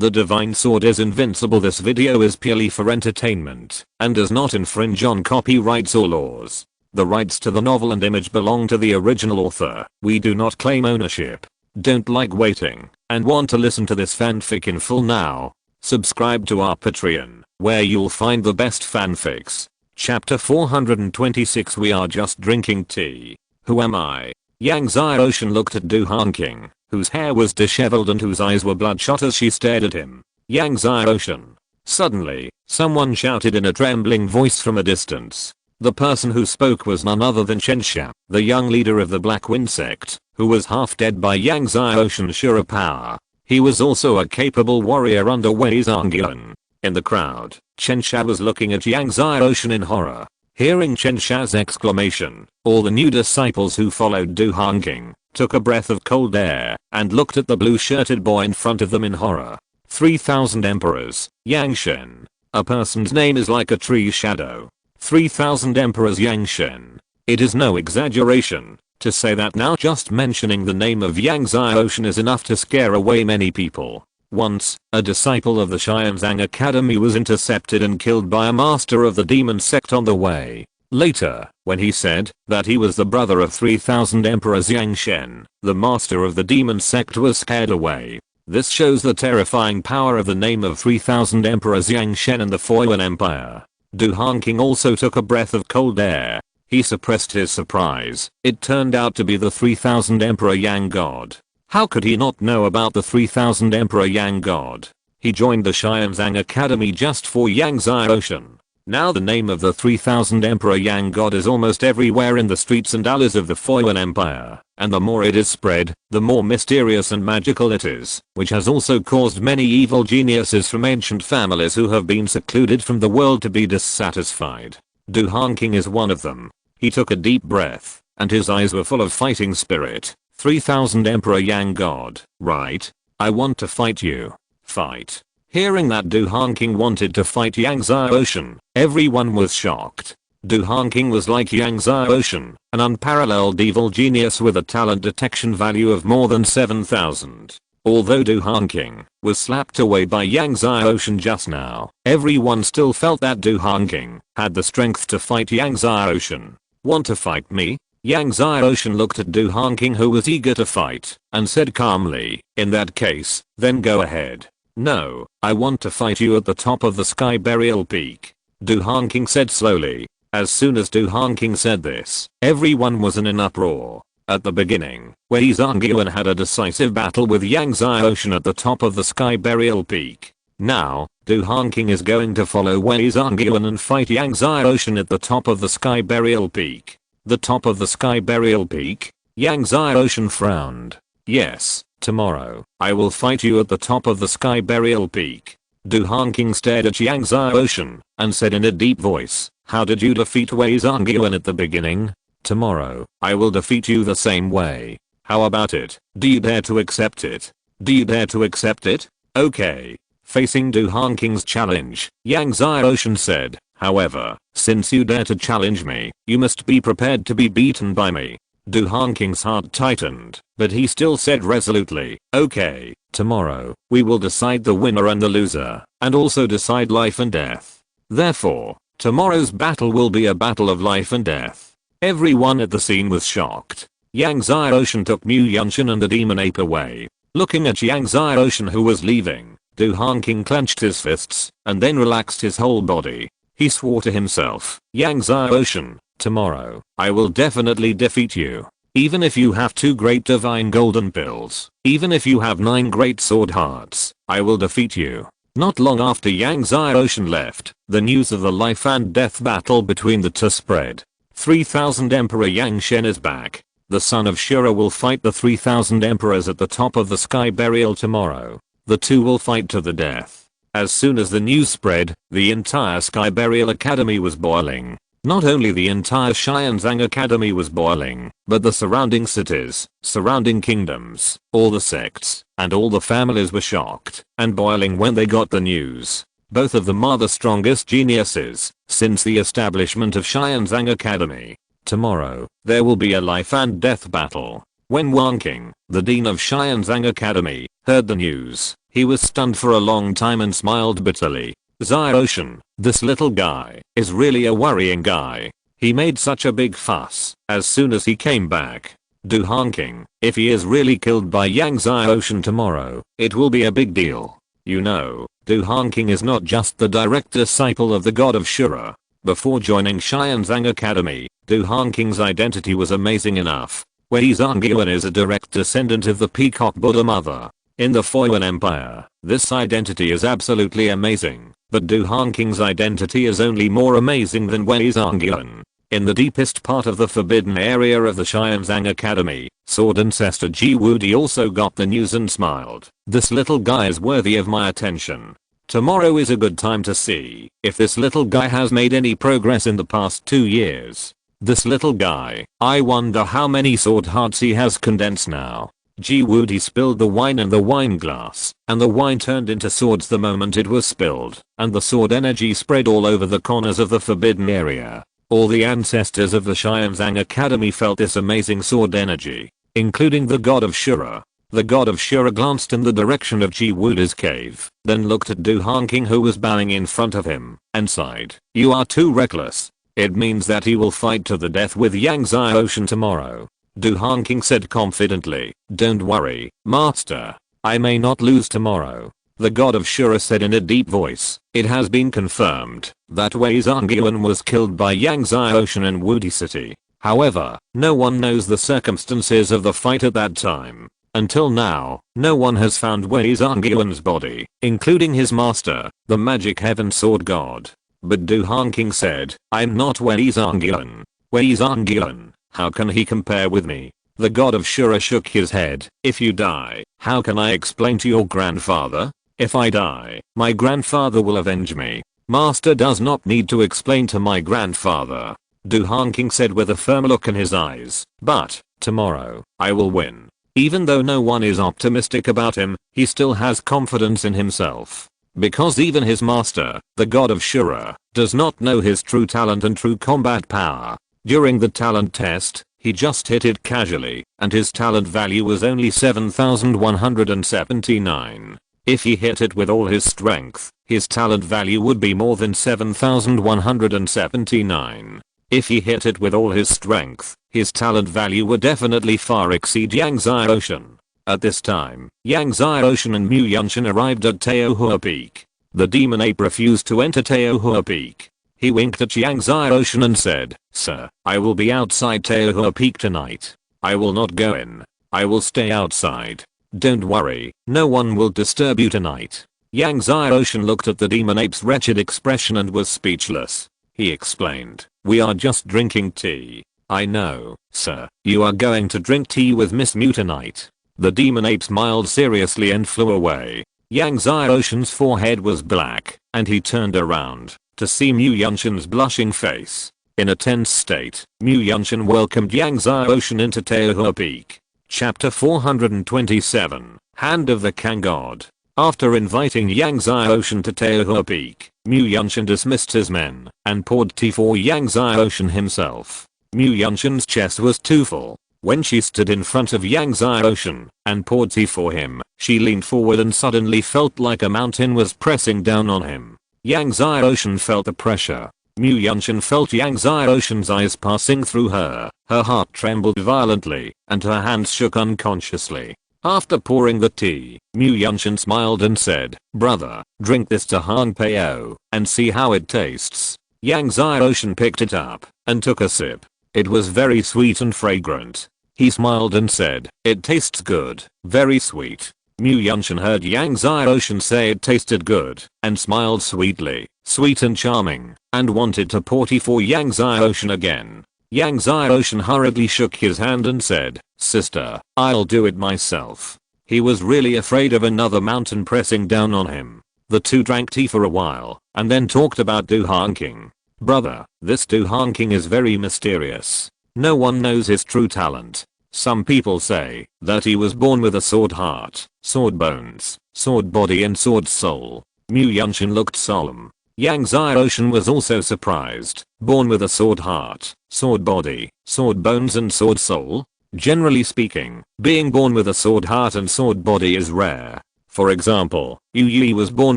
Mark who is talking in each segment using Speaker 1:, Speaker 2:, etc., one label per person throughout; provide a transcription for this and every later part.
Speaker 1: The divine sword is invincible. This video is purely for entertainment and does not infringe on copyrights or laws. The rights to the novel and image belong to the original author. We do not claim ownership. Don't like waiting and want to listen to this fanfic in full now? Subscribe to our Patreon, where you'll find the best fanfics. Chapter 426. We are just drinking tea. Who am I? Yang Xiaoshan looked at Du Hanqing, whose hair was disheveled and whose eyes were bloodshot as she stared at him. Yang Xiaoshan. Suddenly, someone shouted in a trembling voice from a distance. The person who spoke was none other than Chen Xia, the young leader of the Black Wind sect, who was half dead by Yang Xiaoshan's sheer power. He was also a capable warrior under Wei Zhongyuan. In the crowd, Chen Xia was looking at Yang Xiaoshan in horror. Hearing Chen Xia's exclamation, all the new disciples who followed Du Hanqing took a breath of cold air and looked at the blue-shirted boy in front of them in horror. 3,000 emperors, Yang Shen. A person's name is like a tree's shadow. 3,000 emperors Yang Shen. It is no exaggeration to say that now just mentioning the name of Yang Xiaoshan is enough to scare away many people. Once, a disciple of the Xianzang Academy was intercepted and killed by a master of the demon sect on the way. Later, when he said that he was the brother of 3,000 emperors Yang Shen, the master of the demon sect was scared away. This shows the terrifying power of the name of 3,000 emperors Yang Shen in the Foyuan Empire. Du Hanqing also took a breath of cold air. He suppressed his surprise. It turned out to be the 3,000 Emperor Yang God. How could he not know about the 3,000 Emperor Yang God? He joined the Xianzang Academy just for Yang Xiaoshan. Now the name of the 3,000 Emperor Yang God is almost everywhere in the streets and alleys of the Foyuan Empire, and the more it is spread, the more mysterious and magical it is, which has also caused many evil geniuses from ancient families who have been secluded from the world to be dissatisfied. Du Hanqing is one of them. He took a deep breath, and his eyes were full of fighting spirit. 3,000 Emperor Yang God, right? I want to fight you. Fight. Hearing that Du Hanqing wanted to fight Yang Xiaoshan, everyone was shocked. Du Hanqing was like Yang Xiaoshan, an unparalleled evil genius with a talent detection value of more than 7,000. Although Du Hanqing was slapped away by Yang Xiaoshan just now, everyone still felt that Du Hanqing had the strength to fight Yang Xiaoshan. Want to fight me? Yang Xiaoshan looked at Du Hanqing, who was eager to fight, and said calmly, in that case, then go ahead. No, I want to fight you at the top of the Sky Burial Peak. Du Hanqing said slowly. As soon as Du Hanqing said this, everyone was in an uproar. At the beginning, Wei Zhongyuan had a decisive battle with Yang Xiaoshan at the top of the Sky Burial Peak. Now, Du Hanqing is going to follow Wei Zhongyuan and fight Yang Xiaoshan at the top of the Sky Burial Peak. The top of the Sky Burial Peak? Yang Xiaoshan frowned. Yes, tomorrow, I will fight you at the top of the Sky Burial Peak. Du Hanqing stared at Yang Xiaoshan and said in a deep voice, how did you defeat Wei Zhongyuan at the beginning? Tomorrow, I will defeat you the same way. How about it? Do you dare to accept it? Do you dare to accept it? Okay. Facing Du Hanqing's challenge, Yang Xiaoshan said, however, since you dare to challenge me, you must be prepared to be beaten by me. Du Hanqing's heart tightened, but he still said resolutely, okay, tomorrow, we will decide the winner and the loser, and also decide life and death. Therefore, tomorrow's battle will be a battle of life and death. Everyone at the scene was shocked. Yang Xiaoshan took Mu Yunshan and the demon ape away. Looking at Yang Xiaoshan, who was leaving, Du Hanqing clenched his fists, and then relaxed his whole body. He swore to himself, Yang Xiaoshan, tomorrow, I will definitely defeat you. Even if you have 2 great divine golden pills, even if you have 9 great sword hearts, I will defeat you. Not long after Yang Xiaoshan left, the news of the life and death battle between the two spread. 3,000 Emperor Yang Shen is back. The son of Shura will fight the 3,000 emperors at the top of the Sky Burial tomorrow. The two will fight to the death. As soon as the news spread, the entire Sky Burial Academy was boiling. Not only the entire Xianzang Academy was boiling, but the surrounding cities, surrounding kingdoms, all the sects, and all the families were shocked and boiling when they got the news. Both of them are the strongest geniuses since the establishment of Xianzang Academy. Tomorrow, there will be a life and death battle. When Wang Qing, the dean of Xianzang Academy, heard the news, He was stunned for a long time and smiled bitterly. Ocean, this little guy, is really a worrying guy. He made such a big fuss as soon as he came back. Honking, if he is really killed by Ocean tomorrow, it will be a big deal. You know, Honking is not just the direct disciple of the god of Shura. Before joining Xianzang Academy, Honking's identity was amazing enough. Weizangyuan is a direct descendant of the Peacock Buddha mother. In the Foyan Empire, this identity is absolutely amazing, but Honking's identity is only more amazing than Weizangyuan. In the deepest part of the forbidden area of the Xianzang Academy, Sword Ancestor Ji Wudi also got the news and smiled. This little guy is worthy of my attention. Tomorrow is a good time to see if this little guy has made any progress in the past 2 years. This little guy, I wonder how many sword hearts he has condensed now. Ji Wudi spilled the wine in the wine glass, and the wine turned into swords the moment it was spilled, and the sword energy spread all over the corners of the forbidden area. All the ancestors of the Xianzang Academy felt this amazing sword energy, including the god of Shura. The god of Shura glanced in the direction of Ji Wudi's cave, then looked at Honking who was bowing in front of him, and sighed. You are too reckless. It means that he will fight to the death with Ocean tomorrow. Honking said confidently. Don't worry, master. I may not lose tomorrow. The god of Shura said in a deep voice. It has been confirmed that Weizangyuan was killed by Ocean in Wudi City. However, no one knows the circumstances of the fight at that time. Until now, no one has found Weizangyuan's body, including his master, the Magic Heaven Sword God. But Honking said, I'm not Weizangyuan. Weizangyuan, how can he compare with me? The god of Shura shook his head. If you die, how can I explain to your grandfather? If I die, my grandfather will avenge me. Master does not need to explain to my grandfather. Honking said with a firm look in his eyes. But, tomorrow, I will win. Even though no one is optimistic about him, he still has confidence in himself. Because even his master, the god of Shura, does not know his true talent and true combat power. During the talent test, he just hit it casually, and his talent value was only 7,179. If he hit it with all his strength, his talent value would be more than 7,179. If he hit it with all his strength, his talent value would definitely far exceed Ocean. At this time, Ocean and Mu Yunshan arrived at Teohua Peak. The demon ape refused to enter Teohua Peak. He winked at Ocean and said, Sir, I will be outside Teohua Peak tonight. I will not go in. I will stay outside. Don't worry, no one will disturb you tonight. Ocean looked at the demon ape's wretched expression and was speechless. He explained, we are just drinking tea. I know, sir, you are going to drink tea with Miss Mu tonight. The demon ape smiled seriously and flew away. Ocean's forehead was black, and he turned around to see Mu Yunshan's blushing face. In a tense state, Mu Yunshan welcomed Ocean into Teohua Peak. Chapter 427, Hand of the Kang God. After inviting Ocean to Teohua Peak, Mu Yunshan dismissed his men and poured tea for Ocean himself. Mu Yunshan's chest was too full. When she stood in front of Ocean and poured tea for him, she leaned forward and suddenly felt like a mountain was pressing down on him. Ocean felt the pressure. Mu Yunshan felt Ocean's eyes passing through her. Her heart trembled violently, and her hands shook unconsciously. After pouring the tea, Mu Yunshan smiled and said, Brother, drink this to Han Peo, and see how it tastes. Ocean picked it up, and took a sip. It was very sweet and fragrant. He smiled and said, it tastes good, very sweet. Mu Yunshan heard Ocean say it tasted good, and smiled sweetly, sweet and charming, and wanted to pour tea for Ocean again. Ocean hurriedly shook his hand and said, Sister, I'll do it myself. He was really afraid of another mountain pressing down on him. The two drank tea for a while, and then talked about Honking. Brother, this Honking is very mysterious. No one knows his true talent. Some people say that he was born with a sword heart, sword bones, sword body and sword soul. Mu Yunshan looked solemn. Ocean was also surprised. Born with a sword heart, sword body, sword bones and sword soul? Generally speaking, being born with a sword heart and sword body is rare. For example, Yu Yi was born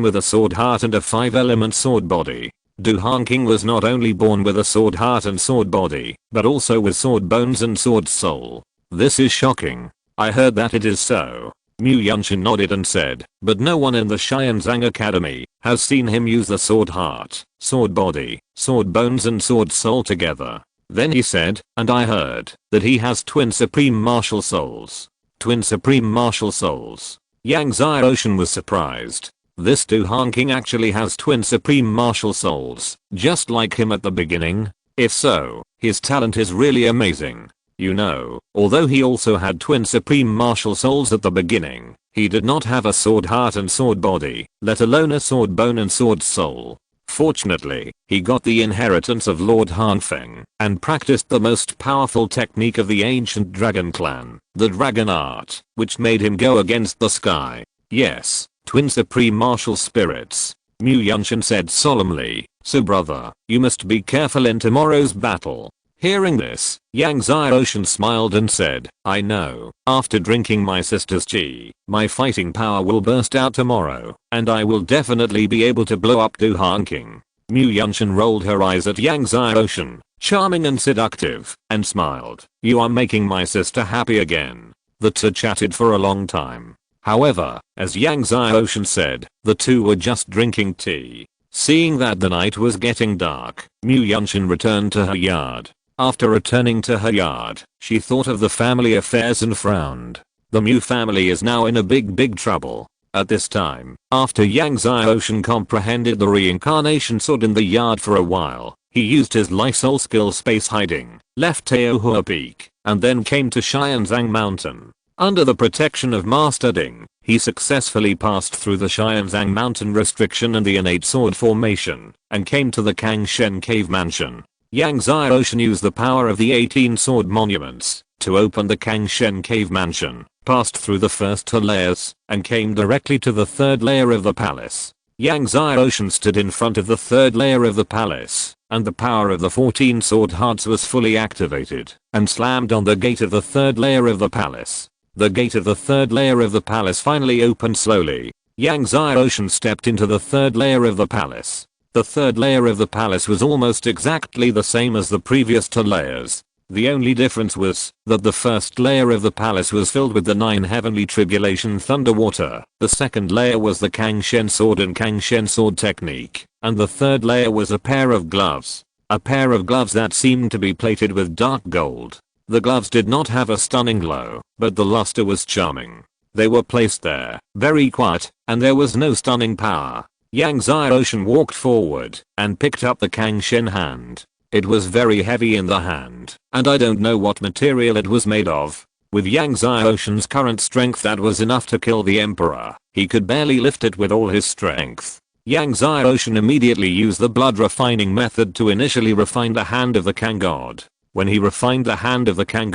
Speaker 1: with a sword heart and a 5-element sword body. Du Hanqing was not only born with a sword heart and sword body, but also with sword bones and sword soul. This is shocking. I heard that it is so. Mu Yunshin nodded and said, but no one in the Xianzang Academy has seen him use the sword heart, sword body, sword bones and sword soul together. Then he said, and I heard that he has twin supreme martial souls. Twin supreme martial souls. Yang Xiaoshan was surprised. This Du Hanqing actually has twin supreme martial souls, just like him at the beginning? If so, his talent is really amazing. You know, although he also had twin supreme martial souls at the beginning, he did not have a sword heart and sword body, let alone a sword bone and sword soul. Fortunately, he got the inheritance of Lord Hanfeng and practiced the most powerful technique of the ancient dragon clan, the dragon art, which made him go against the sky. Yes, twin supreme martial spirits. Mu Yunshin said solemnly, so brother, you must be careful in tomorrow's battle. Hearing this, Yang Xiaoshan smiled and said, I know, after drinking my sister's qi, my fighting power will burst out tomorrow, and I will definitely be able to blow up Du Hanqing. Mu Yunshin rolled her eyes at Yang Xiaoshan, charming and seductive, and smiled. You are making my sister happy again. The two chatted for a long time. However, as Yang Xiaoshan said, the two were just drinking tea. Seeing that the night was getting dark, Mu Yunshin returned to her yard. After returning to her yard, she thought of the family affairs and frowned. The Mu family is now in a big trouble. At this time, after Yang Xiaoshan comprehended the reincarnation sword in the yard for a while, he used his life soul skill space hiding, left Teohua Peak, and then came to Xianzang Mountain. Under the protection of Master Ding, he successfully passed through the Xianzang Mountain restriction and the innate sword formation, and came to the Kangshen Cave Mansion. Yang Xiaoshan used the power of the 18 sword monuments to open the Kangshen Cave Mansion, passed through the first 2 layers, and came directly to the 3rd layer of the palace. Yang Xiaoshan stood in front of the 3rd layer of the palace, and the power of the 14 sword hearts was fully activated, and slammed on the gate of the 3rd layer of the palace. The gate of the 3rd layer of the palace finally opened slowly. Yang Xiaoshan stepped into the 3rd layer of the palace. The 3rd layer of the palace was almost exactly the same as the previous 2 layers. The only difference was that the first layer of the palace was filled with the 9 heavenly tribulation thunder water, the 2nd layer was the Kangshen sword and Kangshen sword technique, and the 3rd layer was a pair of gloves. A pair of gloves that seemed to be plated with dark gold. The gloves did not have a stunning glow, but the luster was charming. They were placed there, very quiet, and there was no stunning power. Yang Xiaoshan walked forward and picked up the Kangshen hand. It was very heavy in the hand, and I don't know what material it was made of. With Yang Xiaoshan's current strength, that was enough to kill the emperor. He could barely lift it with all his strength. Yang Xiaoshan immediately used the blood refining method to initially refine the hand of the Kang God. When he refined the hand of the Kang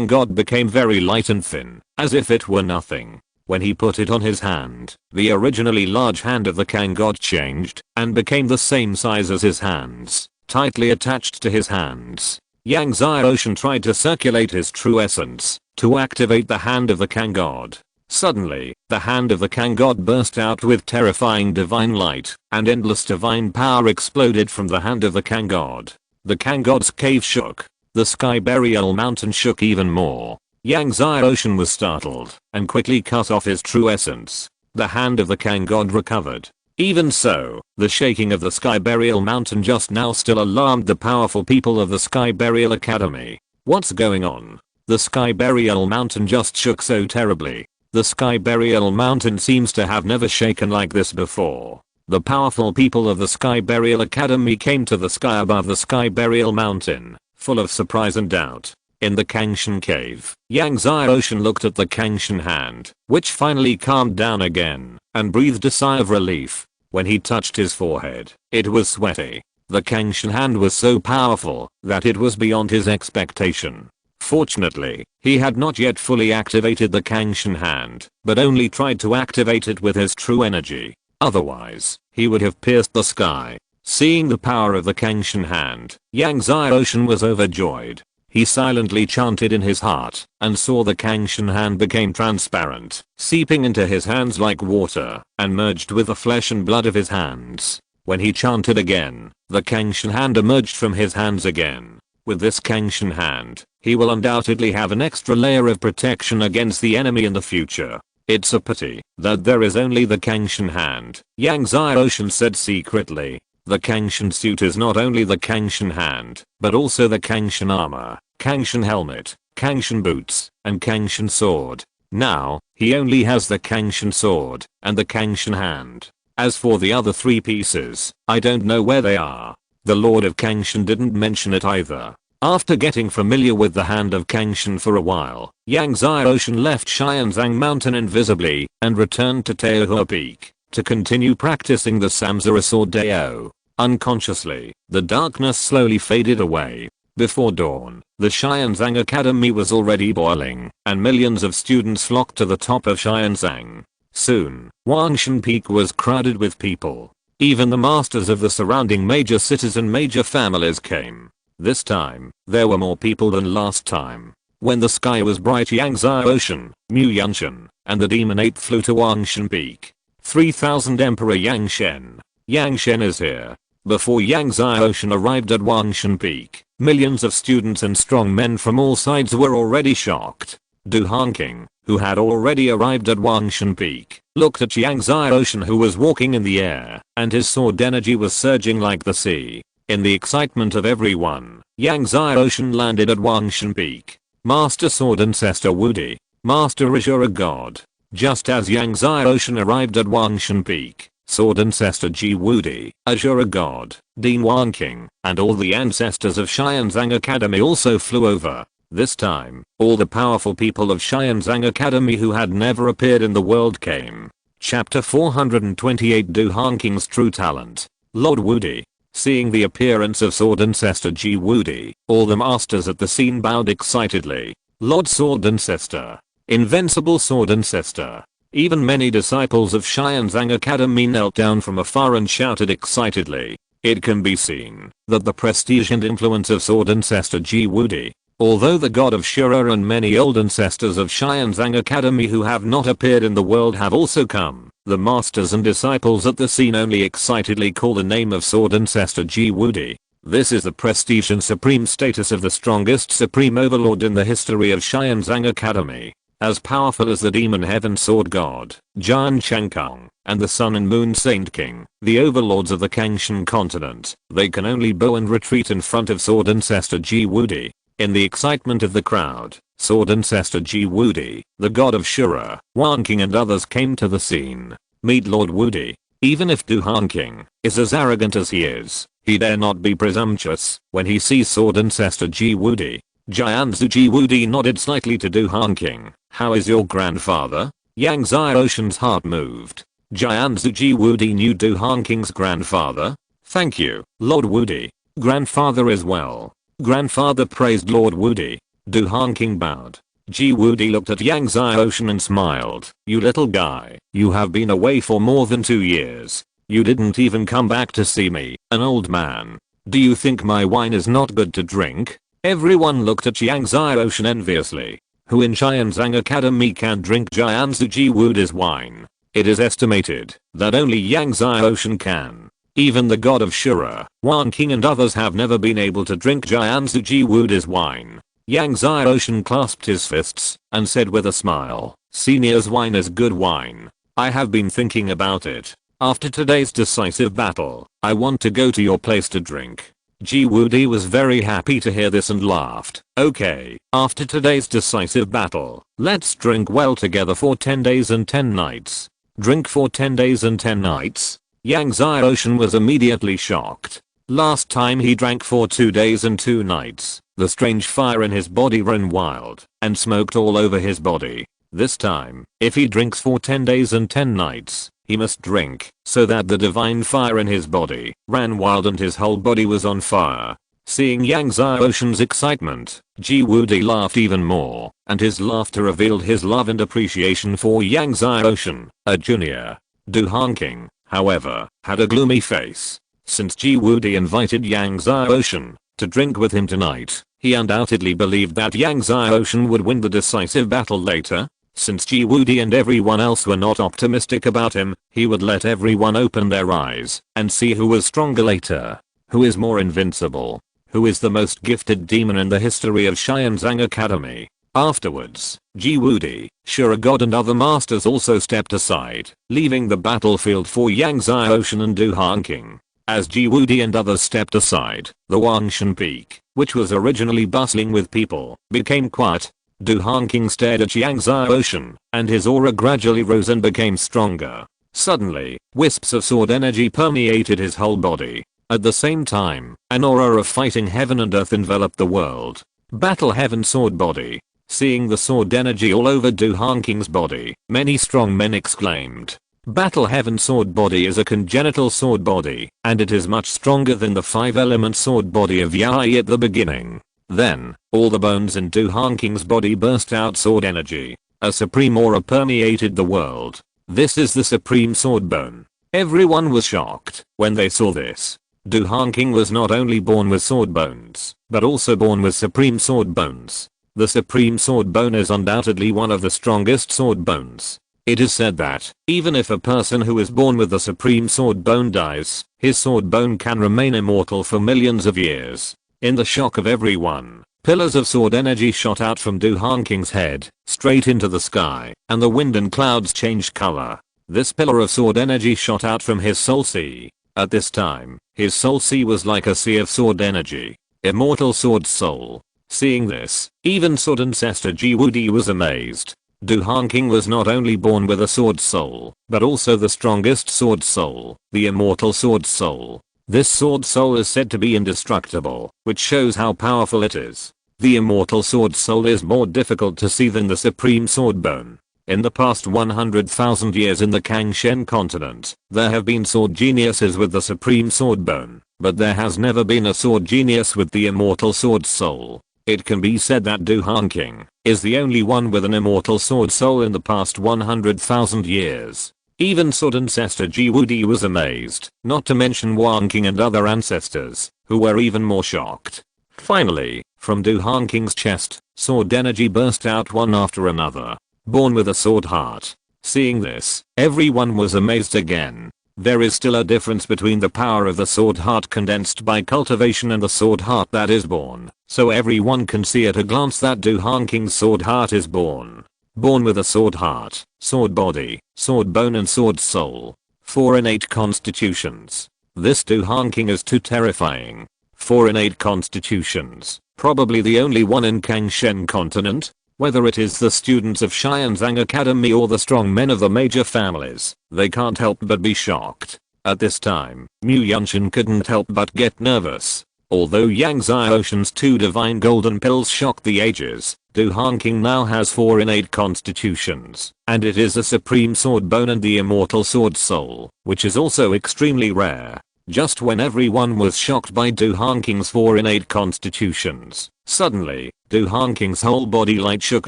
Speaker 1: God became very light and thin, as if it were nothing. When he put it on his hand, the originally large hand of the Kang God changed and became the same size as his hands, tightly attached to his hands. Yang Xiaoshan tried to circulate his true essence to activate the hand of the Kang God. Suddenly, the hand of the Kang God burst out with terrifying divine light, and endless divine power exploded from the hand of the Kang God. The Kang God's cave shook. The Sky Burial Mountain shook even more. Yang Xiaoshan was startled and quickly cut off his true essence. The hand of the Kang God recovered. Even so, the shaking of the Sky Burial Mountain just now still alarmed the powerful people of the Sky Burial Academy. What's going on? The Sky Burial Mountain just shook so terribly. The Sky Burial Mountain seems to have never shaken like this before. The powerful people of the Sky Burial Academy came to the sky above the Sky Burial Mountain, full of surprise and doubt. In the Kangshen cave, Yang Xiaoshan looked at the Kangshen hand, which finally calmed down again, and breathed a sigh of relief. When he touched his forehead, it was sweaty. The Kangshen hand was so powerful that it was beyond his expectation. Fortunately, he had not yet fully activated the Kangshen hand, but only tried to activate it with his true energy. Otherwise, he would have pierced the sky. Seeing the power of the Kangshen hand, Yang Xiaoshan was overjoyed. He silently chanted in his heart and saw the Kangshan hand became transparent, seeping into his hands like water and merged with the flesh and blood of his hands. When he chanted again, the Kangshan hand emerged from his hands again. With this Kangshan hand, he will undoubtedly have an extra layer of protection against the enemy in the future. It's a pity that there is only the Kangshan hand, Yang Xiaoshan said secretly. The Kangshan suit is not only the Kangshan hand, but also the Kangshan armor, Kangshan helmet, Kangshan boots, and Kangshan sword. Now, he only has the Kangshan sword and the Kangshan hand. As for the other 3 pieces, I don't know where they are. The Lord of Kangshan didn't mention it either. After getting familiar with the hand of Kangshan for a while, Yang Xiaoshan left Xianzang Mountain invisibly and returned to Teohua Peak to continue practicing the Samsara Sword Dao. Unconsciously, the darkness slowly faded away. Before dawn, the Xianzang Academy was already boiling, and millions of students flocked to the top of Xianzang. Soon, Wangshan Peak was crowded with people. Even the masters of the surrounding major cities and major families came. This time, there were more people than last time. When the sky was bright, Yang Xiaoshan, Mu Yunshan, and the Demon Ape flew to Wangshan Peak. 3000 Emperor Yang Shen. Yang Shen is here. Before Yang Xiaoshan arrived at Wangshan Peak, millions of students and strong men from all sides were already shocked. Du Hanqing, who had already arrived at Wangshan Peak, looked at Yang Xiaoshan who was walking in the air, and his sword energy was surging like the sea. In the excitement of everyone, Yang Xiaoshan landed at Wangshan Peak. Master Sword Ancestor Wudi. Master Azure God. Just as Yang Xiaoshan arrived at Wangshan Peak, Sword Ancestor Ji Wudi, Azure God, Dean Wanking, and all the ancestors of Xianzang Academy also flew over. This time, all the powerful people of Xianzang Academy who had never appeared in the world came. Chapter 428 Du Hanking's True Talent. Lord Wudi. Seeing the appearance of Sword Ancestor Ji Wudi, all the masters at the scene bowed excitedly. Lord Sword Ancestor. Invincible Sword Ancestor. Even many disciples of Xianzang Academy knelt down from afar and shouted excitedly. It can be seen that the prestige and influence of Sword Ancestor Ji Wudi. Although the god of Shura and many old ancestors of Xianzang Academy who have not appeared in the world have also come, the masters and disciples at the scene only excitedly call the name of Sword Ancestor Ji Wudi. This is the prestige and supreme status of the strongest supreme overlord in the history of Xianzang Academy. As powerful as the Demon Heaven Sword God, Jian Changkong, and the Sun and Moon Saint King, the overlords of the Kangshan continent, they can only bow and retreat in front of Sword Ancestor Ji Wudi. In the excitement of the crowd, Sword Ancestor Ji Wudi, the god of Shura, Wanking and others came to the scene. Meet Lord Wudi. Even if Du Hanqing is as arrogant as he is, he dare not be presumptuous when he sees Sword Ancestor Ji Wudi. Jianzu Ji Wudi nodded slightly to Du Hanqing. How is your grandfather? Yang Xiaoshan's heart moved. Jianzu Ji Wudi knew Du Hanqing's grandfather. Thank you, Lord Wudi. Grandfather is well. Grandfather praised Lord Wudi. Du Hanqing bowed. Ji Wudi looked at Yang Xiaoshan and smiled. You little guy, you have been away for more than 2 years. You didn't even come back to see me, an old man. Do you think my wine is not good to drink? Everyone looked at Yang Xiaoshan enviously. Who in Xianzang Academy can drink Jianzu Ji Wudi's wine? It is estimated that only Yang Xiaoshan can. Even the god of Shura, Wanking and others have never been able to drink Jianzu Ji Wudi's wine. Yang Xiaoshan clasped his fists and said with a smile, Senior's wine is good wine. I have been thinking about it. After today's decisive battle, I want to go to your place to drink. Ji Wudi was very happy to hear this and laughed. Okay, after today's decisive battle, let's drink well together for 10 days and 10 nights. Drink for 10 days and 10 nights? Yang Xiaoshan was immediately shocked. Last time he drank for 2 days and 2 nights, the strange fire in his body ran wild and smoked all over his body. This time, if he drinks for 10 days and 10 nights, he must drink so that the divine fire in his body ran wild and his whole body was on fire. Seeing Yang Xiaoshan's excitement, Ji Wudi laughed even more, and his laughter revealed his love and appreciation for Yang Xiaoshan, a junior. Du Hanqing, however, had a gloomy face. Since Ji Wudi invited Yang Xiaoshan to drink with him tonight. He undoubtedly believed that Yang Xiaoshan would win the decisive battle later. Since Ji Wudi and everyone else were not optimistic about him, he would let everyone open their eyes and see who was stronger later. Who is more invincible? Who is the most gifted demon in the history of Xianzang Academy? Afterwards, Ji Wudi, Shurigod and other masters also stepped aside, leaving the battlefield for Yang Xiaoshan and Du Hanqing. As Ji Wudi and others stepped aside, the Wangshan Peak, which was originally bustling with people, became quiet. Du Hanqing stared at Yang Xiaoshan, and his aura gradually rose and became stronger. Suddenly, wisps of sword energy permeated his whole body. At the same time, an aura of fighting heaven and earth enveloped the world. Battle heaven sword body. Seeing the sword energy all over Du Hanqing's body, many strong men exclaimed. Battle heaven sword body is a congenital sword body, and it is much stronger than the 5-element sword body of Yai at the beginning. Then, all the bones in Du Hanqing's body burst out sword energy. A supreme aura permeated the world. This is the supreme sword bone. Everyone was shocked when they saw this. Du Hanqing was not only born with sword bones, but also born with supreme sword bones. The supreme sword bone is undoubtedly one of the strongest sword bones. It is said that, even if a person who is born with the supreme sword bone dies, his sword bone can remain immortal for millions of years. In the shock of everyone, pillars of sword energy shot out from Du Hanqing's head, straight into the sky, and the wind and clouds changed color. This pillar of sword energy shot out from his soul sea. At this time, his soul sea was like a sea of sword energy. Immortal sword soul. Seeing this, even sword ancestor Ji Wudi was amazed. Du Hanqing was not only born with a sword soul, but also the strongest sword soul, the immortal sword soul. This sword soul is said to be indestructible, which shows how powerful it is. The immortal sword soul is more difficult to see than the supreme sword bone. In the past 100,000 years in the Kangshen continent, there have been sword geniuses with the supreme sword bone, but there has never been a sword genius with the immortal sword soul. It can be said that Du Hanqing is the only one with an immortal sword soul in the past 100,000 years. Even sword ancestor Ji Wudi was amazed, not to mention Wang Qing and other ancestors, who were even more shocked. Finally, from Du Hanqing's chest, sword energy burst out one after another. Born with a sword heart. Seeing this, everyone was amazed again. There is still a difference between the power of the sword heart condensed by cultivation and the sword heart that is born, so everyone can see at a glance that Du Hanqing's sword heart is born. Born with a sword heart, sword body, sword bone and sword soul. 4 innate constitutions. This Du Hanqing is too terrifying. 4 innate constitutions, probably the only one in Kangshen continent. Whether it is the students of Xianzang Academy or the strong men of the major families, they can't help but be shocked. At this time, Mu Yunshin couldn't help but get nervous. Although Yang Xiaoshan's 2 divine golden pills shocked the ages, Du Hanqing now has 4 innate constitutions, and it is the supreme sword bone and the immortal sword soul, which is also extremely rare. Just when everyone was shocked by Du Hanqing's 4 innate constitutions, suddenly, Du Hanqing's whole body light shook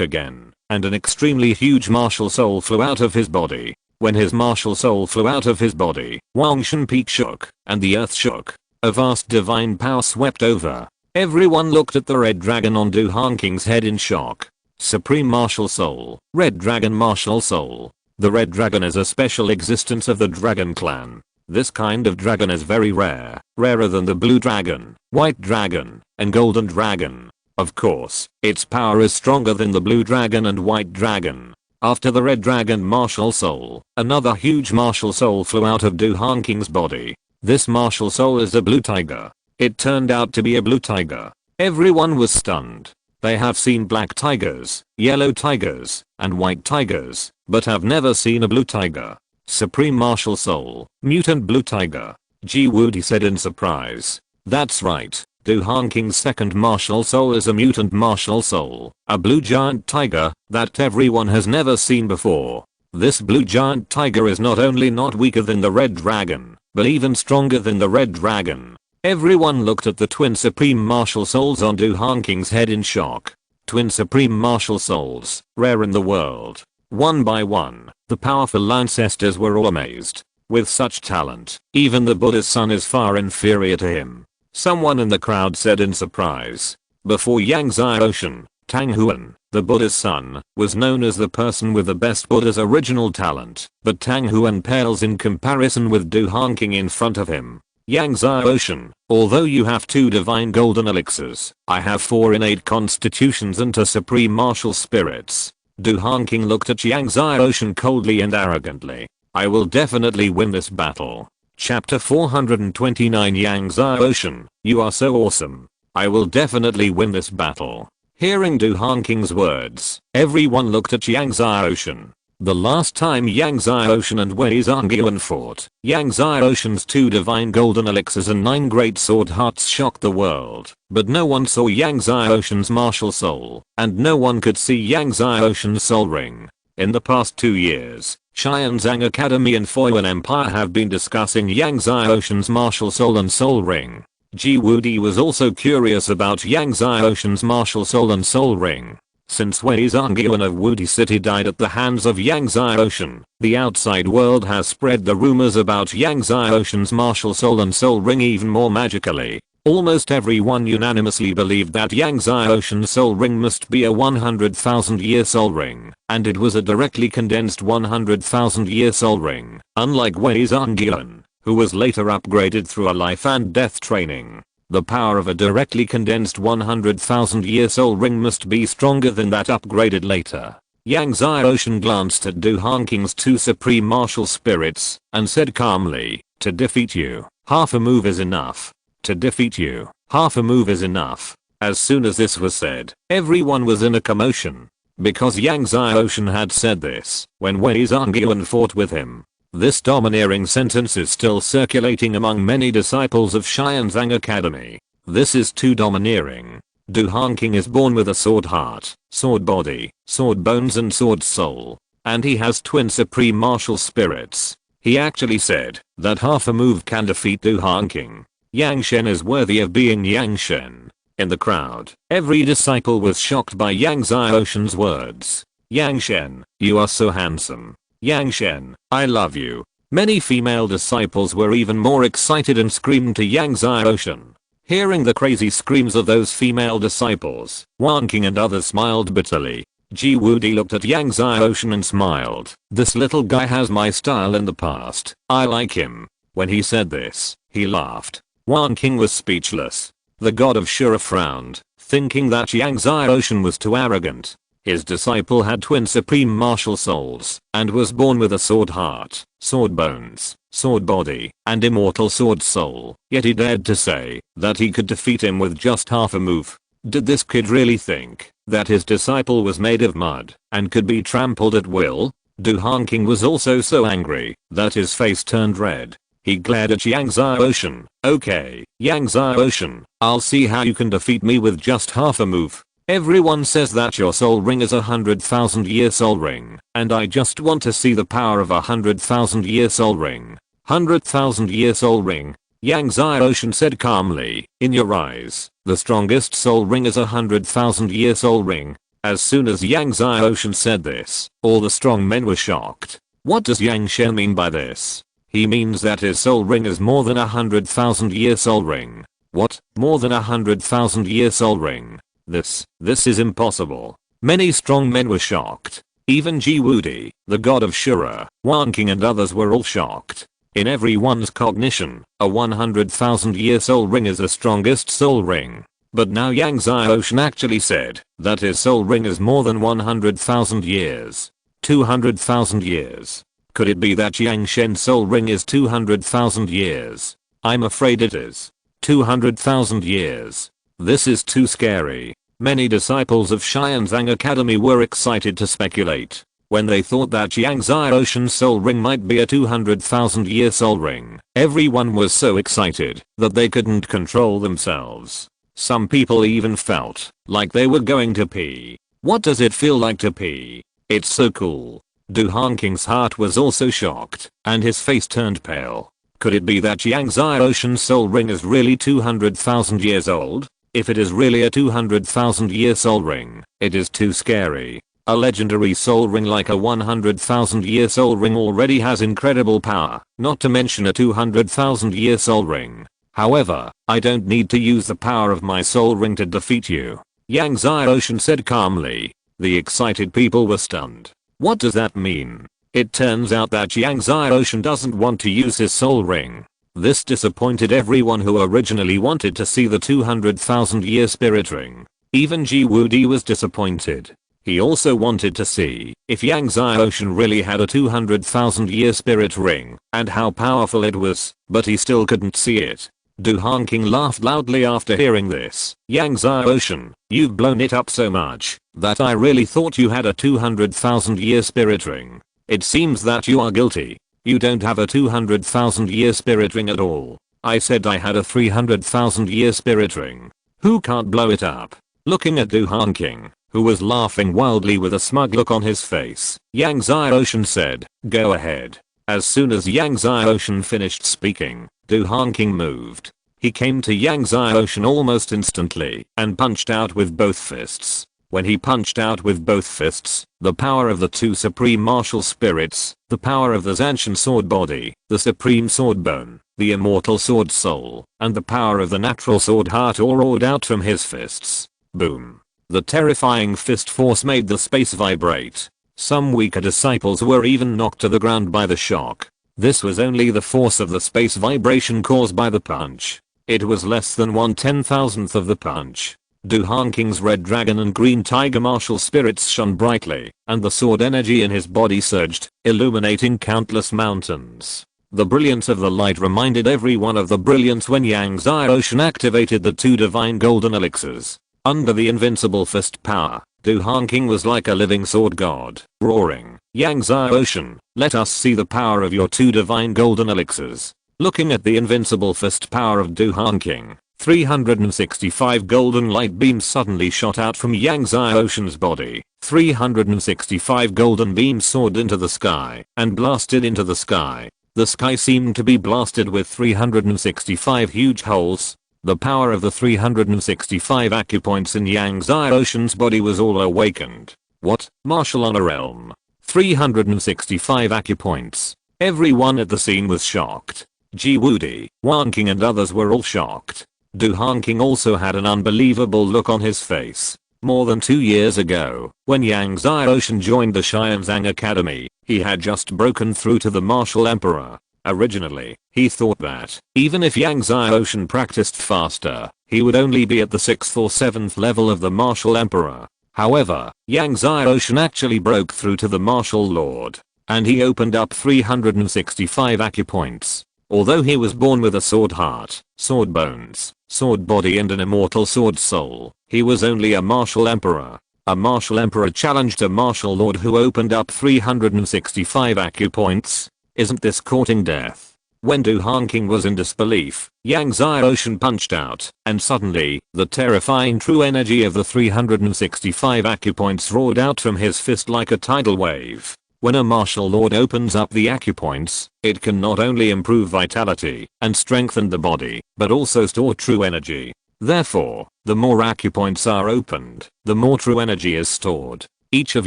Speaker 1: again, and an extremely huge martial soul flew out of his body. When his martial soul flew out of his body, Wangshan Peak shook, and the earth shook. A vast divine power swept over. Everyone looked at the red dragon on Du Hanqing's head in shock. Supreme martial soul, red dragon martial soul. The red dragon is a special existence of the dragon clan. This kind of dragon is very rare, rarer than the blue dragon, white dragon, and golden dragon. Of course, its power is stronger than the blue dragon and white dragon. After the red dragon martial soul, another huge martial soul flew out of Du Hanqing's body. This martial soul is a blue tiger. It turned out to be a blue tiger. Everyone was stunned. They have seen black tigers, yellow tigers, and white tigers, but have never seen a blue tiger. Supreme martial soul, mutant blue tiger. Ji Wudi said in surprise. That's right. Du Hanqing's second martial soul is a mutant martial soul, a blue giant tiger that everyone has never seen before. This blue giant tiger is not only not weaker than the red dragon, but even stronger than the red dragon. Everyone looked at the twin supreme martial souls on Du Hanqing's head in shock. Twin supreme martial souls, rare in the world. One by one, the powerful ancestors were all amazed. With such talent, even the Buddha's son is far inferior to him. Someone in the crowd said in surprise. Before Yang Xiaoshan, Tang Huan, the Buddha's son, was known as the person with the best Buddha's original talent, but Tang Huan pales in comparison with Du Hanqing in front of him. Yang Xiaoshan, although you have 2 divine golden elixirs, I have 4 innate constitutions and 2 supreme martial spirits. Du Hanqing looked at Yang Xiaoshan coldly and arrogantly. I will definitely win this battle. Chapter 429 Yang Xiaoshan, you are so awesome. I will definitely win this battle. Hearing Du Hanqing's words, everyone looked at Yang Xiaoshan. The last time Yang Xiaoshan and Wei Zhongyuan fought, Yang Xiaoshan's 2 divine golden elixirs and 9 great sword hearts shocked the world, but no one saw Yang Xiaoshan's martial soul, and no one could see Yang Xiaoshan's soul ring. In the past 2 years, Xianzang Academy and Foyuan Empire have been discussing Yang Xiaoshan's martial soul and soul ring. Ji Wudi was also curious about Yang Xiaoshan's martial soul and soul ring. Since Wei Zhongyuan of Wudi City died at the hands of Yang Xiaoshan, the outside world has spread the rumors about Yang Xiaoshan's martial soul and soul ring even more magically. Almost everyone unanimously believed that Yang Xiaoshan's soul ring must be a 100,000-year soul ring, and it was a directly condensed 100,000-year soul ring, unlike Wei Zhongyuan, who was later upgraded through a life and death training. The power of a directly condensed 100,000-year soul ring must be stronger than that upgraded later. Yang Xiaoshan glanced at Du Hanqing's 2 supreme martial spirits, and said calmly, to defeat you, half a move is enough. To defeat you, half a move is enough. As soon as this was said, everyone was in a commotion. Because Yang Xiaoshan had said this, when Wei Zhongyuan fought with him. This domineering sentence is still circulating among many disciples of Xianzang Academy. This is too domineering. Du Hanqing is born with a sword heart, sword body, sword bones and sword soul. And he has twin supreme martial spirits. He actually said that half a move can defeat Du Hanqing. Yang Shen is worthy of being Yang Shen. In the crowd, every disciple was shocked by Yang Xiaoshan's words. Yang Shen, you are so handsome. Yang Shen, I love you. Many female disciples were even more excited and screamed to Yang Xiaoshan. Hearing the crazy screams of those female disciples, Wan Qing and others smiled bitterly. Ji Wudi looked at Yang Xiaoshan and smiled. This little guy has my style in the past. I like him. When he said this, he laughed. Wan Qing was speechless. The god of Shura frowned, thinking that Yang Xiaoshan was too arrogant. His disciple had twin supreme martial souls, and was born with a sword heart, sword bones, sword body, and immortal sword soul, yet he dared to say that he could defeat him with just half a move. Did this kid really think that his disciple was made of mud, and could be trampled at will? Du Hanqing was also so angry that his face turned red. He glared at Yang Xiaoshan. Okay, Yang Xiaoshan, I'll see how you can defeat me with just half a move. Everyone says that your soul ring is 100,000-year soul ring, and I just want to see the power of 100,000-year soul ring. 100,000-year soul ring. Yang Xiaoshan said calmly, in your eyes, the strongest soul ring is 100,000-year soul ring. As soon as Yang Xiaoshan said this, all the strong men were shocked. What does Yang Shen mean by this? He means that his soul ring is more than 100,000-year soul ring. What? More than 100,000-year soul ring? This is impossible. Many strong men were shocked. Even Ji Wudi, the god of Shura, Wan Qing and others were all shocked. In everyone's cognition, a 100,000-year soul ring is the strongest soul ring. But now Yang Xiaoshan actually said that his soul ring is more than 100,000 years. 200,000 years. Could it be that Yang Shen's soul ring is 200,000 years? I'm afraid it is. 200,000 years. This is too scary. Many disciples of Xianzang Academy were excited to speculate when they thought that Yang Xiaoshan's soul ring might be a 200,000-year soul ring. Everyone was so excited that they couldn't control themselves. Some people even felt like they were going to pee. What does it feel like to pee? It's so cool. Du Hanqing's heart was also shocked, and his face turned pale. Could it be that Yang Xiaoshan's soul ring is really 200,000 years old? If it is really a 200,000-year soul ring, it is too scary. A legendary soul ring like a 100,000-year soul ring already has incredible power, not to mention a 200,000-year soul ring. However, I don't need to use the power of my soul ring to defeat you, Yang Xiaoshan said calmly. The excited people were stunned. What does that mean? It turns out that Yang Xiaoshan doesn't want to use his soul ring. This disappointed everyone who originally wanted to see the 200,000 year spirit ring. Even Ji Wudi was disappointed. He also wanted to see if Yang Xiaoshan really had a 200,000 year spirit ring and how powerful it was, but he still couldn't see it. Du Hanqing laughed loudly after hearing this. Yang Xiaoshan, you've blown it up so much that I really thought you had a 200,000 year spirit ring. It seems that you are guilty. You don't have a 200,000 year spirit ring at all. I said I had a 300,000 year spirit ring. Who can't blow it up? Looking at Du Hanqing, who was laughing wildly with a smug look on his face, Yang Xiaoshan said, go ahead. As soon as Yang Xiaoshan finished speaking, Du Hanqing moved. He came to Yang Xiaoshan almost instantly and punched out with both fists. When he punched out with both fists, the power of the two supreme martial spirits, the power of the Zanshan sword body, the supreme sword bone, the immortal sword soul, and the power of the natural sword heart all roared out from his fists. Boom. The terrifying fist force made the space vibrate. Some weaker disciples were even knocked to the ground by the shock. This was only the force of the space vibration caused by the punch. It was less than 1/10,000th of the punch. Du Hanqing's red dragon and green tiger martial spirits shone brightly, and the sword energy in his body surged, illuminating countless mountains. The brilliance of the light reminded everyone of the brilliance when Yang Xiaoshan activated the two divine golden elixirs. Under the invincible fist power, Du Hanqing was like a living sword god, roaring, Yang Xiaoshan, let us see the power of your two divine golden elixirs. Looking at the invincible fist power of Du Hanqing, 365 golden light beams suddenly shot out from Yang Xiaoshan's body. 365 golden beams soared into the sky and blasted into the sky. The sky seemed to be blasted with 365 huge holes. The power of the 365 acupoints in Yang Xiaoshan's body was all awakened. What? Martial honor realm. 365 acupoints. Everyone at the scene was shocked. Ji Wudi, Wanqing and others were all shocked. Du Hanqing also had an unbelievable look on his face. More than 2 years ago, when Yang Xiaoshan joined the Xianzang Academy, he had just broken through to the Martial Emperor. Originally, he thought that, even if Yang Xiaoshan practiced faster, he would only be at the 6th or 7th level of the Martial Emperor. However, Yang Xiaoshan actually broke through to the Martial Lord, and he opened up 365 acupoints. Although he was born with a sword heart, sword bones, sword body and an immortal sword soul, he was only a Martial Emperor. A Martial Emperor challenged a Martial Lord who opened up 365 acupoints. Isn't this courting death? When Du Hanqing was in disbelief, Yang Xiaoshan punched out, and suddenly, the terrifying true energy of the 365 acupoints roared out from his fist like a tidal wave. When a martial lord opens up the acupoints, it can not only improve vitality and strengthen the body, but also store true energy. Therefore, the more acupoints are opened, the more true energy is stored. Each of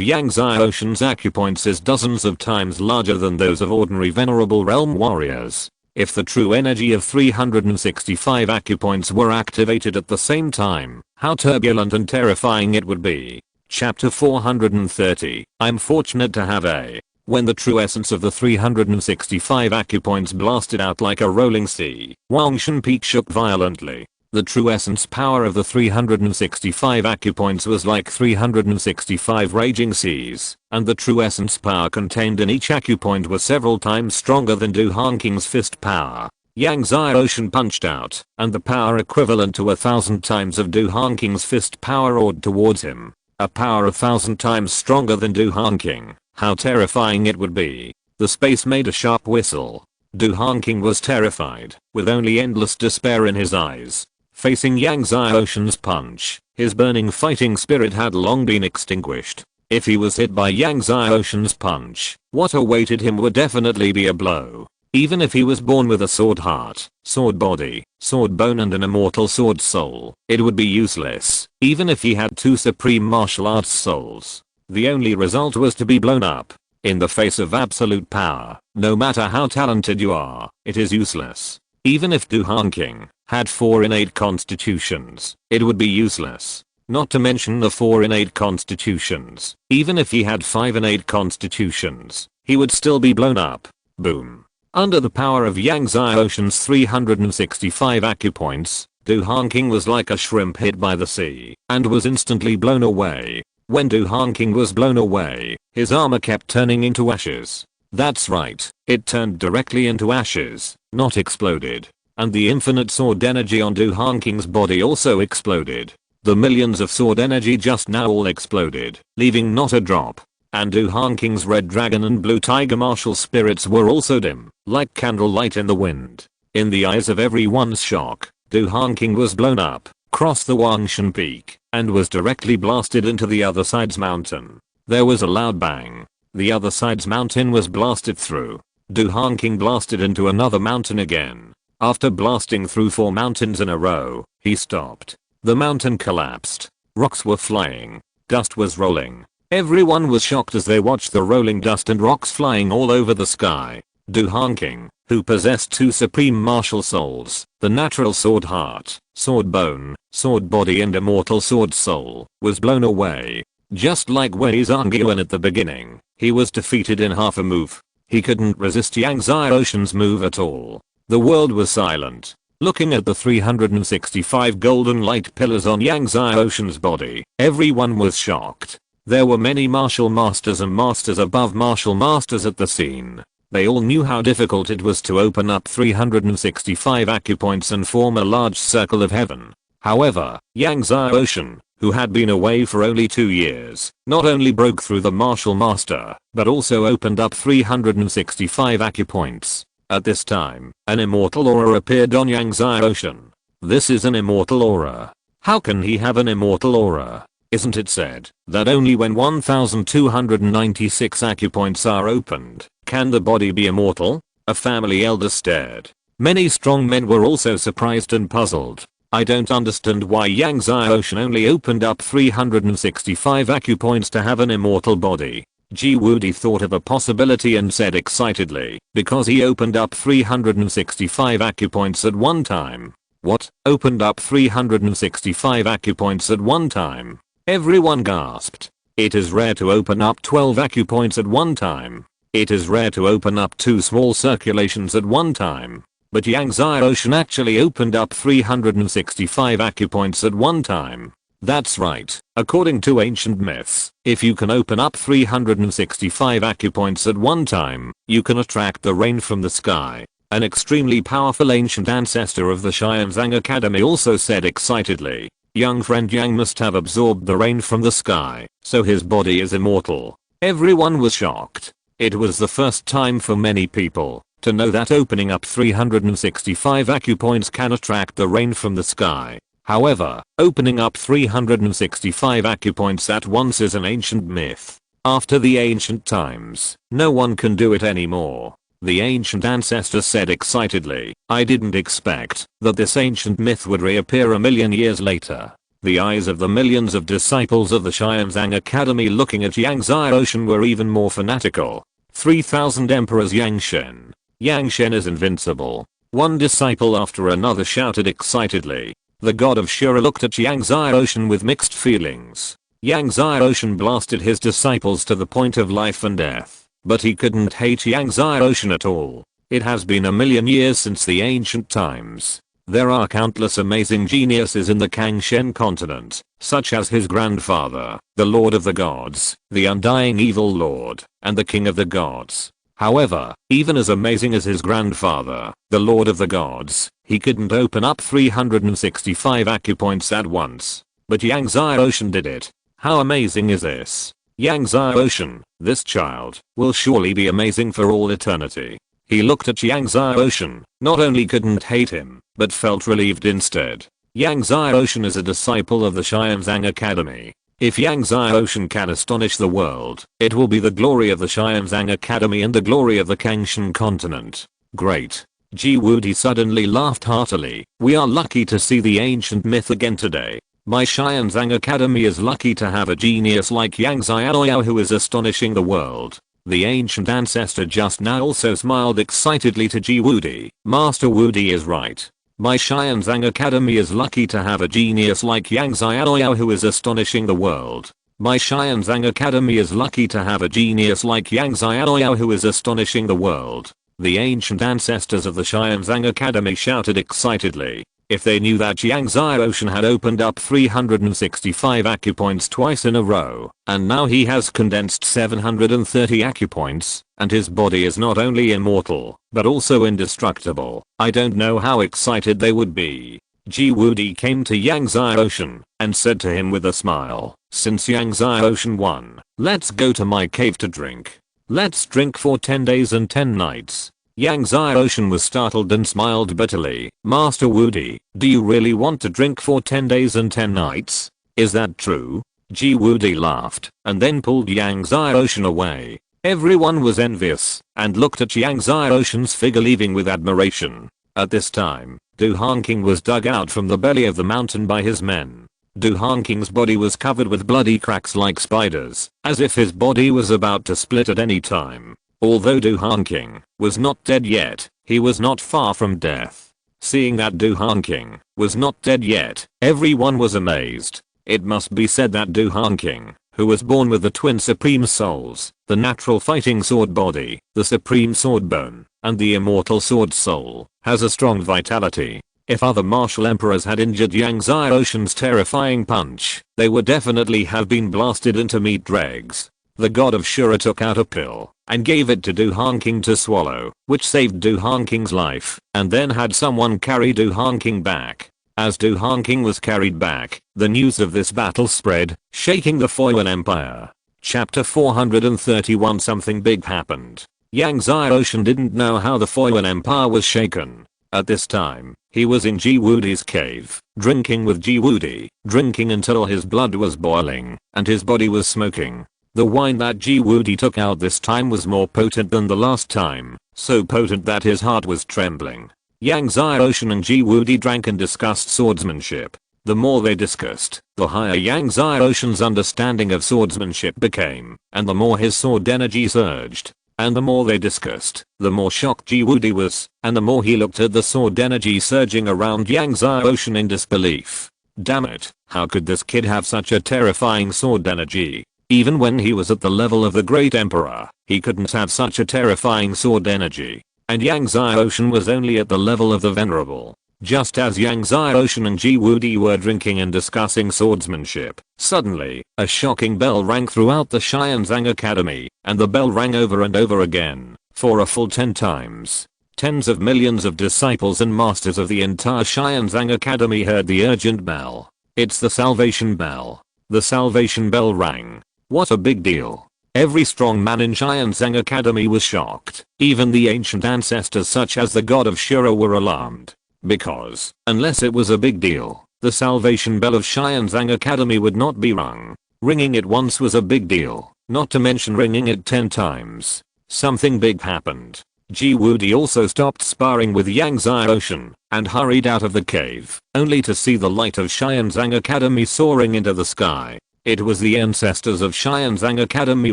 Speaker 1: Yang Xiaoshan's acupoints is dozens of times larger than those of ordinary venerable realm warriors. If the true energy of 365 acupoints were activated at the same time, how turbulent and terrifying it would be. Chapter 430, I'm fortunate to have a. When the true essence of the 365 acupoints blasted out like a rolling sea, Wangshan Peak shook violently. The true essence power of the 365 acupoints was like 365 raging seas, and the true essence power contained in each acupoint was several times stronger than Du Hanqing's fist power. Yang Xiaoshan punched out, and the power equivalent to 1,000 times of Du Hanqing's fist power roared towards him. A power 1,000 times stronger than Du Hanqing. How terrifying it would be. The space made a sharp whistle. Du Hanqing was terrified, with only endless despair in his eyes. Facing Yang Xiaoshan's punch, his burning fighting spirit had long been extinguished. If he was hit by Yang Xiaoshan's punch, what awaited him would definitely be a blow. Even if he was born with a sword heart, sword body, sword bone and an immortal sword soul, it would be useless. Even if he had two supreme martial arts souls, the only result was to be blown up. In the face of absolute power, no matter how talented you are, it is useless. Even if Du Hanqing had 4 innate constitutions, it would be useless. Not to mention the 4 innate constitutions. Even if he had 5 innate constitutions, he would still be blown up. Boom. Under the power of Yang Zai Ocean's 365 acupoints, Du Hanqing was like a shrimp hit by the sea, and was instantly blown away. When Du Hanqing was blown away, his armor kept turning into ashes. That's right, it turned directly into ashes, not exploded. And the infinite sword energy on Du Hanqing's body also exploded. The millions of sword energy just now all exploded, leaving not a drop. And Du Hanqing's red dragon and blue tiger martial spirits were also dim, like candlelight in the wind. In the eyes of everyone's shock, Du Hanqing was blown up, crossed the Wangshan Peak, and was directly blasted into the other side's mountain. There was a loud bang. The other side's mountain was blasted through. Du Hanqing blasted into another mountain again. After blasting through 4 mountains in a row, he stopped. The mountain collapsed. Rocks were flying. Dust was rolling. Everyone was shocked as they watched the rolling dust and rocks flying all over the sky. Du Hanqing, who possessed 2 supreme martial souls, the natural sword heart, sword bone, sword body and immortal sword soul, was blown away. Just like Wei Zhangyuan at the beginning, he was defeated in half a move. He couldn't resist Yang Zai Ocean's move at all. The world was silent. Looking at the 365 golden light pillars on Yang Zai Ocean's body, everyone was shocked. There were many martial masters and masters above martial masters at the scene. They all knew how difficult it was to open up 365 acupoints and form a large circle of heaven. However, Yang Zai Ocean, who had been away for only 2 years, not only broke through the martial master, but also opened up 365 acupoints. At this time, an immortal aura appeared on Yang Zai Ocean. This is an immortal aura. How can he have an immortal aura? Isn't it said that only when 1296 acupoints are opened, can the body be immortal? A family elder stared. Many strong men were also surprised and puzzled. I don't understand why Yang Zai Ocean only opened up 365 acupoints to have an immortal body. Ji Wudi thought of a possibility and said excitedly, because he opened up 365 acupoints at one time. What? Opened up 365 acupoints at one time? Everyone gasped. It is rare to open up 12 acupoints at one time. It is rare to open up 2 small circulations at one time. But Yang Zai Ocean actually opened up 365 acupoints at one time. That's right. According to ancient myths, if you can open up 365 acupoints at one time, you can attract the rain from the sky. An extremely powerful ancient ancestor of the Xianzang Academy also said excitedly, young friend Yang must have absorbed the rain from the sky, so his body is immortal. Everyone was shocked. It was the first time for many people to know that opening up 365 acupoints can attract the rain from the sky. However, opening up 365 acupoints at once is an ancient myth. After the ancient times, no one can do it anymore. The ancient ancestor said excitedly, I didn't expect that this ancient myth would reappear a million years later. The eyes of the millions of disciples of the Xianzang Academy looking at Yang Zai Ocean were even more fanatical. 3,000 emperors Yang Shen. Yang Shen is invincible. One disciple after another shouted excitedly. The god of Shura looked at Yang Zai Ocean with mixed feelings. Yang Zai Ocean blasted his disciples to the point of life and death, but he couldn't hate Yang Zai Ocean at all. It has been a million years since the ancient times. There are countless amazing geniuses in the Kangshen continent, such as his grandfather, the Lord of the Gods, the Undying Evil Lord, and the King of the Gods. However, even as amazing as his grandfather, the Lord of the Gods, he couldn't open up 365 acupoints at once. But Yang Zai Ocean did it. How amazing is this? Yang Zai Ocean, this child, will surely be amazing for all eternity. He looked at Yang Zai Ocean, not only couldn't hate him, but felt relieved instead. Yang Zai Ocean is a disciple of the Xianzang Academy. If Yang Zai Ocean can astonish the world, it will be the glory of the Xianzang Academy and the glory of the Kangshan continent. Great. Ji Wudi suddenly laughed heartily. We are lucky to see the ancient myth again today. My Xianzang Academy is lucky to have a genius like Yang Zai Ocean who is astonishing the world. The ancient ancestor just now also smiled excitedly to Ji Wudi. Master Wudi is right. My Xianzang Academy is lucky to have a genius like Yang Xiaoyao who is astonishing the world. My Xianzang Academy is lucky to have a genius like Yang Xiaoyao who is astonishing the world. The ancient ancestors of the Xianzang Academy shouted excitedly. If they knew that Yang Xiaoshan had opened up 365 acupoints twice in a row, and now he has condensed 730 acupoints, and his body is not only immortal, but also indestructible, I don't know how excited they would be. Ji Wudi came to Yang Xiaoshan and said to him with a smile, since Yang Xiaoshan won, let's go to my cave to drink. Let's drink for 10 days and 10 nights. Yang Xiaoshan was startled and smiled bitterly. Master Wudi, do you really want to drink for 10 days and 10 nights? Is that true? Ji Wudi laughed and then pulled Yang Xiaoshan away. Everyone was envious and looked at Yang Xiaoshan's figure leaving with admiration. At this time, Du Hanqing was dug out from the belly of the mountain by his men. Du Hanqing's body was covered with bloody cracks like spiders, as if his body was about to split at any time. Although Du Hanqing was not dead yet, he was not far from death. Seeing that Du Hanqing was not dead yet, everyone was amazed. It must be said that Du Hanqing, who was born with the twin supreme souls, the natural fighting sword body, the supreme sword bone, and the immortal sword soul, has a strong vitality. If other martial emperors had injured Yang Xiaoshan's terrifying punch, they would definitely have been blasted into meat dregs. The god of Shura took out a pill and gave it to Du Hanqing to swallow, which saved Du Hanqing's life, and then had someone carry Du Hanqing back. As Du Hanqing was carried back, the news of this battle spread, shaking the Foyuan Empire. Chapter 431. Something big happened. Yang Xiaoshan didn't know how the Foyuan Empire was shaken. At this time, he was in Ji Wudi's cave, drinking with Ji Wudi, drinking until his blood was boiling, and his body was smoking. The wine that Ji Wudi took out this time was more potent than the last time, so potent that his heart was trembling. Yang Xiaoshan and Ji Wudi drank and discussed swordsmanship. The more they discussed, the higher Yang Xiaoshan's understanding of swordsmanship became, and the more his sword energy surged. And the more they discussed, the more shocked Ji Wudi was, and the more he looked at the sword energy surging around Yang Xiaoshan in disbelief. Damn it, how could this kid have such a terrifying sword energy? Even when he was at the level of the Great Emperor, he couldn't have such a terrifying sword energy. And Yang Xiaoshan was only at the level of the Venerable. Just as Yang Xiaoshan and Ji Wudi were drinking and discussing swordsmanship, suddenly, a shocking bell rang throughout the Xianzang Academy, and the bell rang over and over again, for a full 10 times. Tens of millions of disciples and masters of the entire Xianzang Academy heard the urgent bell. It's the salvation bell. The salvation bell rang. What a big deal. Every strong man in Xianzang Academy was shocked. Even the ancient ancestors such as the god of Shura were alarmed. Because, unless it was a big deal, the salvation bell of Xianzang Academy would not be rung. Ringing it once was a big deal, not to mention ringing it 10 times. Something big happened. Ji Wudi also stopped sparring with Yang Xiaoshan and hurried out of the cave, only to see the light of Xianzang Academy soaring into the sky. It was the ancestors of Xianzang Academy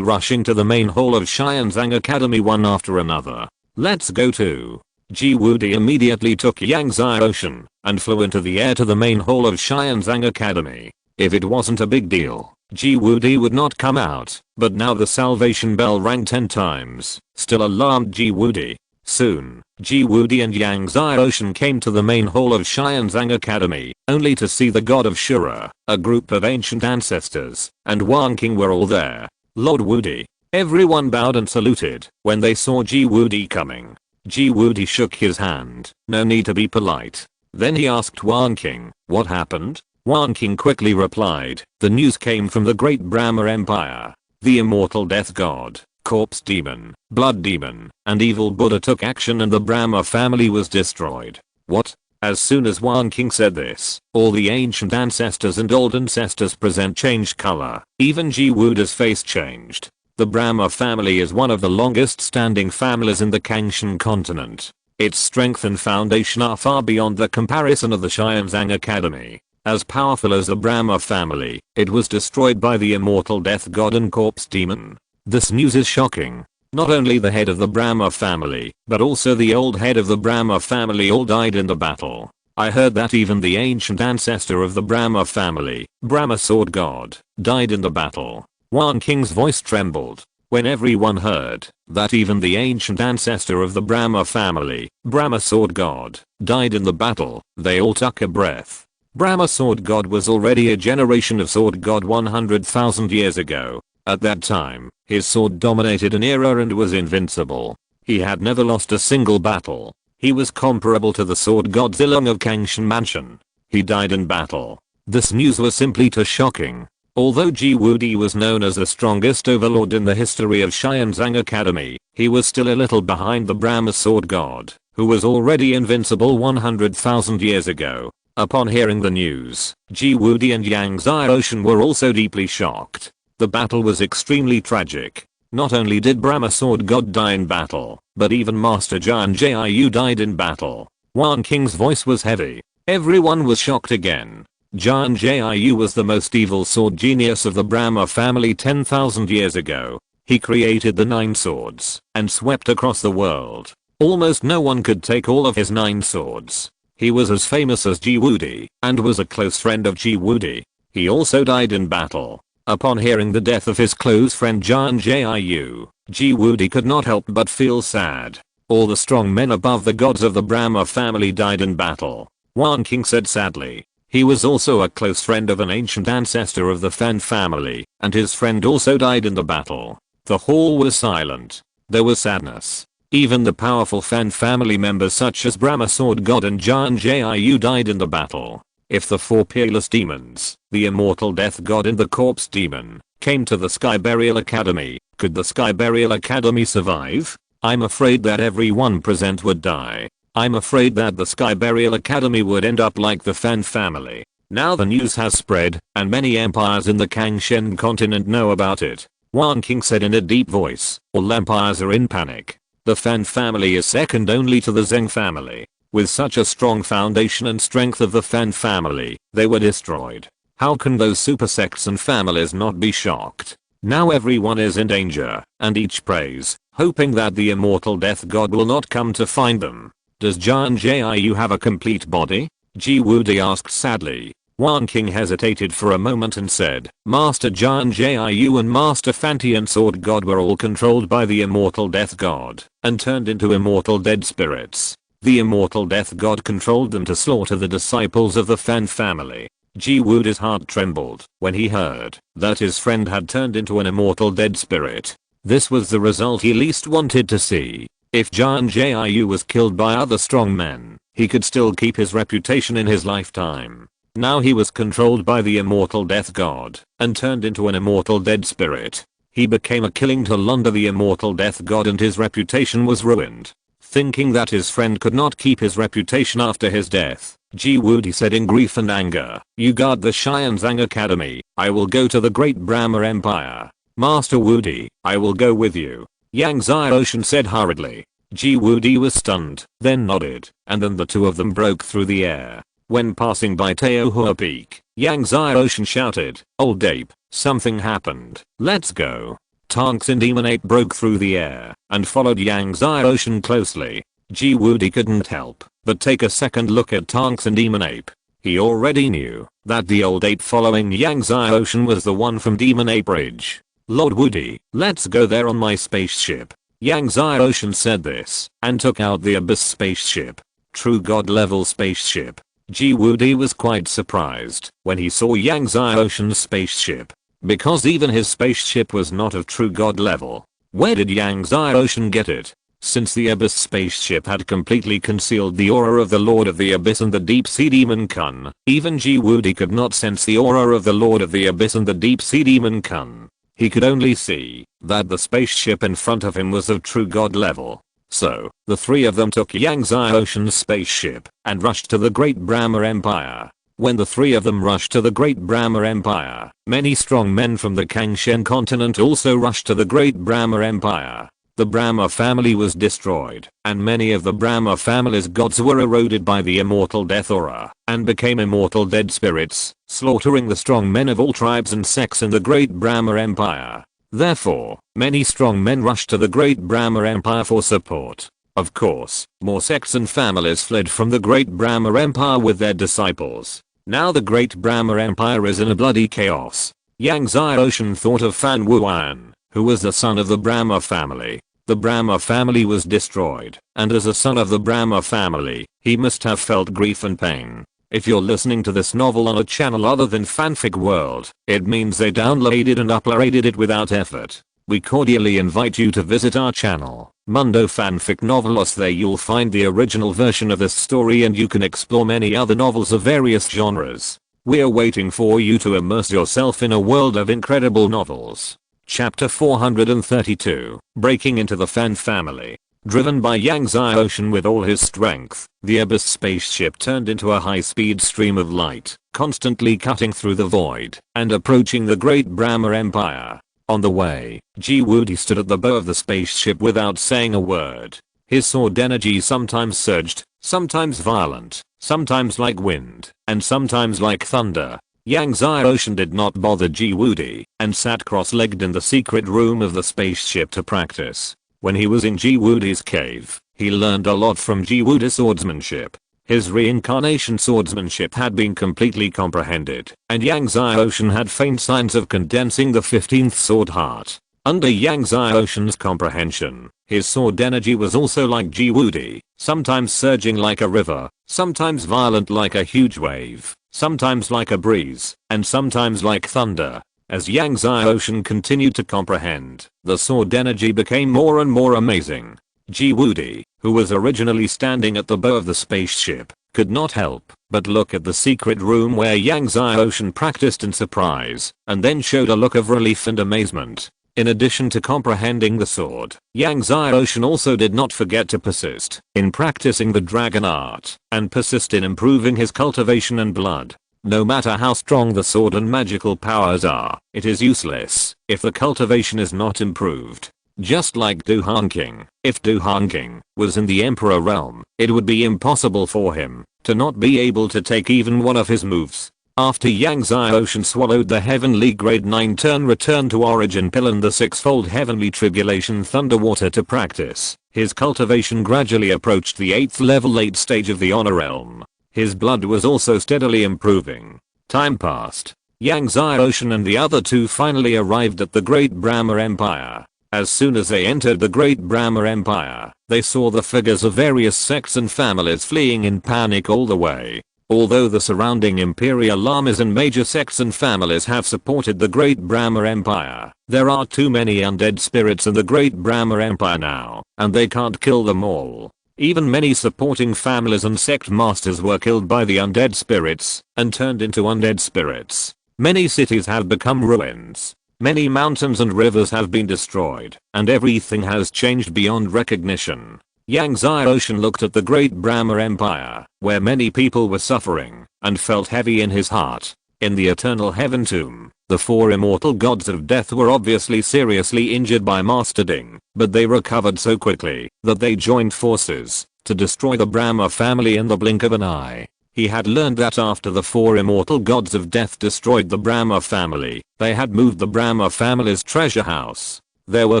Speaker 1: rushing to the main hall of Xianzang Academy one after another. Let's go to. Ji Wudi immediately took Yang Xiaoshan and flew into the air to the main hall of Xianzang Academy. If it wasn't a big deal, Ji Wudi would not come out, but now the salvation bell rang 10 times, still alarmed Ji Wudi. Soon, Ji Wudi and Yang Xiaoshan came to the main hall of Xianzang Academy, only to see the god of Shura, a group of ancient ancestors, and Wang King were all there. Lord Wudi. Everyone bowed and saluted when they saw Ji Wudi coming. Ji Wudi shook his hand. No need to be polite. Then he asked Wang King, what happened? Wang King quickly replied, the news came from the great Brahma Empire. The immortal death god, corpse demon, blood demon, and evil Buddha took action and the Brahma family was destroyed. What? As soon as Wang King said this, all the ancient ancestors and old ancestors present changed color. Even Ji Wudi's face changed. The Brahma family is one of the longest standing families in the Kangshan continent. Its strength and foundation are far beyond the comparison of the Xianzang Academy. As powerful as the Brahma family, it was destroyed by the immortal death god and corpse demon. This news is shocking. Not only the head of the Brahma family, but also the old head of the Brahma family all died in the battle. I heard that even the ancient ancestor of the Brahma family, Brahma sword god, died in the battle. One king's voice trembled when everyone heard that even the ancient ancestor of the Brahma family, Brahma sword god, died in the battle. They all took a breath. Brahma sword god was already a generation of sword god 100,000 years ago. At that time, his sword dominated an era and was invincible. He had never lost a single battle. He was comparable to the sword god Zilong of Kangshan Mansion. He died in battle. This news was simply too shocking. Although Ji Wudi was known as the strongest overlord in the history of Xianzang Academy, he was still a little behind the Brahma sword god, who was already invincible 100,000 years ago. Upon hearing the news, Ji Wudi and Yang Xiaoshan were also deeply shocked. The battle was extremely tragic. Not only did Brahma sword god die in battle, but even Master Jian Jiu died in battle. Wan King's voice was heavy. Everyone was shocked again. Jian Jiu was the most evil sword genius of the Brahma family 10,000 years ago. He created the 9 swords and swept across the world. Almost no one could take all of his 9 swords. He was as famous as Ji Wudi and was a close friend of Ji Wudi. He also died in battle. Upon hearing the death of his close friend Jian Jiu, Ji Wudi could not help but feel sad. All the strong men above the gods of the Brahma family died in battle. Wan King said sadly. He was also a close friend of an ancient ancestor of the Fan family, and his friend also died in the battle. The hall was silent. There was sadness. Even the powerful Fan family members such as Brahma sword god and Jian Jiu died in the battle. If the 4 peerless demons, the immortal death god and the corpse demon, came to the Sky Burial Academy, could the Sky Burial Academy survive? I'm afraid that everyone present would die. I'm afraid that the Sky Burial Academy would end up like the Fan family. Now the news has spread, and many empires in the Kangshan continent know about it. Wan King said in a deep voice, all empires are in panic. The Fan family is second only to the Zheng family. With such a strong foundation and strength of the Fan family, they were destroyed. How can those super sects and families not be shocked? Now everyone is in danger, and each prays, hoping that the immortal death god will not come to find them. Does Jian Jiu have a complete body? Ji Wudi asked sadly. Wan King hesitated for a moment and said, Master Jian Jiu and Master Fantian Sword God were all controlled by the immortal death god and turned into immortal dead spirits. The immortal death god controlled them to slaughter the disciples of the Fan family. Ji Wudi's heart trembled when he heard that his friend had turned into an immortal dead spirit. This was the result he least wanted to see. If Jian Jiu was killed by other strong men, he could still keep his reputation in his lifetime. Now he was controlled by the immortal death god and turned into an immortal dead spirit. He became a killing tool under the immortal death god and his reputation was ruined. Thinking that his friend could not keep his reputation after his death, Ji Wudi said in grief and anger, You guard the Xianzang Academy, I will go to the great Brahma Empire. Master Wudi, I will go with you. Yang Xiaoshan said hurriedly. Ji Wudi was stunned, then nodded, and then the two of them broke through the air. When passing by Teohua Peak, Yang Xiaoshan shouted, Old ape, something happened, let's go. Tanks and Demon Ape broke through the air and followed Yang Xiaoshan closely. Ji Wudi couldn't help but take a second look at Tanks and Demon Ape. He already knew that the old ape following Yang Xiaoshan was the one from Demon Ape Ridge. Lord Wudi, let's go there on my spaceship. Yang Xiaoshan said this and took out the Abyss spaceship. True god level spaceship. Ji Wudi was quite surprised when he saw Yang Xiaoshan's spaceship, because even his spaceship was not of true god level. Where did Yang Xiaoshan get it? Since the Abyss spaceship had completely concealed the aura of the Lord of the Abyss and the Deep Sea Demon Kun, even Ji Wudi could not sense the aura of the Lord of the Abyss and the Deep Sea Demon Kun. He could only see that the spaceship in front of him was of true god level. So, the three of them took Yang Xiaoshan's spaceship and rushed to the Great Brahma Empire. When the three of them rushed to the Great Brahma Empire, many strong men from the Kangshan continent also rushed to the Great Brahma Empire. The Brahma family was destroyed, and many of the Brahma family's gods were eroded by the immortal death aura, and became immortal dead spirits, slaughtering the strong men of all tribes and sects in the Great Brahma Empire. Therefore, many strong men rushed to the Great Brahma Empire for support. Of course, more sects and families fled from the Great Brahma Empire with their disciples. Now the Great Brahma Empire is in a bloody chaos. Yang Xiaoshan thought of Fan Wuan, who was the son of the Brahma family. The Brahma family was destroyed, and as a son of the Brahma family, he must have felt grief and pain. If you're listening to this novel on a channel other than Fanfic World, it means they downloaded and uploaded it without effort. We cordially invite you to visit our channel, Mundo Fanfic Novelos. There you'll find the original version of this story and you can explore many other novels of various genres. We're waiting for you to immerse yourself in a world of incredible novels. Chapter 432, Breaking into the Fan Family. Driven by Yang Xiaoshan with all his strength, the Abyss spaceship turned into a high-speed stream of light, constantly cutting through the void and approaching the Great Brahma Empire. On the way, Ji Wudi stood at the bow of the spaceship without saying a word. His sword energy sometimes surged, sometimes violent, sometimes like wind, and sometimes like thunder. Yang Xiaoshan did not bother Ji Wudi and sat cross-legged in the secret room of the spaceship to practice. When he was in Ji Wudi's cave, he learned a lot from Ji Wudi's swordsmanship. His reincarnation swordsmanship had been completely comprehended, and Yang Xiaoshan had faint signs of condensing the 15th sword heart. Under Yang Xiaoshan's comprehension, his sword energy was also like Ji Wudi, sometimes surging like a river, sometimes violent like a huge wave, sometimes like a breeze, and sometimes like thunder. As Yang Xiaoshan continued to comprehend, the sword energy became more and more amazing. Ji Wudi, who was originally standing at the bow of the spaceship, could not help but look at the secret room where Yang Xiaoshan practiced in surprise, and then showed a look of relief and amazement. In addition to comprehending the sword, Yang Xiaoshan also did not forget to persist in practicing the dragon art, and persist in improving his cultivation and blood. No matter how strong the sword and magical powers are, it is useless if the cultivation is not improved. Just like Duhan King, if Duhan King was in the Emperor realm, it would be impossible for him to not be able to take even one of his moves. After Yang Xiaoshan swallowed the heavenly grade 9 turn return to origin pill and the sixfold heavenly tribulation thunder water to practice, his cultivation gradually approached the 8th level 8 stage of the honor realm. His blood was also steadily improving. Time passed. Yang Xiaoshan and the other two finally arrived at the Great Brahma Empire. As soon as they entered the Great Brahma Empire, they saw the figures of various sects and families fleeing in panic all the way. Although the surrounding imperial armies and major sects and families have supported the Great Brahma Empire, there are too many undead spirits in the Great Brahma Empire now, and they can't kill them all. Even many supporting families and sect masters were killed by the undead spirits and turned into undead spirits. Many cities have become ruins. Many mountains and rivers have been destroyed, and everything has changed beyond recognition. Yang Xiaoshan looked at the Great Brahma Empire, where many people were suffering, and felt heavy in his heart. In the Eternal Heaven Tomb, the 4 immortal gods of death were obviously seriously injured by Master Ding, but they recovered so quickly that they joined forces to destroy the Brahma family in the blink of an eye. He had learned that after the 4 immortal gods of death destroyed the Brahma family, they had moved the Brahma family's treasure house. There were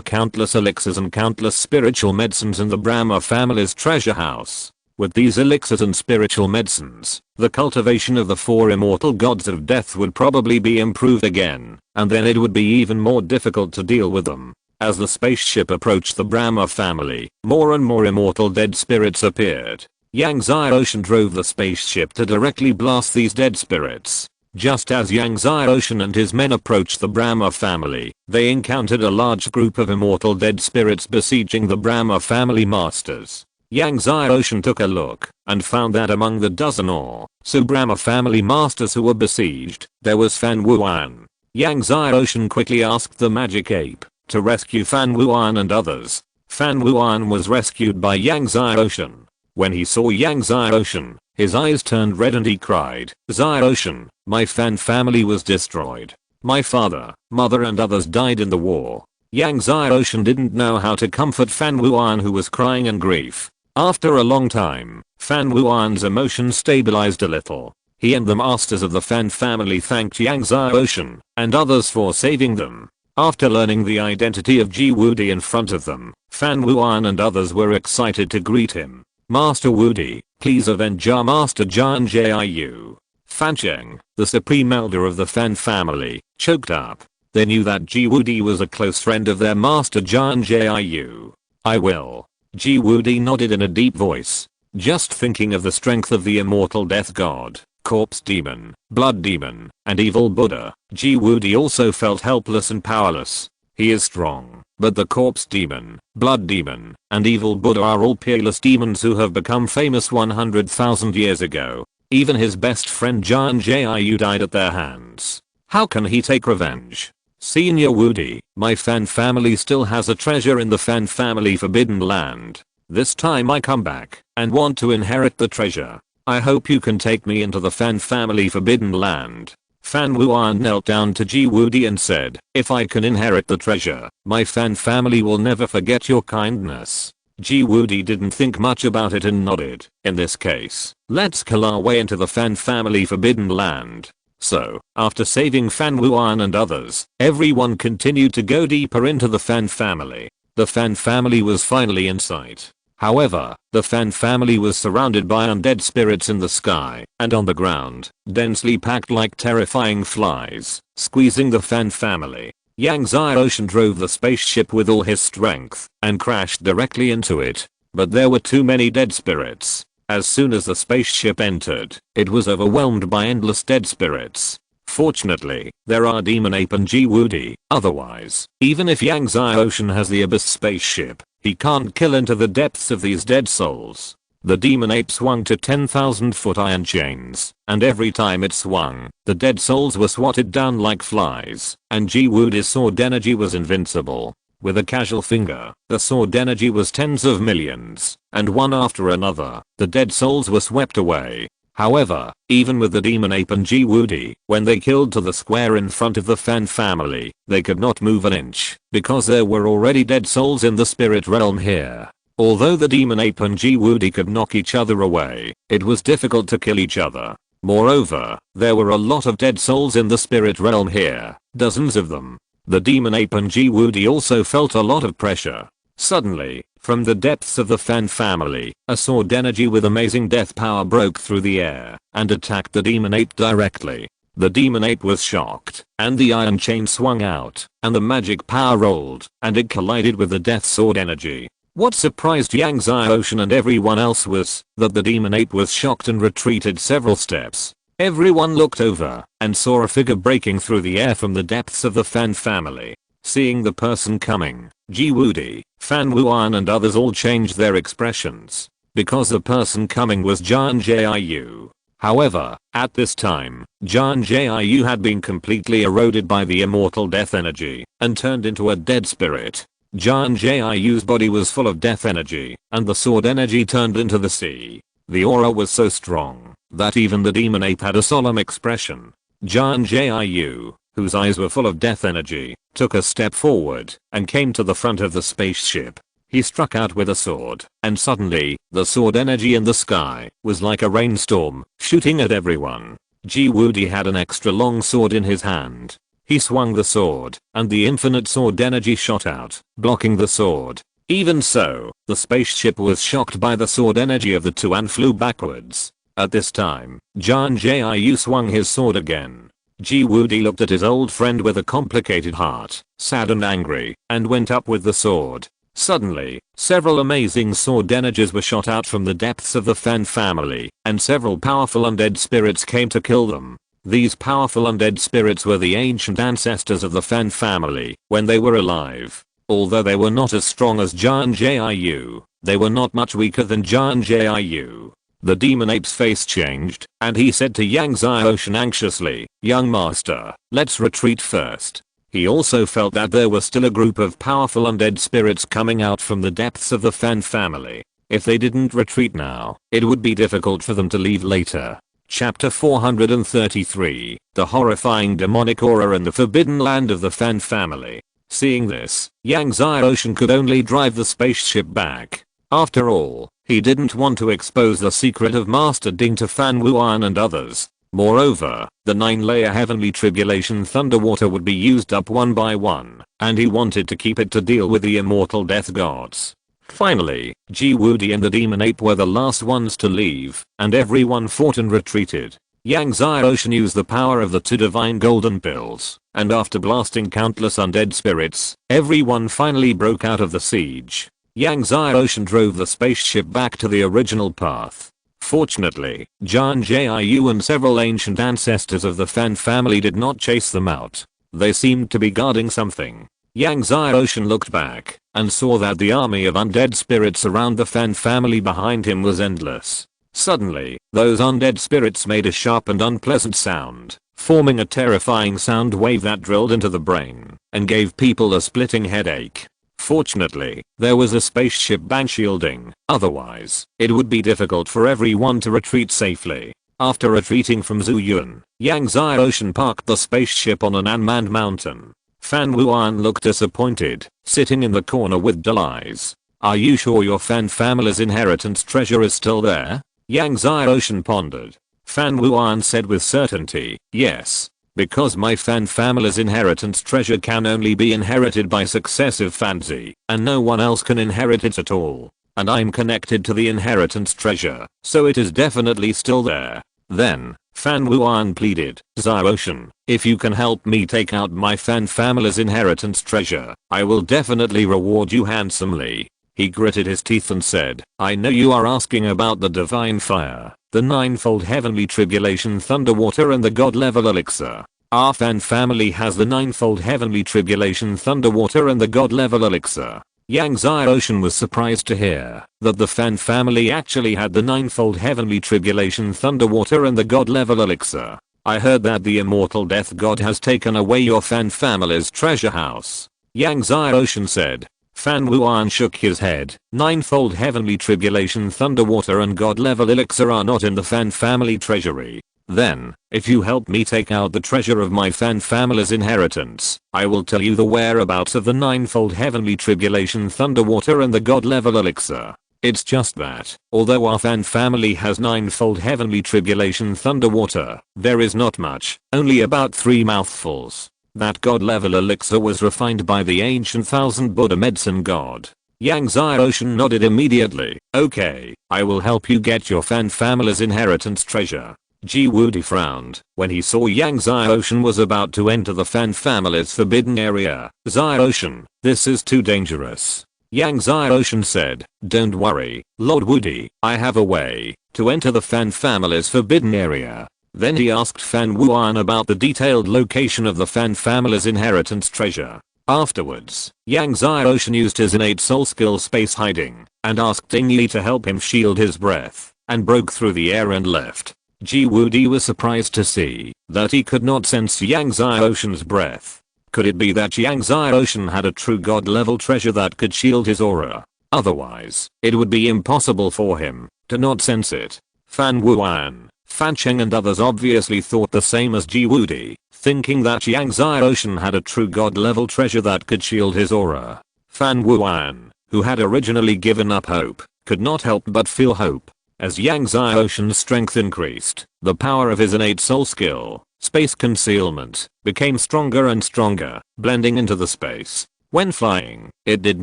Speaker 1: countless elixirs and countless spiritual medicines in the Brahma family's treasure house. With these elixirs and spiritual medicines, the cultivation of the 4 immortal gods of death would probably be improved again, and then it would be even more difficult to deal with them. As the spaceship approached the Brahma family, more and more immortal dead spirits appeared. Yang Xiaoshan drove the spaceship to directly blast these dead spirits. Just as Yang Xiaoshan and his men approached the Brahma family, they encountered a large group of immortal dead spirits besieging the Brahma family masters. Yang Xiaoshan took a look and found that among the dozen or so Brahma family masters who were besieged, there was Fan Wuan. Yang Xiaoshan quickly asked the magic ape to rescue Fan Wuan and others. Fan Wuan was rescued by Yang Xiaoshan. When he saw Yang Xiaoshan, his eyes turned red and he cried, "Xiaoshan, my Fan family was destroyed. My father, mother and others died in the war." Yang Xiaoshan didn't know how to comfort Fan Wuan, who was crying in grief. After a long time, Fan Wuan's emotions stabilized a little. He and the masters of the Fan family thanked Yang Xiaoshan and others for saving them. After learning the identity of Ji Wudi in front of them, Fan Wuan and others were excited to greet him. Master Wudi, please avenge our Master Jian Jiu. Fan Cheng, the supreme elder of the Fan family, choked up. They knew that Ji Wudi was a close friend of their Master Jian Jiu. I will. Ji Wudi nodded in a deep voice. Just thinking of the strength of the immortal death god, corpse demon, blood demon, and evil Buddha, Ji Wudi also felt helpless and powerless. He is strong, but the corpse demon, blood demon, and evil Buddha are all peerless demons who have become famous 100,000 years ago. Even his best friend Jian Jiu died at their hands. How can he take revenge? Senior Wudi, my Fan family still has a treasure in the Fan family forbidden land. This time I come back and want to inherit the treasure. I hope you can take me into the Fan family forbidden land. Fan Wuan knelt down to Ji Wudi and said, if I can inherit the treasure, my Fan family will never forget your kindness. Ji Wudi didn't think much about it and nodded. In this case, let's kill our way into the Fan family forbidden land. So, after saving Fan Wuan and others, everyone continued to go deeper into the Fan family. The Fan family was finally in sight. However, the Fan family was surrounded by undead spirits in the sky and on the ground, densely packed like terrifying flies, squeezing the Fan family. Yang Xiaoshan drove the spaceship with all his strength and crashed directly into it. But there were too many dead spirits. As soon as the spaceship entered, it was overwhelmed by endless dead spirits. Fortunately, there are Demon Ape and Ji Wudi. Otherwise, even if Yang Xiaoshan has the Abyss spaceship, he can't kill into the depths of these dead souls. The Demon Ape swung to 10,000-foot iron chains, and every time it swung, the dead souls were swatted down like flies, and Ji Wudi's sword energy was invincible. With a casual finger, the sword energy was tens of millions, and one after another, the dead souls were swept away. However, even with the Demon Ape and Ji Wudi, when they killed to the square in front of the Fan family, they could not move an inch, because there were already dead souls in the spirit realm here. Although the Demon Ape and Ji Wudi could knock each other away, it was difficult to kill each other. Moreover, there were a lot of dead souls in the spirit realm here, dozens of them. The Demon Ape and Ji Wudi also felt a lot of pressure. Suddenly, from the depths of the Fan family, a sword energy with amazing death power broke through the air and attacked the Demon Ape directly. The Demon Ape was shocked, and the iron chain swung out, and the magic power rolled, and it collided with the death sword energy. What surprised Yang Xiaoshan and everyone else was that the Demon Ape was shocked and retreated several steps. Everyone looked over and saw a figure breaking through the air from the depths of the Fan family. Seeing the person coming, Ji Wudi, Fan Wuan and others all changed their expressions, because the person coming was Jian Jiu. However, at this time, Jian Jiu had been completely eroded by the immortal death energy and turned into a dead spirit. Jian Jiu's body was full of death energy, and the sword energy turned into the sea. The aura was so strong that even the Demon Ape had a solemn expression. Jian Jiu, whose eyes were full of death energy, took a step forward and came to the front of the spaceship. He struck out with a sword, and suddenly, the sword energy in the sky was like a rainstorm, shooting at everyone. Ji Wudi had an extra long sword in his hand. He swung the sword, and the infinite sword energy shot out, blocking the sword. Even so, the spaceship was shocked by the sword energy of the two and flew backwards. At this time, Jian Jiu swung his sword again. Ji Wudi looked at his old friend with a complicated heart, sad and angry, and went up with the sword. Suddenly, several amazing sword energies were shot out from the depths of the Fan family, and several powerful undead spirits came to kill them. These powerful undead spirits were the ancient ancestors of the Fan family when they were alive. Although they were not as strong as Jian Jiu, they were not much weaker than Jian Jiu. The Demon Ape's face changed, and he said to Yang Xiaoshan anxiously, "Young master, let's retreat first." He also felt that there was still a group of powerful undead spirits coming out from the depths of the Fan family. If they didn't retreat now, it would be difficult for them to leave later. Chapter 433, The Horrifying Demonic Aura in the Forbidden Land of the Fan Family. Seeing this, Yang Xiaoshan could only drive the spaceship back. After all, he didn't want to expose the secret of Master Ding to Fan Wuan and others. Moreover, the 9-layer heavenly tribulation thunder water would be used up one by one, and he wanted to keep it to deal with the immortal death gods. Finally, Ji-Woody and the demon ape were the last ones to leave, and everyone fought and retreated. Yang Xiaoshan used the power of the 2 divine golden pills, and after blasting countless undead spirits, everyone finally broke out of the siege. Yang Xiaoshan drove the spaceship back to the original path. Fortunately, Zhang Jiayu and several ancient ancestors of the Fan family did not chase them out. They seemed to be guarding something. Yang Xiaoshan looked back and saw that the army of undead spirits around the Fan family behind him was endless. Suddenly, those undead spirits made a sharp and unpleasant sound, forming a terrifying sound wave that drilled into the brain and gave people a splitting headache. Fortunately, there was a spaceship bank shielding, otherwise, it would be difficult for everyone to retreat safely. After retreating from Zuyun, Yang Xiaoshan parked the spaceship on an unmanned mountain. Fan Wuan looked disappointed, sitting in the corner with dull eyes. Are you sure your Fan family's inheritance treasure is still there? Yang Xiaoshan pondered. Fan Wuan said with certainty, yes. Because my Fan family's inheritance treasure can only be inherited by successive Fanzi, and no one else can inherit it at all. And I'm connected to the inheritance treasure, so it is definitely still there. Then, Fan Wuan pleaded, Xiaoshan, if you can help me take out my Fan family's inheritance treasure, I will definitely reward you handsomely. He gritted his teeth and said, I know you are asking about the divine fire, the 9-fold heavenly tribulation thunder water and the god level elixir. Our Fan family has the 9-fold heavenly tribulation thunder water and the god level elixir. Yang Xiaoshan was surprised to hear that the Fan family actually had the 9-fold heavenly tribulation thunder water and the god level elixir. I heard that the immortal death god has taken away your Fan family's treasure house. Yang Xiaoshan said. Fan Wuan shook his head. 9-fold heavenly tribulation thunder water and god level elixir are not in the Fan family treasury. Then, if you help me take out the treasure of my Fan family's inheritance, I will tell you the whereabouts of the 9-fold heavenly tribulation thunder water and the god level elixir. It's just that, although our Fan family has 9-fold heavenly tribulation thunder water, there is not much, only about 3 mouthfuls. That god level elixir was refined by the ancient thousand Buddha medicine god. Yang Xiaoshan nodded immediately. Okay, I will help you get your Fan family's inheritance treasure. Ji-Woody frowned when he saw Yang Xiaoshan was about to enter the Fan family's forbidden area. Xiaoshan, this is too dangerous. Yang Xiaoshan said, don't worry, Lord Woody, I have a way to enter the Fan family's forbidden area. Then he asked Fan Wuan about the detailed location of the Fan family's inheritance treasure. Afterwards, Yang Xiaoshan used his innate soul skill space hiding and asked Ding Yi to help him shield his breath and broke through the air and left. Ji-Woody was surprised to see that he could not sense Yang Xiaoshan's breath. Could it be that Yang Xiaoshan had a true god level treasure that could shield his aura? Otherwise, it would be impossible for him to not sense it. Fan Wuan, Fan Cheng and others obviously thought the same as Ji-Woody, thinking that Yang Xiaoshan had a true god level treasure that could shield his aura. Fan Wuan, who had originally given up hope, could not help but feel hope. As Yang Xiaoshan's strength increased, the power of his innate soul skill, space concealment, became stronger and stronger, blending into the space. When flying, it did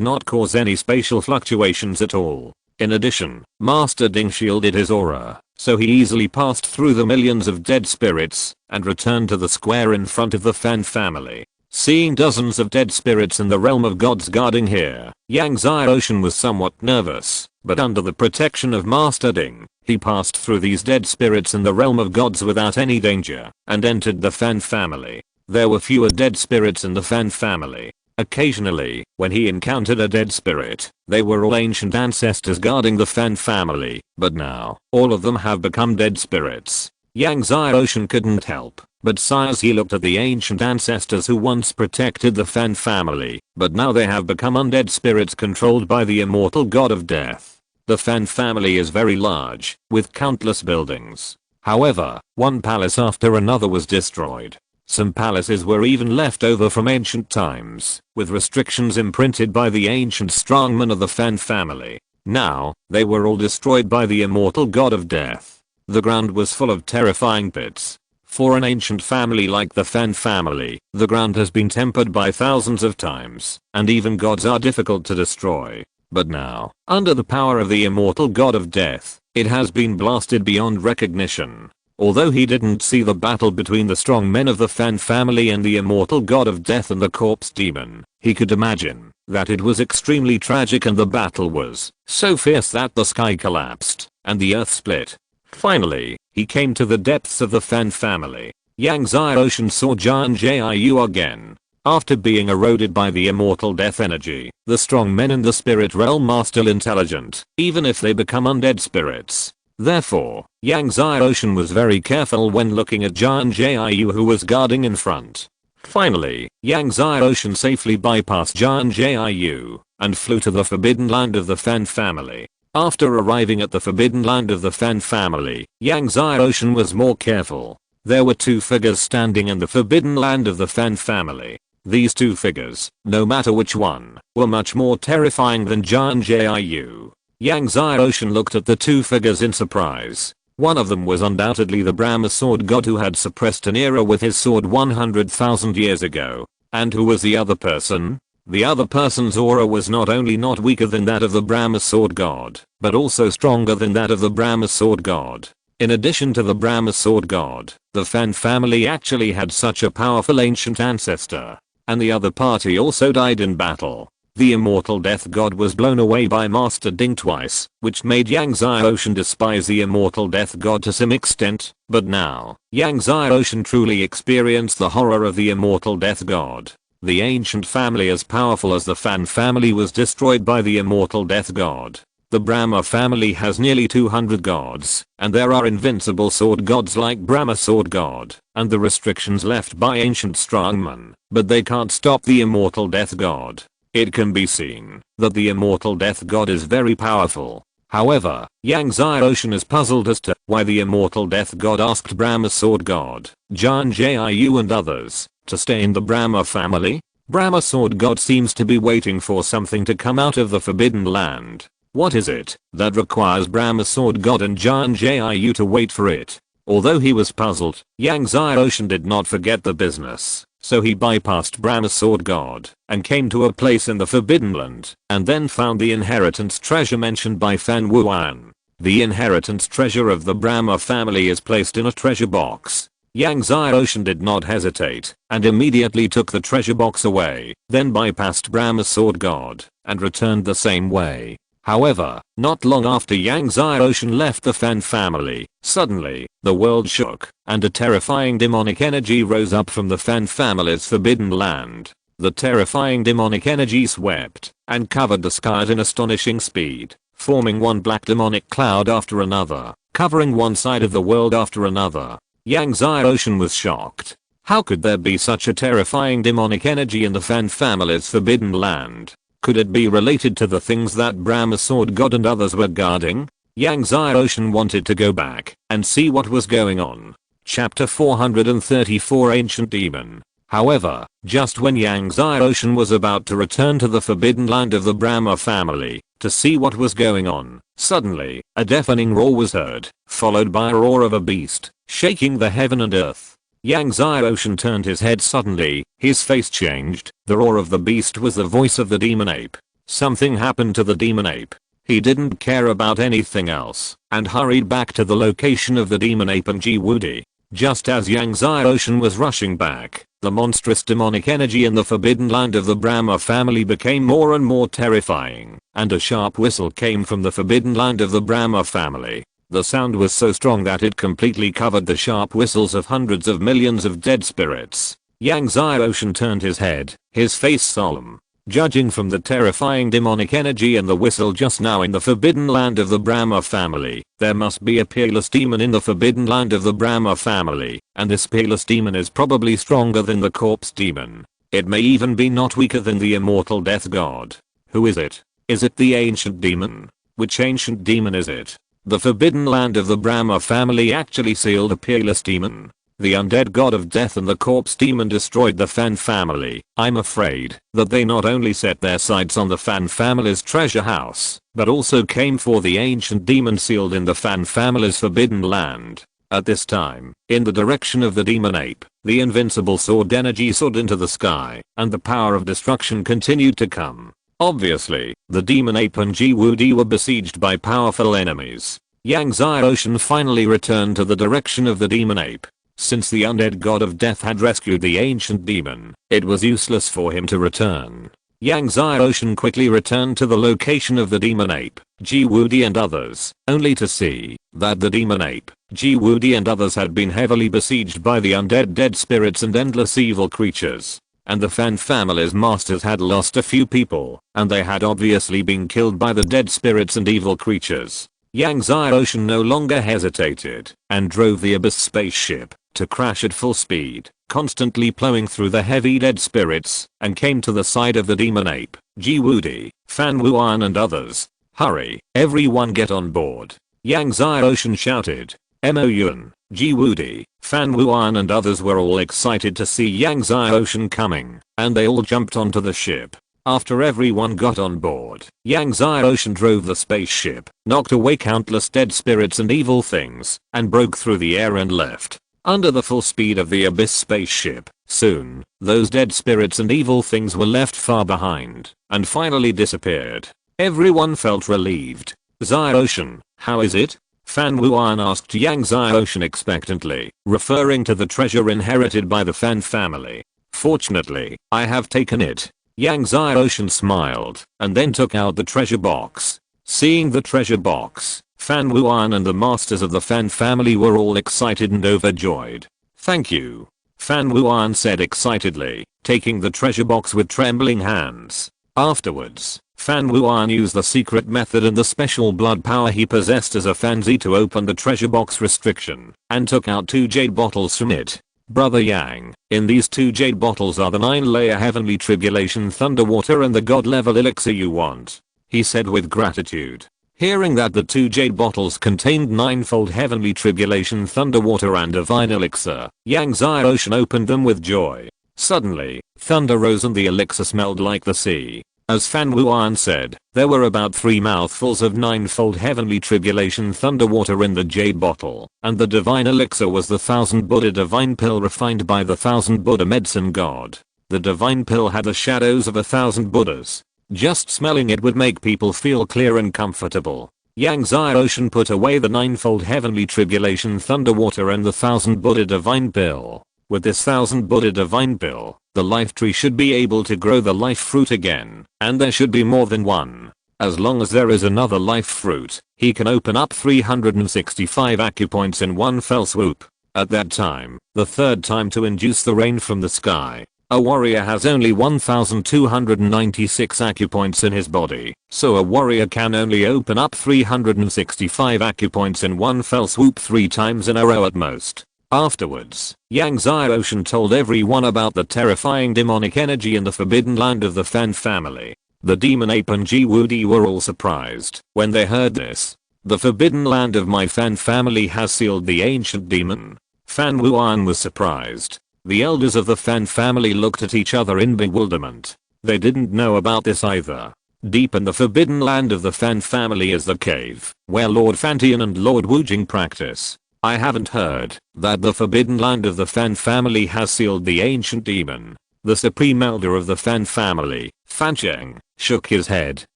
Speaker 1: not cause any spatial fluctuations at all. In addition, Master Ding shielded his aura, so he easily passed through the millions of dead spirits and returned to the square in front of the Fan family. Seeing dozens of dead spirits in the realm of gods guarding here, Yang Xiaoshan was somewhat nervous, but under the protection of Master Ding, he passed through these dead spirits in the realm of gods without any danger and entered the Fan family. There were fewer dead spirits in the Fan family. Occasionally, when he encountered a dead spirit, they were all ancient ancestors guarding the Fan family, but now, all of them have become dead spirits. Yang Xiaoshan couldn't help but sigh as he looked at the ancient ancestors who once protected the Fan family, but now they have become undead spirits controlled by the immortal god of death. The Fan family is very large, with countless buildings. However, one palace after another was destroyed. Some palaces were even left over from ancient times, with restrictions imprinted by the ancient strongmen of the Fan family. Now, they were all destroyed by the immortal god of death. The ground was full of terrifying pits. For an ancient family like the Fan family, the ground has been tempered by thousands of times, and even gods are difficult to destroy. But now, under the power of the immortal god of death, it has been blasted beyond recognition. Although he didn't see the battle between the strong men of the Fan family and the immortal god of death and the corpse demon, he could imagine that it was extremely tragic and the battle was so fierce that the sky collapsed and the earth split. Finally, he came to the depths of the Fan family. Yang Ocean saw Jan Jiu again. After being eroded by the immortal death energy, the strong men in the spirit realm are still intelligent, even if they become undead spirits. Therefore, Yang Ocean was very careful when looking at Jan Jiu who was guarding in front. Finally, Yang Ocean safely bypassed Jan Jiu and flew to the forbidden land of the Fan family. After arriving at the forbidden land of the Fan family, Yang Ocean was more careful. There were two figures standing in the forbidden land of the Fan family. These two figures, no matter which one, were much more terrifying than Jan Jiu. Yang Ocean looked at the two figures in surprise. One of them was undoubtedly the Brahma sword god who had suppressed an era with his sword 100,000 years ago. And who was the other person? The other person's aura was not only not weaker than that of the Brahma sword god, but also stronger than that of the Brahma sword god. In addition to the Brahma sword god, the Fan family actually had such a powerful ancient ancestor. And the other party also died in battle. The immortal death god was blown away by Master Ding twice, which made Yang Ocean despise the immortal death god to some extent, but now, Yang Ocean truly experienced the horror of the immortal death god. The ancient family as powerful as the Fan family was destroyed by the immortal death god. The Brahma family has nearly 200 gods, and there are invincible sword gods like Brahma sword god, and the restrictions left by ancient strongmen, but they can't stop the immortal death god. It can be seen that the immortal death god is very powerful. However, Yang Ocean is puzzled as to why the immortal death god asked Brahma sword god, Jan Jiu and others to stay in the Brahma family. Brahma sword god seems to be waiting for something to come out of the forbidden land. What is it that requires Brahma sword god and Jan Jiu to wait for it? Although he was puzzled, Yang Ocean did not forget the business. So he bypassed Brahma sword god and came to a place in the forbidden land and then found the inheritance treasure mentioned by Fan Wuan. The inheritance treasure of the Brahma family is placed in a treasure box. Yang Ocean did not hesitate and immediately took the treasure box away, then bypassed Brahma sword god and returned the same way. However, not long after Yang Ocean left the Fan family, suddenly, the world shook, and a terrifying demonic energy rose up from the Fan family's forbidden land. The terrifying demonic energy swept and covered the sky at an astonishing speed, forming one black demonic cloud after another, covering one side of the world after another. Yang Ocean was shocked. How could there be such a terrifying demonic energy in the Fan family's forbidden land? Could it be related to the things that Brahma sword god and others were guarding? Yang Ocean wanted to go back and see what was going on. Chapter 434 Ancient Demon. However, just when Yang Ocean was about to return to the forbidden land of the Brahma family to see what was going on, suddenly, a deafening roar was heard, followed by a roar of a beast, shaking the heaven and earth. Yang Ocean turned his head suddenly, his face changed. The roar of the beast was the voice of the demon ape. Something happened to the demon ape. He didn't care about anything else and hurried back to the location of the demon ape and Jiwudi. Just as Yang Ocean was rushing back, the monstrous demonic energy in the forbidden land of the Brahma family became more and more terrifying, and a sharp whistle came from the forbidden land of the Brahma family. The sound was so strong that it completely covered the sharp whistles of hundreds of millions of dead spirits. Yang Ocean turned his head, his face solemn. Judging from the terrifying demonic energy and the whistle just now in the forbidden land of the Brahma family, there must be a peerless demon in the forbidden land of the Brahma family, and this peerless demon is probably stronger than the corpse demon. It may even be not weaker than the immortal death god. Who is it? Is it the ancient demon? Which ancient demon is it? The forbidden land of the Brahma family actually sealed a peerless demon. The undead god of death and the corpse demon destroyed the Fan family. I'm afraid that they not only set their sights on the Fan family's treasure house, but also came for the ancient demon sealed in the Fan family's forbidden land. At this time, in the direction of the demon ape, the invincible sword energy soared into the sky, and the power of destruction continued to come. Obviously, the demon ape and Ji-Woody were besieged by powerful enemies. Yang Xiaoshan finally returned to the direction of the demon ape. Since the undead god of death had rescued the ancient demon, it was useless for him to return. Yang Xiaoshan quickly returned to the location of the demon ape, Ji-Woody and others, only to see that the demon ape, Ji-Woody and others had been heavily besieged by the undead dead spirits and endless evil creatures. And the Fan family's masters had lost a few people, and they had obviously been killed by the dead spirits and evil creatures. Yang Xiaoshan no longer hesitated, and drove the Abyss spaceship to crash at full speed, constantly plowing through the heavy dead spirits, and came to the side of the demon ape, Ji-Woody, Fan Wuan and others. Hurry, everyone get on board. Yang Xiaoshan shouted. Mo Yuan, Ji-Woody, Fan Wuan and others were all excited to see Yang Xiaoshan coming, and they all jumped onto the ship. After everyone got on board, Yang Xiaoshan drove the spaceship, knocked away countless dead spirits and evil things, and broke through the air and left. Under the full speed of the Abyss spaceship, soon, those dead spirits and evil things were left far behind, and finally disappeared. Everyone felt relieved. Xiaoshan, how is it? Fan Wuan asked Yang Xiaoshan expectantly, referring to the treasure inherited by the Fan family. Fortunately, I have taken it. Yang Xiaoshan smiled, and then took out the treasure box. Seeing the treasure box, Fan Wuan and the masters of the Fan family were all excited and overjoyed. Thank you. Fan Wuan said excitedly, taking the treasure box with trembling hands. Afterwards, Fan Wuan used the secret method and the special blood power he possessed as a Fanzi to open the treasure box restriction, and took out 2 jade bottles from it. Brother Yang, in these 2 jade bottles are the 9-layer heavenly tribulation thunder water and the god level elixir you want, he said with gratitude. Hearing that the 2 jade bottles contained 9-fold heavenly tribulation thunder water and divine elixir, Yang Xiaoshan opened them with joy. Suddenly, thunder rose and the elixir smelled like the sea. As Fan Wuan said, there were about 3 mouthfuls of 9-fold heavenly tribulation thunder water in the jade bottle, and the divine elixir was the 1000 Buddha divine pill refined by the 1000 Buddha medicine god. The divine pill had the shadows of 1000 Buddhas. Just smelling it would make people feel clear and comfortable. Yang Xiaoshan put away the 9-fold heavenly tribulation thunder water and the 1000 Buddha divine pill. With this 1000 Buddha divine pill, the life tree should be able to grow the life fruit again, and there should be more than one. As long as there is another life fruit, he can open up 365 acupoints in one fell swoop. At that time, the third time to induce the rain from the sky, a warrior has only 1296 acupoints in his body, so a warrior can only open up 365 acupoints in one fell swoop 3 times in a row at most. Afterwards, Yang Xiaoshan told everyone about the terrifying demonic energy in the forbidden land of the Fan family. The demon ape and Ji-Woody were all surprised when they heard this. The forbidden land of my Fan family has sealed the ancient demon. Fan Wuan was surprised. The elders of the Fan family looked at each other in bewilderment. They didn't know about this either. Deep in the forbidden land of the Fan family is the cave, where Lord Fantian and Lord Wujing practice. I haven't heard that the forbidden land of the Fan family has sealed the ancient demon. The supreme elder of the Fan family, Fan Cheng, shook his head.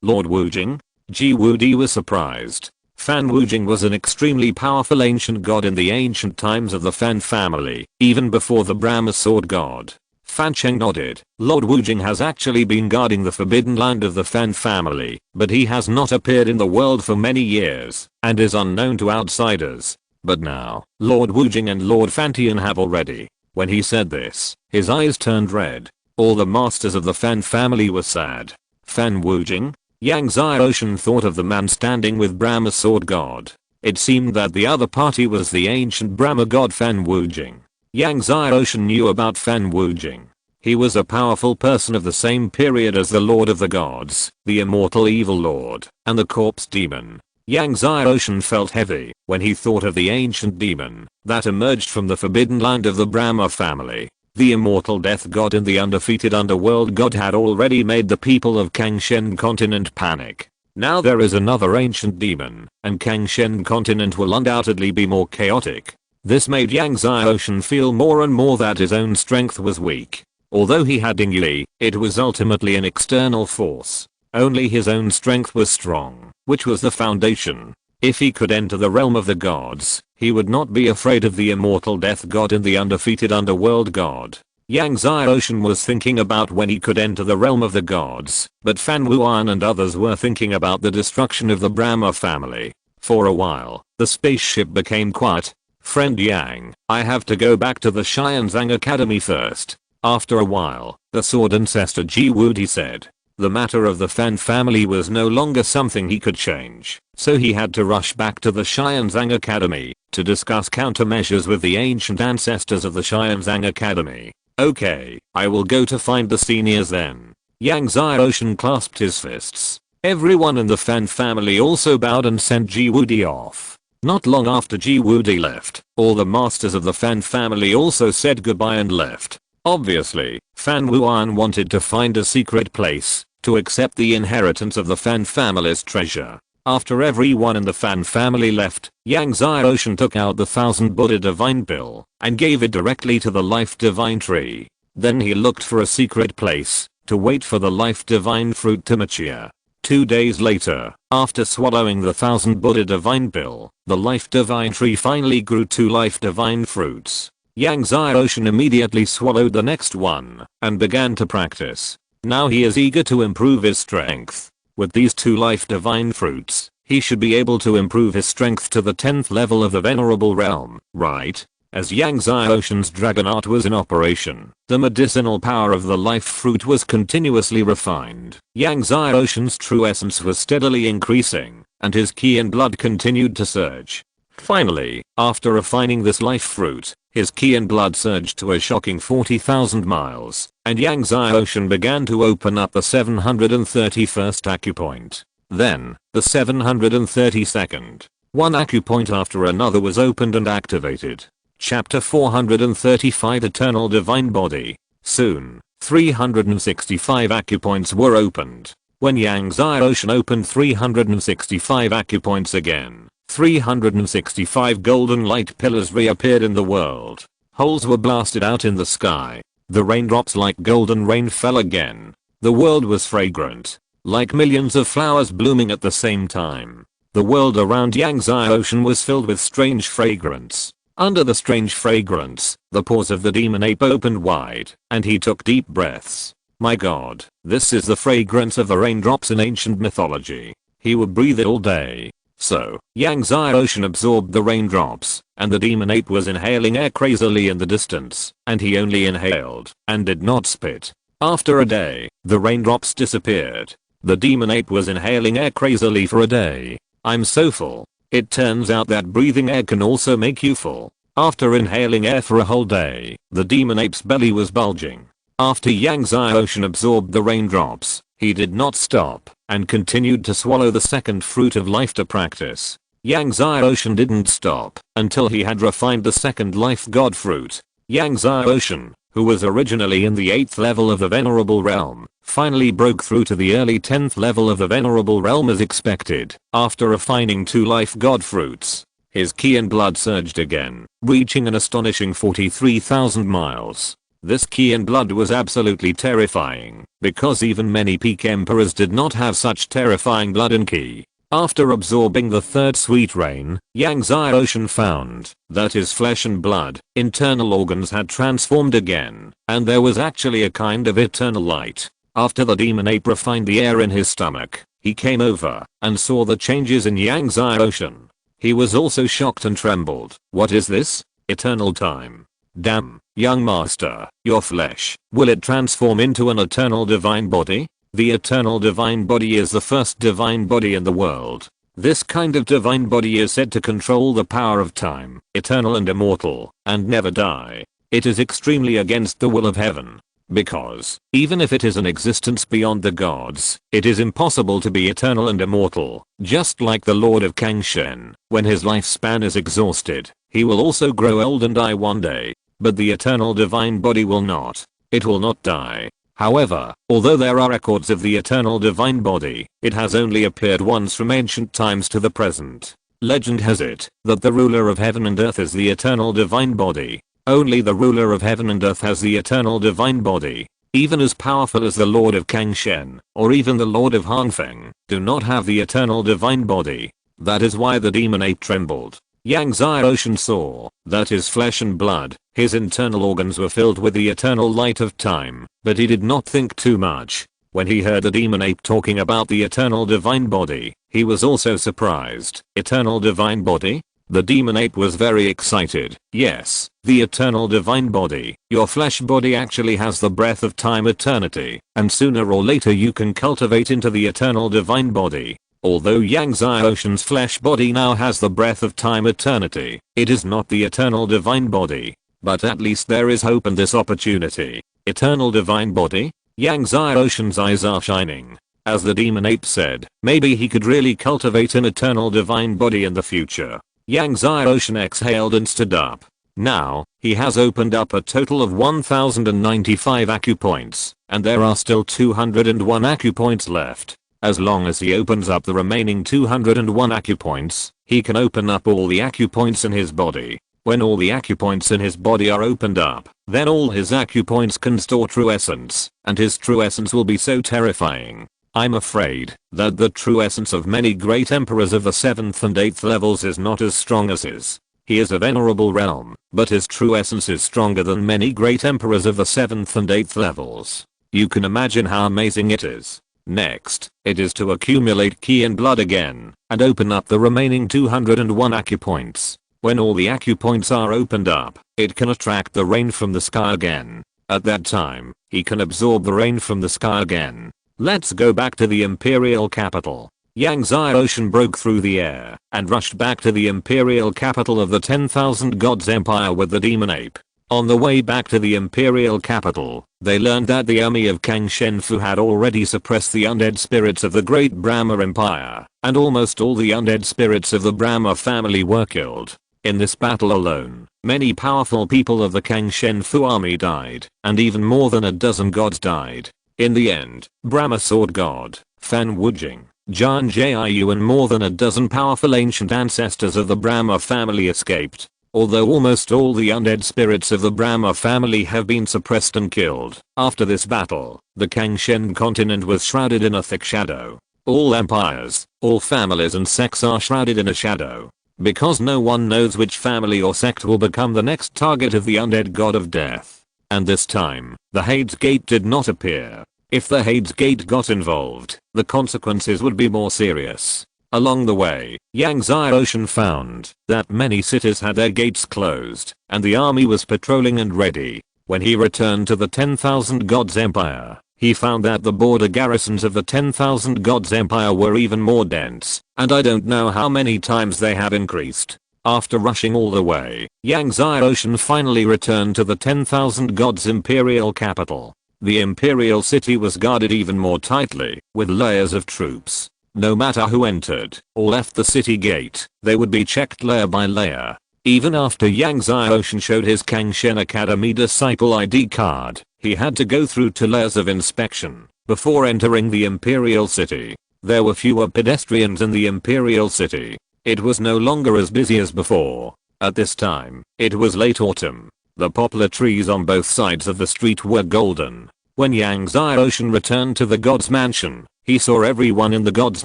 Speaker 1: Lord Wujing? Ji-Woody was surprised. Fan Wujing was an extremely powerful ancient god in the ancient times of the Fan family, even before the Brahma sword god. Fan Cheng nodded. Lord Wujing has actually been guarding the forbidden land of the Fan family, but he has not appeared in the world for many years, and is unknown to outsiders. But now, Lord Wujing and Lord Fantian have already. When he said this, his eyes turned red. All the masters of the Fan family were sad. Fan Wujing? Yang Xiaoshan thought of the man standing with Brahma sword god. It seemed that the other party was the ancient Brahma god Fan Wujing. Yang Xiaoshan knew about Fan Wujing. He was a powerful person of the same period as the Lord of the Gods, the immortal evil lord, and the corpse demon. Yang Xiaoshan felt heavy when he thought of the ancient demon that emerged from the forbidden land of the Brahma family. The immortal death god and the undefeated underworld god had already made the people of Kangshen continent panic. Now there is another ancient demon, and Kangshen continent will undoubtedly be more chaotic. This made Yang Xiaoshan feel more and more that his own strength was weak. Although he had Yingli, it was ultimately an external force. Only his own strength was strong, which was the foundation. If he could enter the realm of the gods, he would not be afraid of the immortal death god and the undefeated underworld god. Yang Xiaoshan was thinking about when he could enter the realm of the gods, but Fan Wuan and others were thinking about the destruction of the Brahma family. For a while, the spaceship became quiet. "Friend Yang, I have to go back to the Xianzang Academy first." After a while, the sword ancestor Ji Wudi said. The matter of the Fan family was no longer something he could change, so he had to rush back to the Xianzang Academy to discuss countermeasures with the ancient ancestors of the Xianzang Academy. "Okay, I will go to find the seniors then." Yang Xiaoshan clasped his fists. Everyone in the Fan family also bowed and sent Ji Wudi off. Not long after Ji Wudi left, all the masters of the Fan family also said goodbye and left. Obviously, Fan Wuan wanted to find a secret place to accept the inheritance of the Fan family's treasure. After everyone in the Fan family left, Yang Xiaoshan took out the 1000 Buddha Divine Pill and gave it directly to the Life Divine Tree. Then he looked for a secret place to wait for the Life Divine Fruit to mature. 2 days later, after swallowing the 1000 Buddha Divine Pill, the Life Divine Tree finally grew 2 Life Divine Fruits. Yang Xiaoshan immediately swallowed the next one and began to practice. Now he is eager to improve his strength. With these 2 Life Divine Fruits, he should be able to improve his strength to the 10th level of the Venerable Realm, right? As Yang Xiaoshan's dragon art was in operation, the medicinal power of the life fruit was continuously refined. Yang Xiaoshan's true essence was steadily increasing, and his qi and blood continued to surge. Finally, after refining this life fruit, his qi and blood surged to a shocking 40,000 miles, and Yang Xiaoshan began to open up the 731st acupoint. Then, the 732nd. One acupoint after another was opened and activated. Chapter 435 Eternal Divine Body. Soon, 365 acupoints were opened. When Yang Xiaoshan opened 365 acupoints again, 365 golden light pillars reappeared in the world. Holes were blasted out in the sky. The raindrops like golden rain fell again. The world was fragrant, like millions of flowers blooming at the same time. The world around Yang Xiaoshan was filled with strange fragrance. Under the strange fragrance, the pores of the demon ape opened wide, and he took deep breaths. My god, this is the fragrance of the raindrops in ancient mythology. He would breathe it all day. So, Yang Xiaoshan absorbed the raindrops, and the demon ape was inhaling air crazily in the distance, and he only inhaled, and did not spit. After a day, the raindrops disappeared. The demon ape was inhaling air crazily for a day. I'm so full. It turns out that breathing air can also make you full. After inhaling air for a whole day, the demon ape's belly was bulging. After Yang Xiaoshan absorbed the raindrops, he did not stop, and continued to swallow the second fruit of life to practice. Yang Xiaoshan didn't stop until he had refined the second life god fruit. Yang Xiaoshan, who was originally in the 8th level of the Venerable Realm, finally broke through to the early 10th level of the Venerable Realm as expected, after refining 2 life god fruits. His qi and blood surged again, reaching an astonishing 43,000 miles. This qi and blood was absolutely terrifying, because even many peak emperors did not have such terrifying blood and qi. After absorbing the third sweet rain, Yang Xiaoshan found that his flesh and blood, internal organs had transformed again, and there was actually a kind of eternal light. After the demon ape refined the air in his stomach, he came over and saw the changes in Yang Xiaoshan. He was also shocked and trembled. What is this? Eternal time. Damn, young master, your flesh, will it transform into an eternal divine body? The eternal divine body is the first divine body in the world. This kind of divine body is said to control the power of time, eternal and immortal, and never die. It is extremely against the will of heaven. Because, even if it is an existence beyond the gods, it is impossible to be eternal and immortal. Just like the Lord of Kangshen, when his lifespan is exhausted, he will also grow old and die one day. But the eternal divine body will not. It will not die. However, although there are records of the eternal divine body, it has only appeared once from ancient times to the present. Legend has it that the ruler of heaven and earth is the eternal divine body. Only the ruler of heaven and earth has the eternal divine body. Even as powerful as the Lord of Kangshen, or even the Lord of Hangfeng, do not have the eternal divine body. That is why the demon ape trembled. Yang Xiaoshan saw that his flesh and blood, his internal organs were filled with the eternal light of time, but he did not think too much. When he heard the demon ape talking about the eternal divine body, he was also surprised. Eternal divine body? The demon ape was very excited. Yes, the eternal divine body. Your flesh body actually has the breath of time eternity, and sooner or later you can cultivate into the eternal divine body. Although Yang Xiaoshan's flesh body now has the breath of time eternity, it is not the eternal divine body. But at least there is hope in this opportunity. Eternal divine body? Yang Xiaoshan's eyes are shining. As the demon ape said, maybe he could really cultivate an eternal divine body in the future. Yang Xiaoshan exhaled and stood up. Now, he has opened up a total of 1095 acupoints, and there are still 201 acupoints left. As long as he opens up the remaining 201 acupoints, he can open up all the acupoints in his body. When all the acupoints in his body are opened up, then all his acupoints can store true essence, and his true essence will be so terrifying. I'm afraid that the true essence of many great emperors of the 7th and 8th levels is not as strong as his. He is a venerable realm, but his true essence is stronger than many great emperors of the 7th and 8th levels. You can imagine how amazing it is. Next, it is to accumulate ki and blood again, and open up the remaining 201 acupoints. When all the acupoints are opened up, it can attract the rain from the sky again. At that time, he can absorb the rain from the sky again. Let's go back to the imperial capital. Yang Xiaoshan broke through the air, and rushed back to the imperial capital of the 10,000 Gods Empire with the demon ape. On the way back to the imperial capital, they learned that the army of Kang Shenfu had already suppressed the undead spirits of the great Brahma Empire, and almost all the undead spirits of the Brahma family were killed. In this battle alone, many powerful people of the Kang Shenfu army died, and even more than a dozen gods died. In the end, Brahma Sword God, Fan Wujing, Jan Jiu and more than a dozen powerful ancient ancestors of the Brahma family escaped. Although almost all the undead spirits of the Brahma family have been suppressed and killed, after this battle, the Kangshen continent was shrouded in a thick shadow. All empires, all families and sects are shrouded in a shadow. Because no one knows which family or sect will become the next target of the undead god of death. And this time, the Hades Gate did not appear. If the Hades Gate got involved, the consequences would be more serious. Along the way, Yang Xiaoshan found that many cities had their gates closed, and the army was patrolling and ready. When he returned to the 10,000 Gods Empire, he found that the border garrisons of the 10,000 Gods Empire were even more dense, and I don't know how many times they have increased. After rushing all the way, Yang Xiaoshan finally returned to the 10,000 Gods Imperial capital. The Imperial city was guarded even more tightly, with layers of troops. No matter who entered or left the city gate, they would be checked layer by layer. Even after Yang Xiaoshan showed his Kangshen Academy disciple ID card, he had to go through 2 layers of inspection before entering the Imperial city. There were fewer pedestrians in the Imperial city. It was no longer as busy as before. At this time, it was late autumn. The poplar trees on both sides of the street were golden. When Yang Xiaoshan returned to the god's mansion, he saw everyone in the god's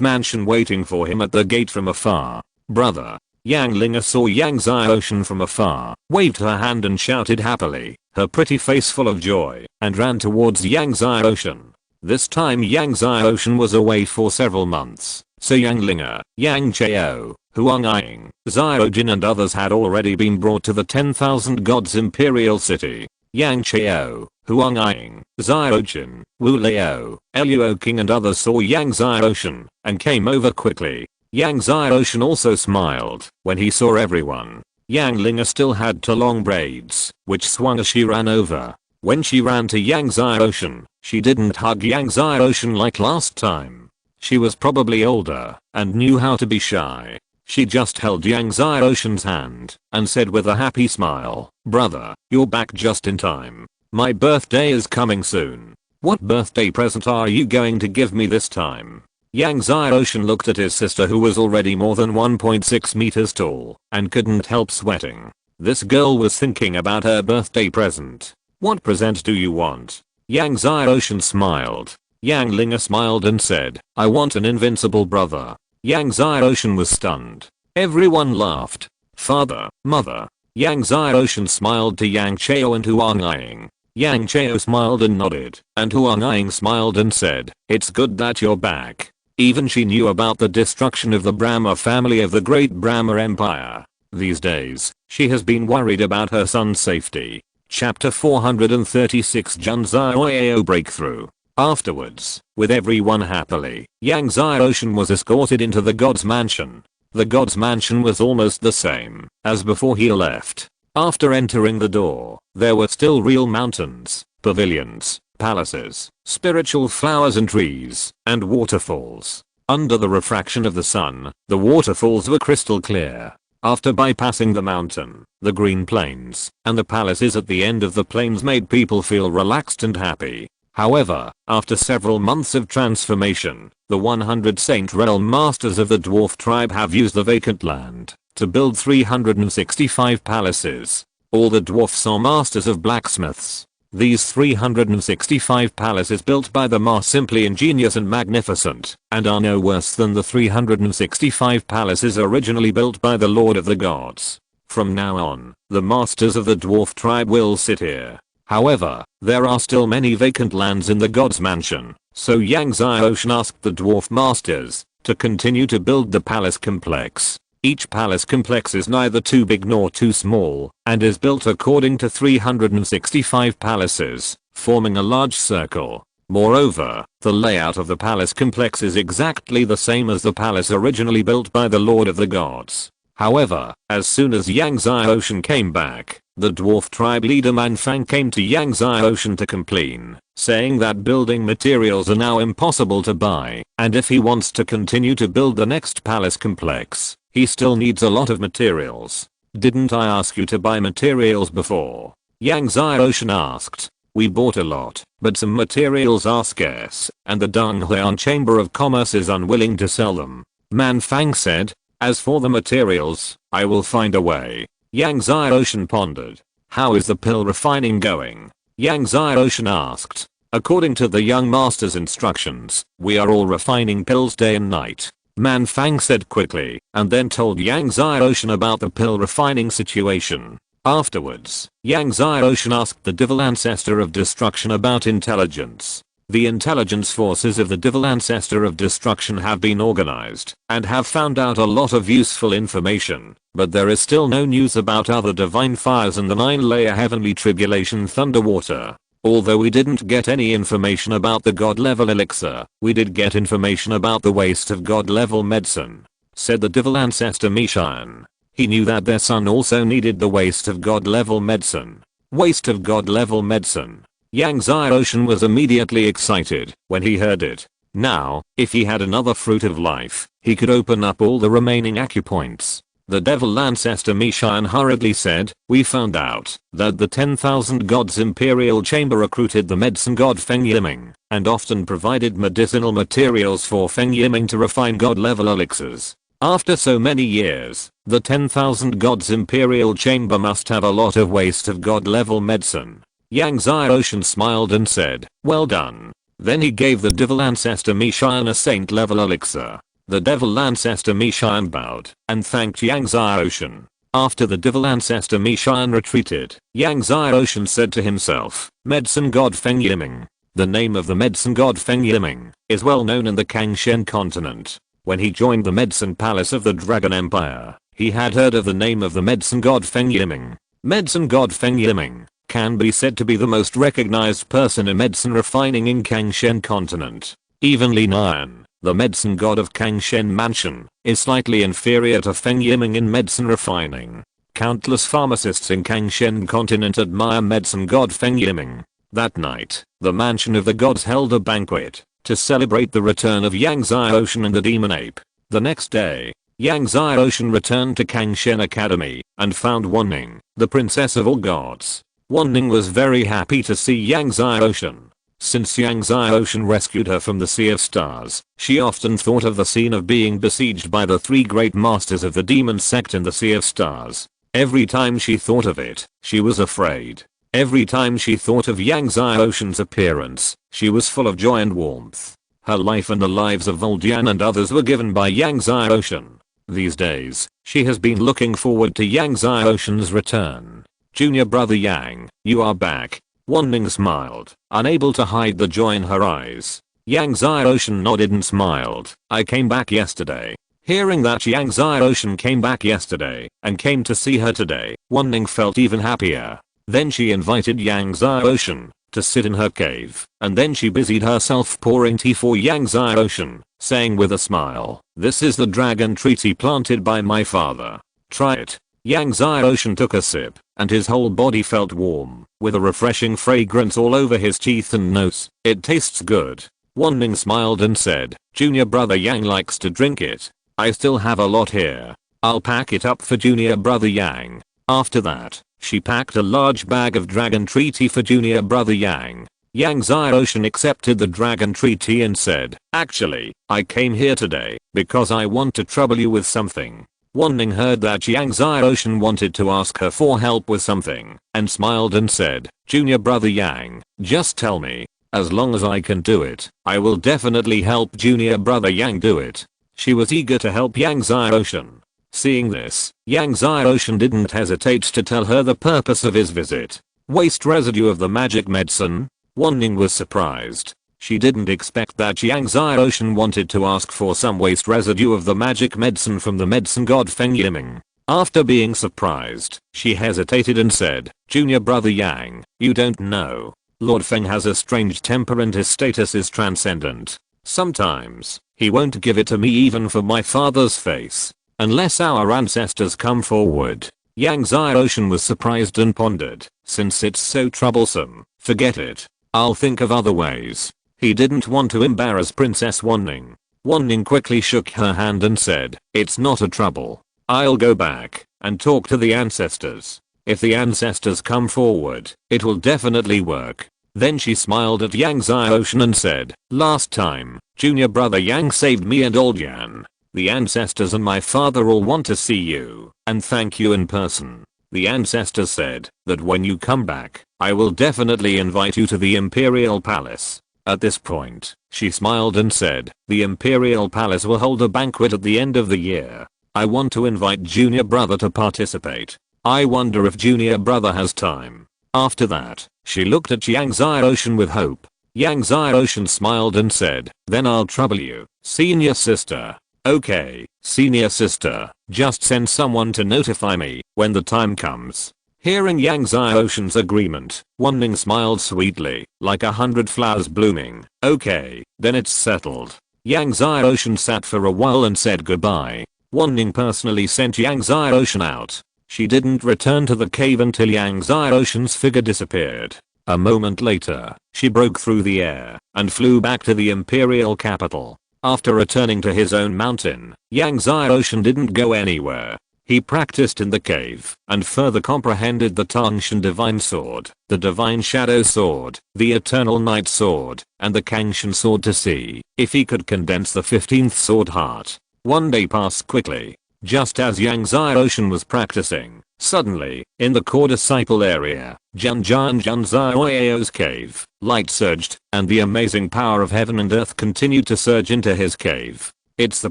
Speaker 1: mansion waiting for him at the gate from afar. Brother. Yang Linga saw Yang Xiaoshan from afar, waved her hand and shouted happily, her pretty face full of joy, and ran towards Yang Xiaoshan. This time Yang Xiaoshan was away for several months, so Yang Linga, Yang Chao, Huang Ying, Xiaojin and others had already been brought to the 10,000 Gods Imperial City. Yang Chao, Huang Ying, Xiaojin, Wu Liao, Luo King and others saw Yang Xiaoshan and came over quickly. Yang Xiaoshan also smiled when he saw everyone. Yang Linga still had 2 long braids, which swung as she ran over. When she ran to Yang Xiaoshan, she didn't hug Yang Xiaoshan like last time. She was probably older and knew how to be shy. She just held Yang Xiaoshan's hand and said with a happy smile, "Brother, you're back just in time. My birthday is coming soon. What birthday present are you going to give me this time?" Yang Xiaoshan looked at his sister, who was already more than 1.6 meters tall, and couldn't help sweating. This girl was thinking about her birthday present. What present do you want? Yang Xiaoshan smiled. Yang Linga smiled and said, I want an invincible brother. Yang Xiaoshan was stunned. Everyone laughed. Father, mother. Yang Xiaoshan smiled to Yang Chao and Huang Ying. Yang Chao smiled and nodded, and Huang Ying smiled and said, it's good that you're back. Even she knew about the destruction of the Brahma family of the great Brahma Empire. These days, she has been worried about her son's safety. Chapter 436 Jun Xiaoyao Breakthrough. Afterwards, with everyone happily, Yang Xiaoshan was escorted into the god's mansion. The god's mansion was almost the same as before he left. After entering the door, there were still real mountains, pavilions, palaces, spiritual flowers and trees, and waterfalls. Under the refraction of the sun, the waterfalls were crystal clear. After bypassing the mountain, the green plains, and the palaces at the end of the plains made people feel relaxed and happy. However, after several months of transformation, the 100 Saint Realm Masters of the Dwarf tribe have used the vacant land to build 365 palaces. All the dwarfs are masters of blacksmiths. These 365 palaces built by them are simply ingenious and magnificent, and are no worse than the 365 palaces originally built by the Lord of the Gods. From now on, the masters of the dwarf tribe will sit here. However, there are still many vacant lands in the god's mansion, so Yang Xiaoshan asked the dwarf masters to continue to build the palace complex. Each palace complex is neither too big nor too small, and is built according to 365 palaces, forming a large circle. Moreover, the layout of the palace complex is exactly the same as the palace originally built by the Lord of the Gods. However, as soon as Yang Xiaoshan came back, the dwarf tribe leader Manfang came to Yang Xiaoshan to complain, saying that building materials are now impossible to buy, and if he wants to continue to build the next palace complex, he still needs a lot of materials. Didn't I ask you to buy materials before? Yang Xiaoshan asked. We bought a lot, but some materials are scarce, and the Donghuan Chamber of Commerce is unwilling to sell them. Manfang said. As for the materials, I will find a way. Yang Xiaoshan pondered. How is the pill refining going? Yang Xiaoshan asked. According to the young master's instructions, we are all refining pills day and night. Manfang said quickly, and then told Yang Xiaoshan about the pill refining situation. Afterwards, Yang Xiaoshan asked the Devil Ancestor of Destruction about intelligence. The intelligence forces of the Devil Ancestor of Destruction have been organized and have found out a lot of useful information, but there is still no news about other divine fires and the 9-layer heavenly tribulation thunderwater. Although we didn't get any information about the god level elixir, we did get information about the waste of god level medicine, said the Devil Ancestor Mishan. He knew that their son also needed the waste of god level medicine. Waste of god level medicine. Yang Xiaoshan was immediately excited when he heard it. Now, if he had another fruit of life, he could open up all the remaining acupoints. The Devil Ancestor Mishan hurriedly said, we found out that the 10,000 Gods Imperial Chamber recruited the medicine god Feng Yiming, and often provided medicinal materials for Feng Yiming to refine god level elixirs. After so many years, the 10,000 Gods Imperial Chamber must have a lot of waste of god level medicine. Yang Xiaoshan smiled and said, well done. Then he gave the Devil Ancestor Mishan a saint level elixir. The Devil Ancestor Mishan bowed and thanked Yang Xiaoshan. After the Devil Ancestor Mishan retreated, Yang Xiaoshan said to himself, Medicine God Feng Yiming. The name of the medicine god Feng Yiming is well known in the Kangshen continent. When he joined the medicine palace of the Dragon Empire, he had heard of the name of the medicine god Feng Yiming. Medicine god Feng Yiming can be said to be the most recognized person in medicine refining in Kangshen continent. Even Li Nian, the medicine god of Kangshen Mansion, is slightly inferior to Feng Yiming in medicine refining. Countless pharmacists in Kangshen continent admire medicine god Feng Yiming. That night, the mansion of the gods held a banquet to celebrate the return of Yang Xiaoshan and the demon ape. The next day, Yang Xiaoshan returned to Kangshen Academy and found Wanning, the princess of all gods. Wanning was very happy to see Yang Xiaoshan. Since Yang Xiaoshan rescued her from the Sea of Stars, she often thought of the scene of being besieged by the three great masters of the demon sect in the Sea of Stars. Every time she thought of it, she was afraid. Every time she thought of Yang Xiaoshan's appearance, she was full of joy and warmth. Her life and the lives of Voldian and others were given by Yang Xiaoshan. These days, she has been looking forward to Yang Xiaoshan's return. Junior brother Yang, you are back. Wanning smiled, unable to hide the joy in her eyes. Yang Xiaoshan nodded and smiled. I came back yesterday. Hearing that Yang Xiaoshan came back yesterday and came to see her today, Wanning felt even happier. Then she invited Yang Xiaoshan to sit in her cave, and then she busied herself pouring tea for Yang Xiaoshan, saying with a smile, "This is the dragon treaty planted by my father. Try it." Yang Xiaoshan took a sip, and his whole body felt warm, with a refreshing fragrance all over his teeth and nose. "It tastes good." Wanning smiled and said, "Junior brother Yang likes to drink it. I still have a lot here. I'll pack it up for junior brother Yang." After that, she packed a large bag of dragon tree tea for junior brother Yang. Yang Xiaoshan accepted the dragon tree tea and said, "Actually, I came here today because I want to trouble you with something." Wanning heard that Yang Xiaoshan wanted to ask her for help with something, and smiled and said, "Junior brother Yang, just tell me. As long as I can do it, I will definitely help junior brother Yang do it." She was eager to help Yang Xiaoshan. Seeing this, Yang Xiaoshan didn't hesitate to tell her the purpose of his visit. Waste residue of the magic medicine? Wanning was surprised. She didn't expect that Yang Xiaoshan wanted to ask for some waste residue of the magic medicine from the medicine god Feng Yiming. After being surprised, she hesitated and said, "Junior brother Yang, you don't know. Lord Feng has a strange temper and his status is transcendent. Sometimes, he won't give it to me even for my father's face, unless our ancestors come forward." Yang Xiaoshan was surprised and pondered, "Since it's so troublesome, forget it. I'll think of other ways." He didn't want to embarrass Princess Wanning. Wanning quickly shook her hand and said, "It's not a trouble. I'll go back and talk to the ancestors. If the ancestors come forward, it will definitely work." Then she smiled at Yang Xiaoshan and said, "Last time, junior brother Yang saved me and old Yan. The ancestors and my father all want to see you and thank you in person. The ancestors said that when you come back, I will definitely invite you to the Imperial Palace." At this point, she smiled and said, "The Imperial Palace will hold a banquet at the end of the year. I want to invite junior brother to participate. I wonder if junior brother has time." After that, she looked at Yang Xiaoshan with hope. Yang Xiaoshan smiled and said, "Then I'll trouble you, senior sister." "Okay, senior sister, just send someone to notify me when the time comes." Hearing Yang Xiaoshan's agreement, Wanning smiled sweetly, like 100 flowers blooming. "Okay, then it's settled." Yang Xiaoshan sat for a while and said goodbye. Wanning personally sent Yang Xiaoshan out. She didn't return to the cave until Yang Xiaoshan's figure disappeared. A moment later, she broke through the air and flew back to the imperial capital. After returning to his own mountain, Yang Xiaoshan didn't go anywhere. He practiced in the cave and further comprehended the Tangshan Divine Sword, the Divine Shadow Sword, the Eternal Night Sword, and the Kangshan Sword to see if he could condense the 15th Sword Heart. One day passed quickly. Just as Yang Xiaoshan was practicing, suddenly, in the core disciple area, Junjia and Jun Xiaoyao's cave, light surged, and the amazing power of heaven and earth continued to surge into his cave. It's the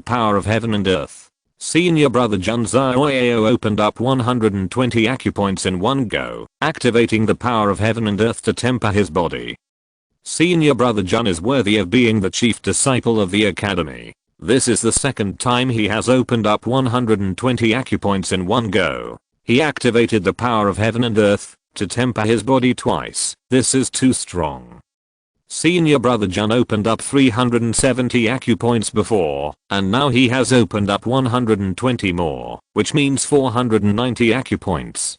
Speaker 1: power of heaven and earth. Senior brother Jun Xiaoyao opened up 120 acupoints in one go, activating the power of heaven and earth to temper his body. Senior brother Jun is worthy of being the chief disciple of the academy. This is the second time he has opened up 120 acupoints in one go. He activated the power of heaven and earth to temper his body twice. This is too strong. Senior brother Jun opened up 370 acupoints before, and now he has opened up 120 more, which means 490 acupoints.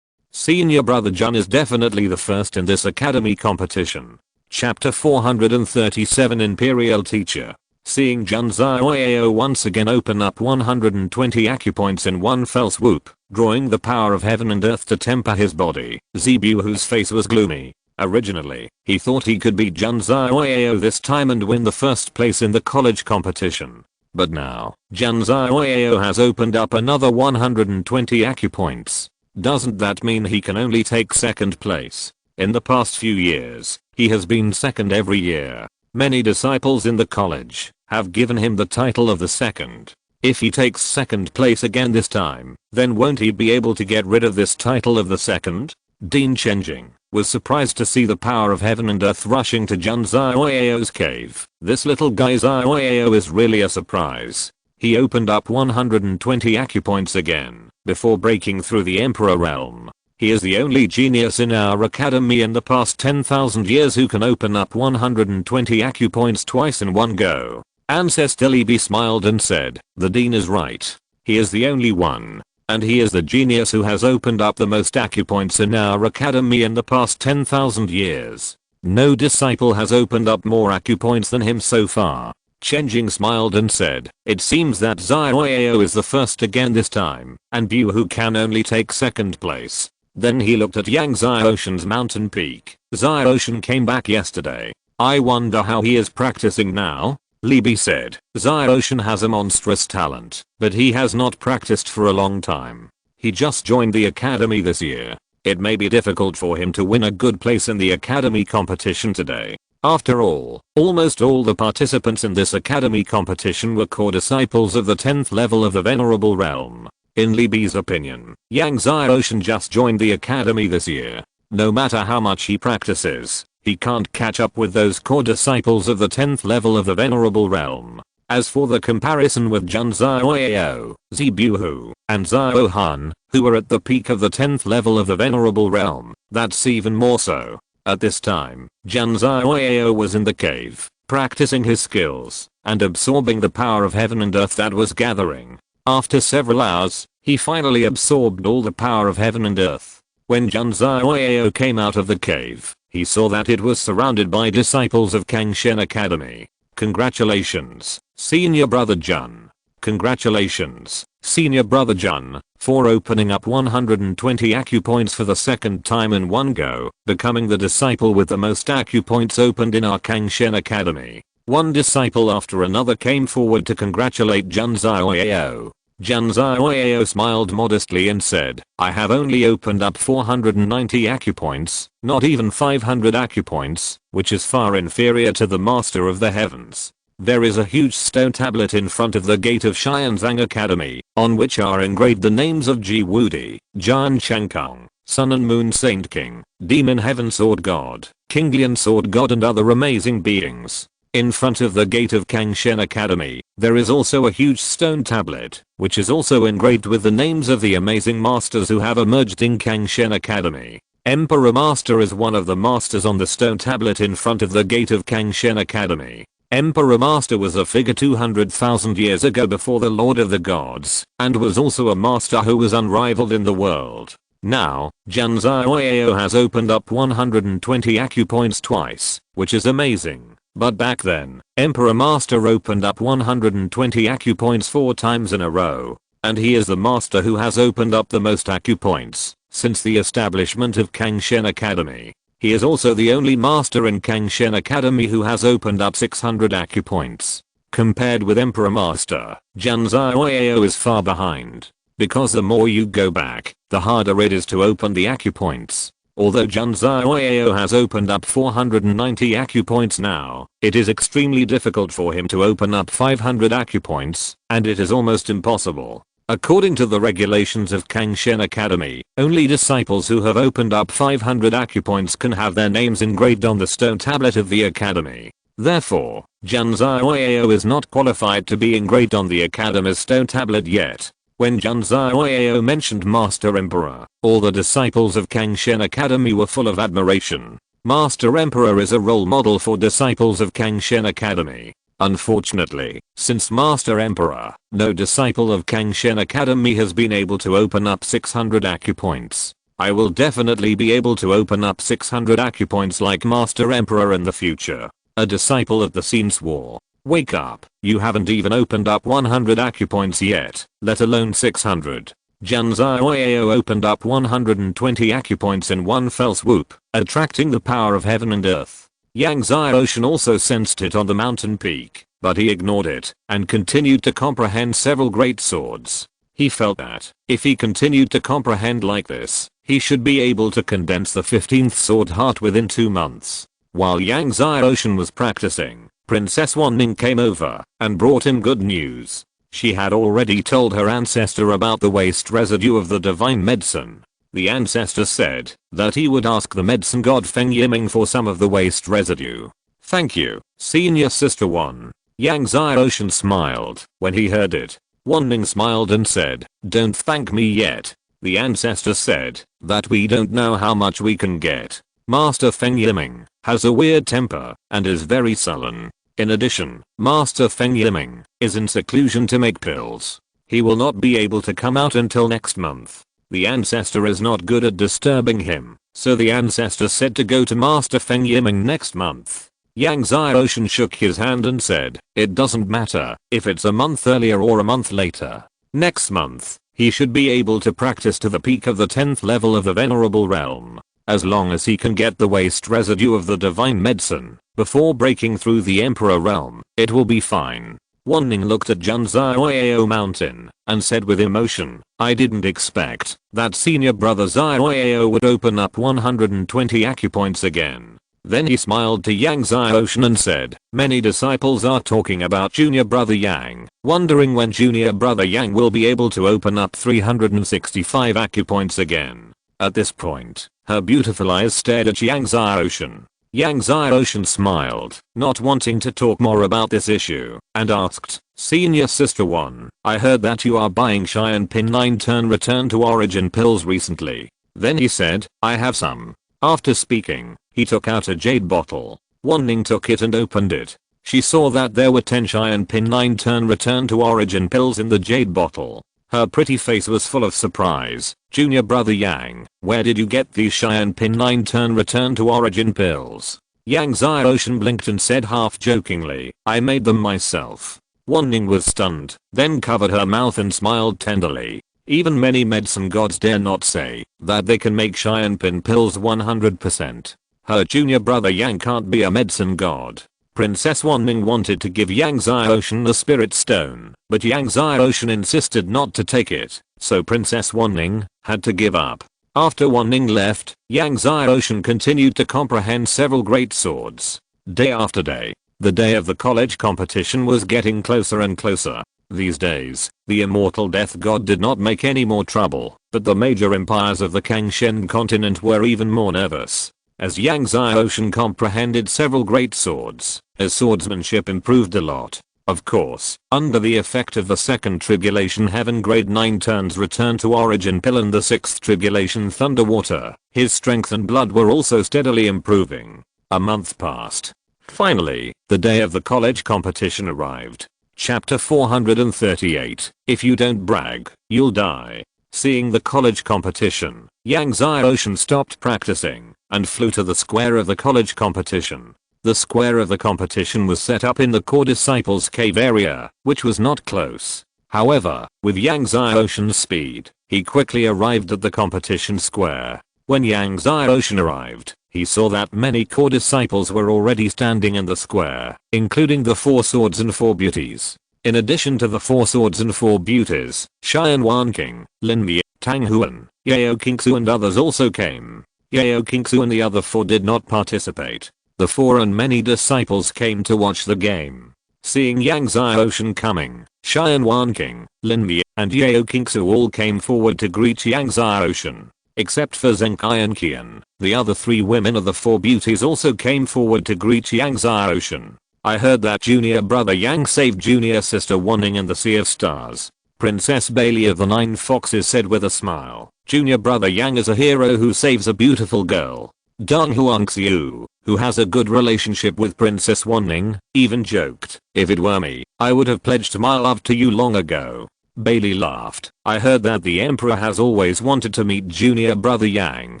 Speaker 1: Senior brother Jun is definitely the first in this academy competition. Chapter 437 Imperial Teacher. Seeing Jun Xiaoyao once again open up 120 acupoints in one fell swoop, drawing the power of heaven and earth to temper his body, Zibu, whose face was gloomy. Originally, he thought he could beat Junzai this time and win the first place in the college competition. But now, Junzai has opened up another 120 acupoints. Doesn't that mean he can only take second place? In the past few years, he has been second every year. Many disciples in the college have given him the title of the second. If he takes second place again this time, then won't he be able to get rid of this title of the second? Dean Chenjing was surprised to see the power of heaven and earth rushing to Junzai's cave. This little guy Zaiao is really a surprise. He opened up 120 acupoints again before breaking through the Emperor realm. He is the only genius in our academy in the past 10,000 years who can open up 120 acupoints twice in one go. Ancestor Libby smiled and said, "The dean is right. He is the only one. And he is the genius who has opened up the most acupoints in our academy in the past 10,000 years. No disciple has opened up more acupoints than him so far." Chenjing smiled and said, "It seems that Zaiao is the first again this time, and you who can only take second place." Then he looked at Yang Ziocean's mountain peak. "Ziocean came back yesterday. I wonder how he is practicing now." Libby said, "Ziocean has a monstrous talent, but he has not practiced for a long time. He just joined the academy this year. It may be difficult for him to win a good place in the academy competition today. After all, almost all the participants in this academy competition were core disciples of the 10th level of the Venerable Realm." In Libby's opinion, Yang Ziocean just joined the academy this year. No matter how much he practices, he can't catch up with those core disciples of the 10th level of the Venerable Realm. As for the comparison with Junzaiao, Zibuhu, and Zhao Han, who are at the peak of the 10th level of the Venerable Realm, that's even more so. At this time, Junzaiao was in the cave, practicing his skills, and absorbing the power of heaven and earth that was gathering. After several hours, he finally absorbed all the power of heaven and earth. When Junzaiao came out of the cave, he saw that it was surrounded by disciples of Kangshen Academy. "Congratulations, Senior Brother Jun. Congratulations, Senior Brother Jun, for opening up 120 acupoints for the second time in one go, becoming the disciple with the most acupoints opened in our Kangshen Academy." One disciple after another came forward to congratulate Junzaiao. Junzaiao smiled modestly and said, "I have only opened up 490 acupoints, not even 500 acupoints, which is far inferior to the Master of the Heavens. There is a huge stone tablet in front of the gate of Xianzang Academy, on which are engraved the names of Ji Wudi, Jian Chengkong, Sun and Moon Saint King, Demon Heaven Sword God, Kinglian Sword God and other amazing beings. In front of the gate of Kangshen Academy, there is also a huge stone tablet, which is also engraved with the names of the amazing masters who have emerged in Kangshen Academy. Emperor Master is one of the masters on the stone tablet in front of the gate of Kangshen Academy. Emperor Master was a figure 200,000 years ago before the Lord of the Gods, and was also a master who was unrivaled in the world. Now, Junzaiao has opened up 120 acupoints twice, which is amazing. But back then, Emperor Master opened up 120 acupoints 4 times in a row, and he is the master who has opened up the most acupoints since the establishment of Kangshen Academy. He is also the only master in Kangshen Academy who has opened up 600 acupoints. Compared with Emperor Master, Junzaiao is far behind, because the more you go back, the harder it is to open the acupoints. Although Junzaiao has opened up 490 acupoints now, it is extremely difficult for him to open up 500 acupoints, and it is almost impossible. According to the regulations of Kangshen Academy, only disciples who have opened up 500 acupoints can have their names engraved on the stone tablet of the academy. Therefore, Junzaiao is not qualified to be engraved on the academy's stone tablet yet. When Junzaiao mentioned Master Emperor, all the disciples of Kangshen Academy were full of admiration. Master Emperor is a role model for disciples of Kangshen Academy. Unfortunately, since Master Emperor, no disciple of Kangshen Academy has been able to open up 600 acupoints. I will definitely be able to open up 600 acupoints like Master Emperor in the future. A disciple of the scene swore. "Wake up, you haven't even opened up 100 acupoints yet, let alone 600. Junzaiao opened up 120 acupoints in one fell swoop. attracting the power of heaven and earth. Yang Xiaoshan also sensed it on the mountain peak, but he ignored it and continued to comprehend several great swords. He felt that if he continued to comprehend like this, he should be able to condense the 15th sword heart within 2 months. While Yang Xiaoshan was practicing, Princess Wanning came over and brought him good news. She had already told her ancestor about the waste residue of the divine medicine. The ancestor said that he would ask the medicine god Feng Yiming for some of the waste residue. Thank you, senior sister Wan. Yang Xiaoshan smiled when he heard it. Wanning smiled and said, don't thank me yet. The ancestor said that we don't know how much we can get. Master Feng Yiming has a weird temper and is very sullen. In addition, Master Feng Yiming is in seclusion to make pills. He will not be able to come out until next month. The ancestor is not good at disturbing him, so the ancestor said to go to Master Feng Yiming next month. Yang Xiaoshan shook his hand and said, it doesn't matter if it's a month earlier or a month later. Next month, he should be able to practice to the peak of the 10th level of the Venerable Realm. As long as he can get the waste residue of the divine medicine before breaking through the Emperor Realm, it will be fine. Wanning looked at Junzioao Mountain and said with emotion, I didn't expect that senior brother Xiaoyao would open up 120 acupoints again. Then he smiled to Yang Xiaoshan and said, many disciples are talking about junior brother Yang, wondering when junior brother Yang will be able to open up 365 acupoints again. At this point, her beautiful eyes stared at Yang Xiaoshan. Yang Xiaoshan smiled, not wanting to talk more about this issue, and asked, senior sister Wan, I heard that you are buying Cheyenne Pin 9 turn return to origin pills recently. Then he said, I have some. After speaking, he took out a jade bottle. Wanning took it and opened it. She saw that there were 10 Cheyenne Pin 9 turn return to origin pills in the jade bottle. Her pretty face was full of surprise. Junior brother Yang, where did you get these Cheyenne Pin 9 turn return to origin pills? Yang Xiaoshan blinked and said half jokingly, I made them myself. Wanning was stunned, then covered her mouth and smiled tenderly. Even many medicine gods dare not say that they can make Cheyenne Pin pills 100%. Her junior brother Yang can't be a medicine god. Princess Wanning wanted to give Yang Xiaoshan the spirit stone, but Yang Xiaoshan insisted not to take it, so Princess Wanning had to give up. After Wanning left, Yang Xiaoshan continued to comprehend several great swords. Day after day, the day of the college competition was getting closer and closer. These days, the immortal death god did not make any more trouble, but the major empires of the Kangshen continent were even more nervous. As Yang Xiaoshan comprehended several great swords, his swordsmanship improved a lot. Of course, under the effect of the second tribulation heaven grade 9 turns return to origin pill and the 6th tribulation thunder water, his strength and blood were also steadily improving. A month passed. Finally, the day of the college competition arrived. Chapter 438, if you don't brag, you'll die. Seeing the college competition, Yang Xiaoshan stopped practicing and flew to the square of the college competition. The square of the competition was set up in the core disciples cave area, which was not close. However, with Yang Xiaoshan's speed, he quickly arrived at the competition square. When Yang Xiaoshan arrived, he saw that many core disciples were already standing in the square, including the 4 swords and 4 beauties. In addition to the 4 swords and 4 beauties, Xian Wanqing, Lin Mi, Tang Huan, Yao Qingsu and others also came. Yao Qingsu and the other 4 did not participate. The 4 and many disciples came to watch the game. Seeing Yang Xiaoshan coming, Xian Wanqing, Lin Mi, and Yao Qingsu all came forward to greet Yang Xiaoshan. Except for Zhengkai and Qian, the other 3 women of the 4 beauties also came forward to greet Yang Xiaoshan. I heard that junior brother Yang saved junior sister Wanning in the Sea of Stars. Princess Bailey of the 9 Foxes said with a smile. Junior brother Yang is a hero who saves a beautiful girl. Dong Huangxiu, who has a good relationship with Princess Wanning, even joked, if it were me, I would have pledged my love to you long ago. Bailey laughed. I heard that the emperor has always wanted to meet junior brother Yang.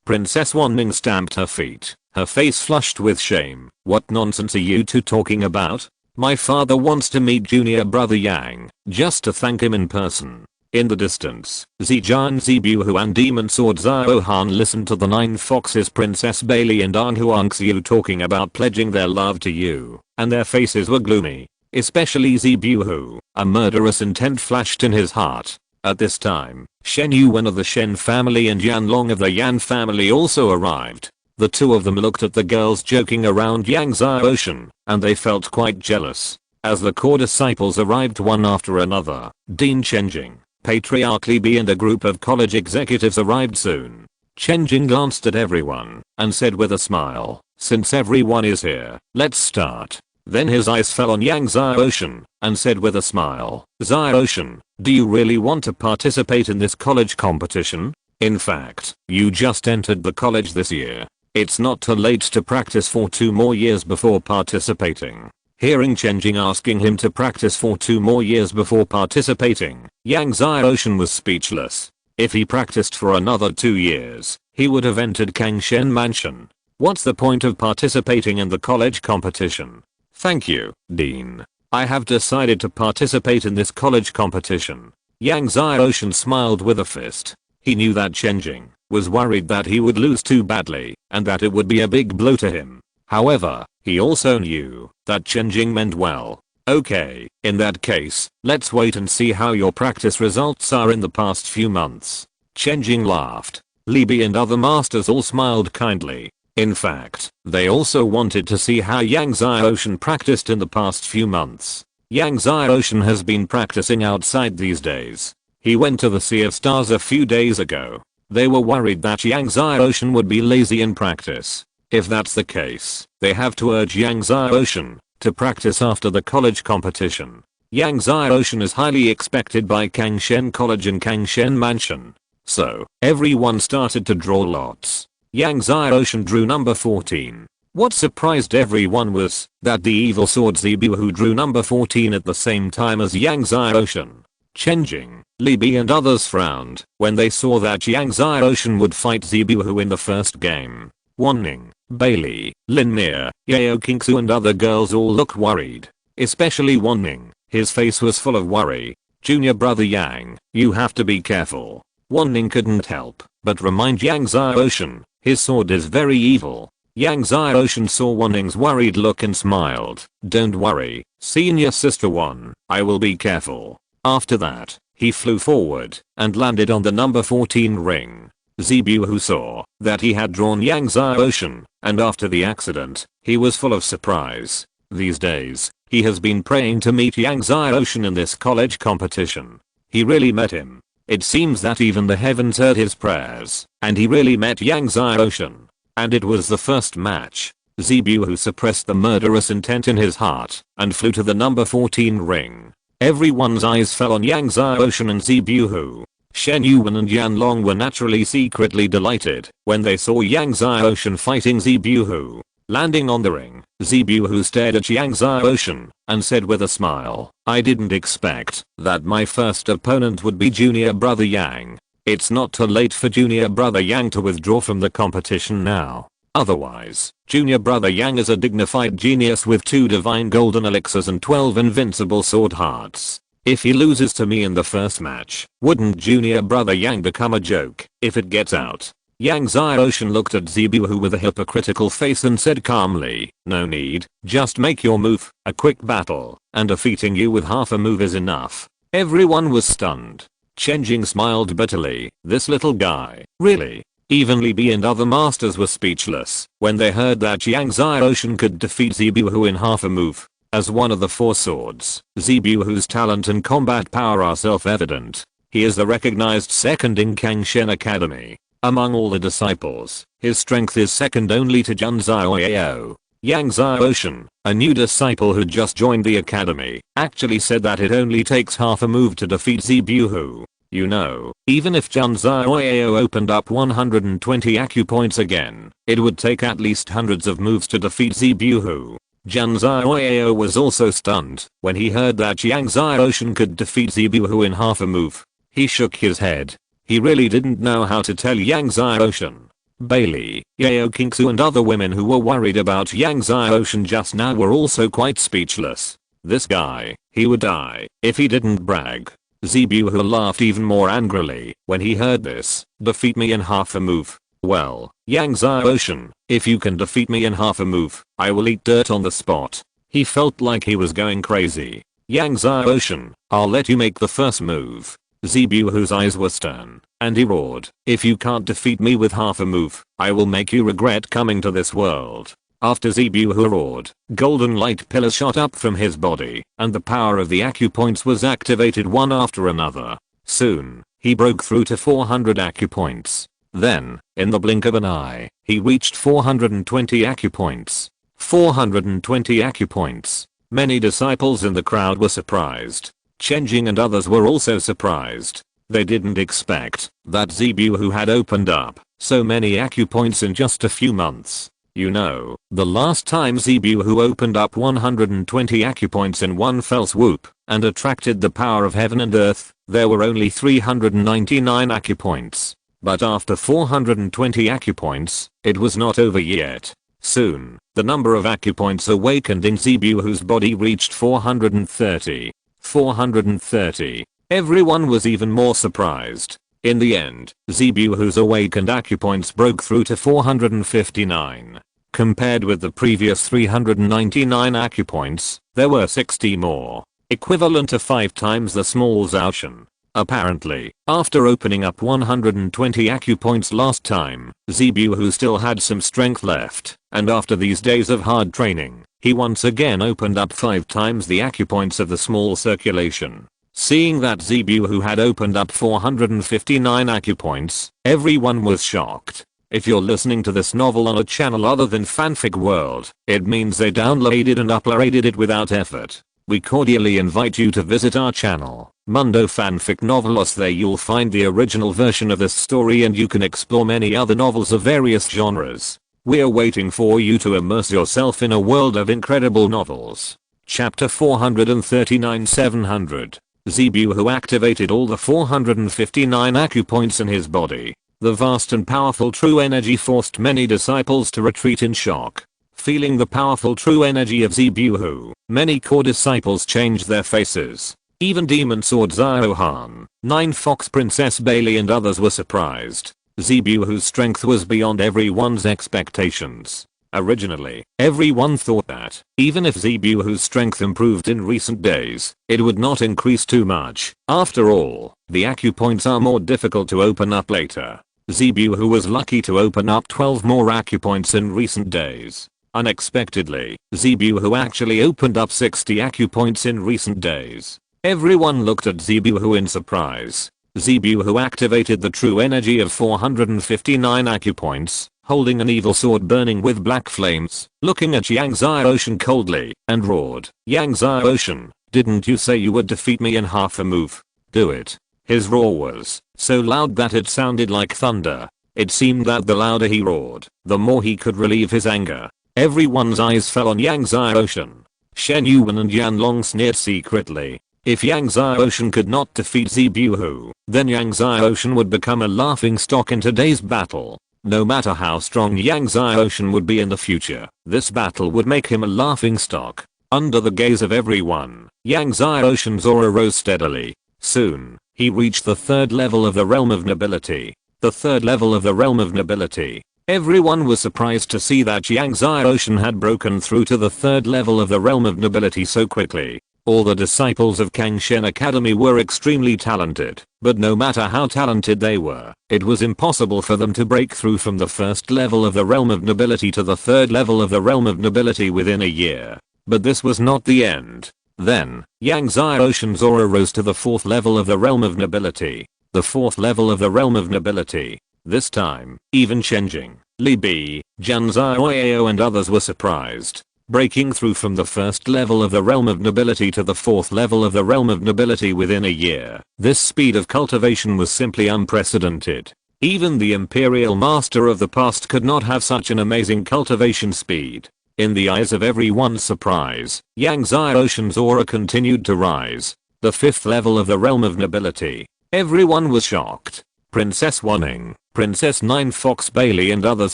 Speaker 1: Princess Wanning stamped her feet, her face flushed with shame. What nonsense are you two talking about? My father wants to meet junior brother Yang, just to thank him in person. In the distance, Zijan Zibuhu and Demon Sword Ziohan listened to the 9 foxes Princess Bailey and Anhuang Xiu talking about pledging their love to you, and their faces were gloomy. Especially Zibuhu, a murderous intent flashed in his heart. At this time, Shen Yuan of the Shen family and Yan Long of the Yan family also arrived. The two of them looked at the girls joking around Yang Ocean, and they felt quite jealous. As the core disciples arrived one after another, Dean Chenjing, Patriarch Li Bi and a group of college executives arrived soon. Chenjing glanced at everyone and said with a smile, "Since everyone is here, let's start." Then his eyes fell on Yang Ocean and said with a smile, "Ocean, do you really want to participate in this college competition? In fact, you just entered the college this year. It's not too late to practice for 2 more years before participating." Hearing Chenjing asking him to practice for 2 more years before participating, Yang Ocean was speechless. If he practiced for another 2 years, he would have entered Kangshen Mansion. What's the point of participating in the college competition? Thank you, Dean. I have decided to participate in this college competition. Yang Ocean smiled with a fist. He knew that Chenjing was worried that he would lose too badly and that it would be a big blow to him. However, he also knew that Chenjing meant well. Okay, in that case, let's wait and see how your practice results are in the past few months. Chenjing laughed. Li Bi and other masters all smiled kindly. In fact, they also wanted to see how Yang Ocean practiced in the past few months. Yang Ocean has been practicing outside these days. He went to the Sea of Stars a few days ago. They were worried that Yang Ocean would be lazy in practice. If that's the case, they have to urge Yang Ocean to practice after the college competition. Yang Ocean is highly expected by Kangshen College and Kangshen Mansion. So, everyone started to draw lots. Yang Ocean drew number 14. What surprised everyone was that the evil sword Zibuhu drew number 14 at the same time as Yang Ocean. Chenjing, Li Bi and others frowned when they saw that Yang Ocean would fight Zibuhu in the first game. Wanning, Bailey, Lin Mia, Yao Kingsu and other girls all looked worried. Especially Wanning, his face was full of worry. Junior brother Yang, you have to be careful. Wanning couldn't help but remind Yang Ocean, his sword is very evil. Yang Ocean saw Wanning's worried look and smiled. Don't worry, senior sister Wan, I will be careful. After that, he flew forward and landed on the number 14 ring. Zibuhu saw that he had drawn Yang Ocean, and after the accident, he was full of surprise. These days, he has been praying to meet Yang Ocean in this college competition. He really met him. It seems that even the heavens heard his prayers, and he really met Yang Ocean. And it was the first match. Zibuhu suppressed the murderous intent in his heart and flew to the number 14 ring. Everyone's eyes fell on Yang Ocean and Zibuhu. Shen Yuan and Yan Long were naturally secretly delighted when they saw Yang Ocean fighting Zibuhu. Landing on the ring, Zibuhu stared at Yang Ocean and said with a smile, I didn't expect that my first opponent would be junior brother Yang. It's not too late for junior brother Yang to withdraw from the competition now. Otherwise, junior brother Yang is a dignified genius with 2 divine golden elixirs and 12 invincible sword hearts. If he loses to me in the first match, wouldn't junior brother Yang become a joke if it gets out? Yang Ocean looked at Zibuhu with a hypocritical face and said calmly, no need, just make your move, a quick battle, and defeating you with half a move is enough. Everyone was stunned. Chenjing smiled bitterly, this little guy, really? Even Li Bi and other masters were speechless when they heard that Yang Ocean could defeat Zibuhu in half a move. As one of the 4 swords, Zibuhu's talent and combat power are self-evident. He is the recognized second in Kangshen Academy. Among all the disciples, his strength is second only to Jun Xiaoyao. Yang Ocean, a new disciple who just joined the academy, actually said that it only takes half a move to defeat Zibuhu. You know, even if Jun Xiaoyao opened up 120 acupoints again, it would take at least hundreds of moves to defeat Zibuhu. Jun Xiaoyao was also stunned when he heard that Yang Ocean could defeat Zibuhu in half a move. He shook his head. He really didn't know how to tell Yang Ocean. Bailey, Yao Kingsu and other women who were worried about Yang Ocean just now were also quite speechless. This guy, he would die if he didn't brag. Zebu laughed even more angrily when he heard this. Defeat me in half a move. Well, Yang Ocean, if you can defeat me in half a move, I will eat dirt on the spot. He felt like he was going crazy. Yang Ocean, I'll let you make the first move. Zebu's eyes were stern, and he roared, if you can't defeat me with half a move, I will make you regret coming to this world. After Zebu roared, golden light pillars shot up from his body, and the power of the acupoints was activated one after another. Soon, he broke through to 400 acupoints. Then, in the blink of an eye, he reached 420 acupoints. 420 acupoints. Many disciples in the crowd were surprised. Chenjing and others were also surprised. They didn't expect that Zebu had opened up so many acupoints in just a few months. You know, the last time Zebu opened up 120 acupoints in one fell swoop and attracted the power of heaven and earth, there were only 399 acupoints. But after 420 acupoints, it was not over yet. Soon, the number of acupoints awakened in Zebu's body reached 430. 430. Everyone was even more surprised. In the end, Zebu's awakened acupoints broke through to 459. Compared with the previous 399 acupoints, there were 60 more, equivalent to 5 times the small Zaoshan. Apparently, after opening up 120 acupoints last time, Zebu still had some strength left, and after these days of hard training, he once again opened up 5 times the acupoints of the small circulation. Seeing that Zebu had opened up 459 acupoints, everyone was shocked. If you're listening to this novel on a channel other than Fanfic World, it means they downloaded and uploaded it without effort. We cordially invite you to visit our channel, Mundo Fanfic Novelos. There you'll find the original version of this story and you can explore many other novels of various genres. We're waiting for you to immerse yourself in a world of incredible novels. Chapter 439 700. Zebu activated all the 459 acupoints in his body. The vast and powerful true energy forced many disciples to retreat in shock. Feeling the powerful true energy of Zebu, many core disciples changed their faces. Even Demon Sword Ziohan, 9 Fox Princess Bailey and others were surprised. Zebu's strength was beyond everyone's expectations. Originally, everyone thought that, even if Zebu's strength improved in recent days, it would not increase too much. After all, the acupoints are more difficult to open up later. Zebu was lucky to open up 12 more acupoints in recent days. Unexpectedly, Zebu actually opened up 60 acupoints in recent days. Everyone looked at Zebu in surprise. Zebu activated the true energy of 459 acupoints, holding an evil sword burning with black flames, looking at Yang Ocean coldly, and roared, Yang Ocean, didn't you say you would defeat me in half a move? Do it. His roar was so loud that it sounded like thunder. It seemed that the louder he roared, the more he could relieve his anger. Everyone's eyes fell on Yang Ocean. Shen Yuan and Yan Long sneered secretly. If Yang Ocean could not defeat Zebu, then Yang Ocean would become a laughingstock in today's battle. No matter how strong Yang Ocean would be in the future, this battle would make him a laughingstock. Under the gaze of everyone, Yang Ocean's aura rose steadily. Soon, he reached the 3rd level of the realm of nobility. The 3rd level of the realm of nobility. Everyone was surprised to see that Yang Ocean had broken through to the 3rd level of the realm of nobility so quickly. All the disciples of Kangshen Academy were extremely talented, but no matter how talented they were, it was impossible for them to break through from the 1st level of the realm of nobility to the 3rd level of the realm of nobility within a year. But this was not the end. Then, Yang Ocean's aura rose to the 4th level of the realm of nobility. The 4th level of the realm of nobility. This time, even Shenjing, Li Bi, Jan Zioao and others were surprised. Breaking through from the 1st level of the realm of nobility to the 4th level of the realm of nobility within a year. This speed of cultivation was simply unprecedented. Even the Imperial Master of the past could not have such an amazing cultivation speed. In the eyes of everyone's surprise, Yang Ocean's aura continued to rise. The 5th level of the realm of nobility. Everyone was shocked. Princess Wanning, Princess 9 Fox Bailey and others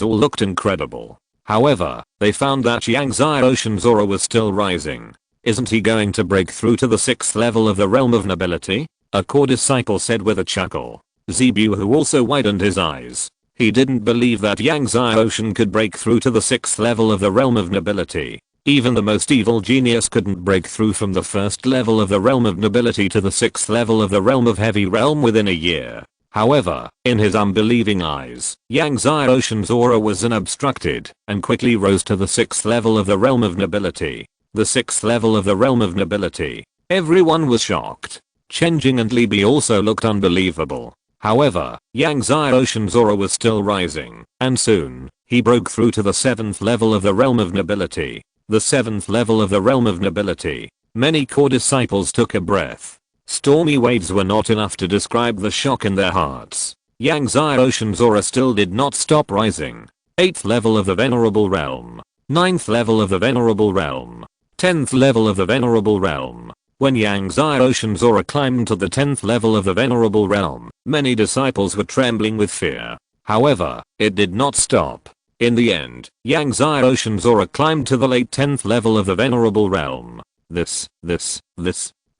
Speaker 1: all looked incredible. However, they found that Yang Ocean's aura was still rising. Isn't he going to break through to the 6th level of the realm of nobility? a core disciple said with a chuckle. Zebu, who also widened his eyes. He didn't believe that Yang Xiaoshan could break through to the 6th level of the realm of nobility. Even the most evil genius couldn't break through from the 1st level of the realm of nobility to the 6th level of the realm of heavy realm within a year. However, in his unbelieving eyes, Yang Xiaoshan's aura was unobstructed and quickly rose to the 6th level of the realm of nobility. The 6th level of the realm of nobility. Everyone was shocked. Chen Jing and Li Bi also looked unbelievable. However, Yang Xiaoshan's aura was still rising, and soon, he broke through to the 7th level of the realm of nobility. The 7th level of the realm of nobility. Many core disciples took a breath. Stormy waves were not enough to describe the shock in their hearts. Yang Xiaoshan's aura still did not stop rising. 8th level of the venerable realm. 9th level of the venerable realm. 10th level of the venerable realm. When Yang Xiaoshan's aura climbed to the 10th level of the venerable realm, many disciples were trembling with fear. However, it did not stop. In the end, Yang Xiaoshan's aura climbed to the late 10th level of the venerable realm. This.